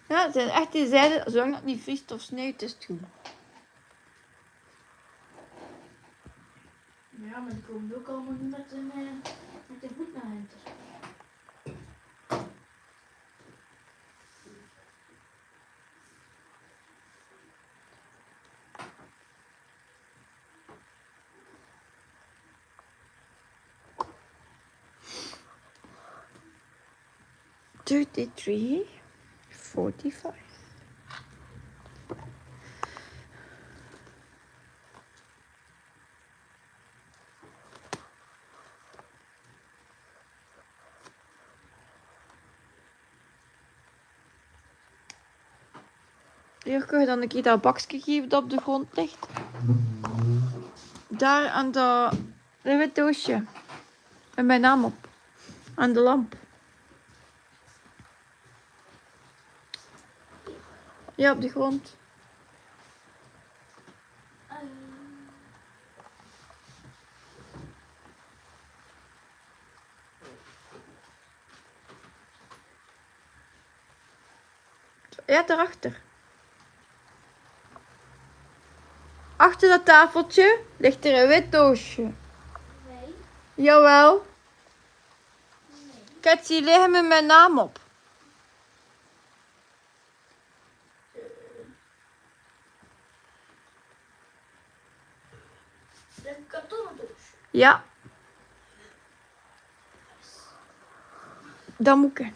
Ja, het zijn echt die zijden, zolang het niet vriest of sneeuwt, is het goed. Ja, maar die komen ook allemaal niet met de voet naar hinter. $33, $45. Hier kun je dan een keer dat bakje geven dat op de grond ligt. Daar aan dat wit doosje. Met mijn naam op. Aan de lamp. Ja, op de grond. Ja, daarachter. Achter dat tafeltje ligt er een wit doosje. Nee. Jawel. Nee. Ik heb het zien liggen met mijn naam op. Een kartonnen doos. Ja. Dat moet ik.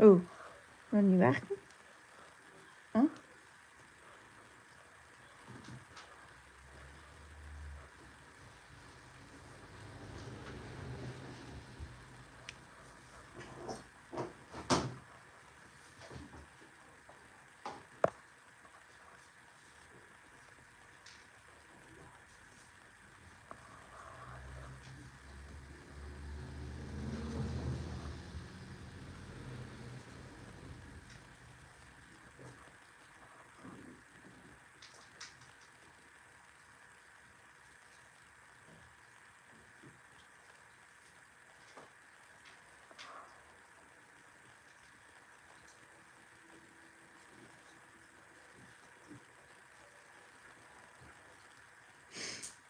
Oh, dat niet werken. Huh?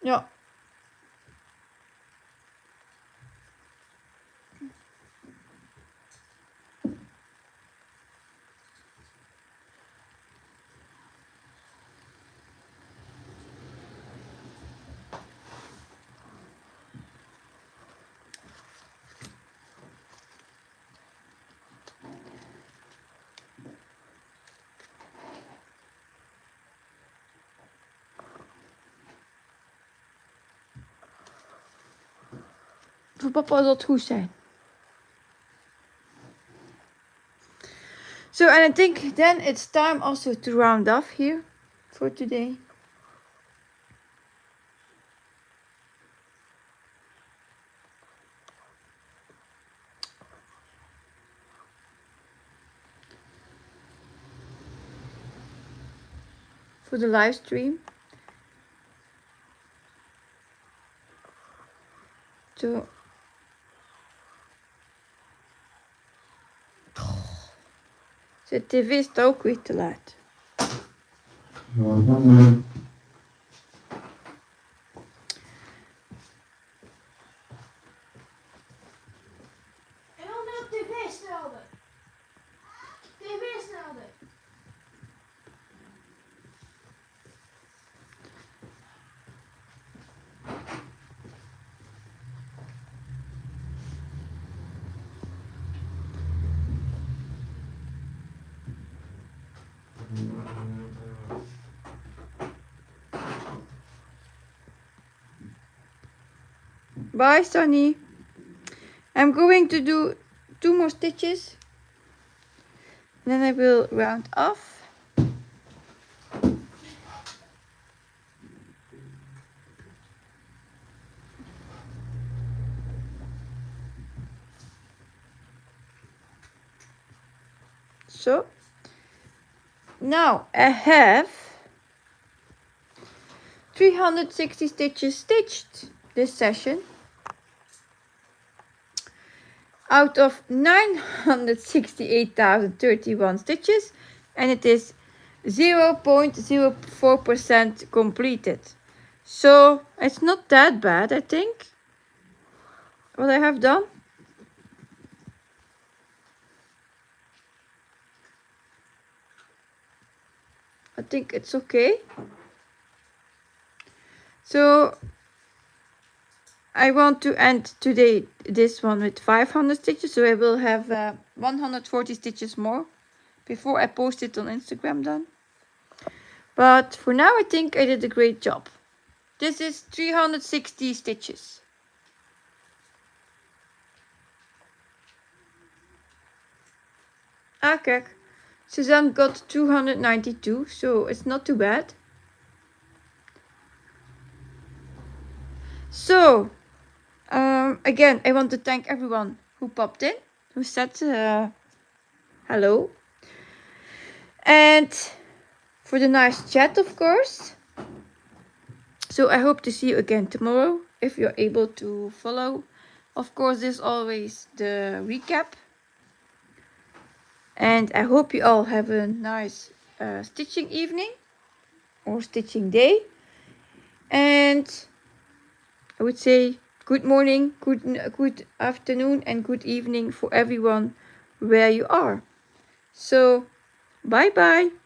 Ja. Voor papa zal het goed zijn. So, and I think then it's time also to round off here for today. For the live stream. So, de tv staat ook weer te luid. En dan de tv stelde. TV stelde. Bye, Sonny. I'm going to do 2 more stitches. Then I will round off. So now I have 360 stitches stitched this session out of 968,031 stitches, and it is 0.04% completed. So it's not that bad, I think, what I have done. I think it's okay. So I want to end today this one with 500 stitches, so I will have 140 stitches more before I post it on Instagram then. But for now I think I did a great job. This is 360 stitches. Ah, kijk. Suzanne got 292, so it's not too bad. So, again, I want to thank everyone who popped in, who said hello. And for the nice chat, of course. So I hope to see you again tomorrow, if you're able to follow. Of course, there's always the recap. And I hope you all have a nice stitching evening or stitching day. And I would say good morning, good afternoon, and good evening for everyone where you are. So, bye bye.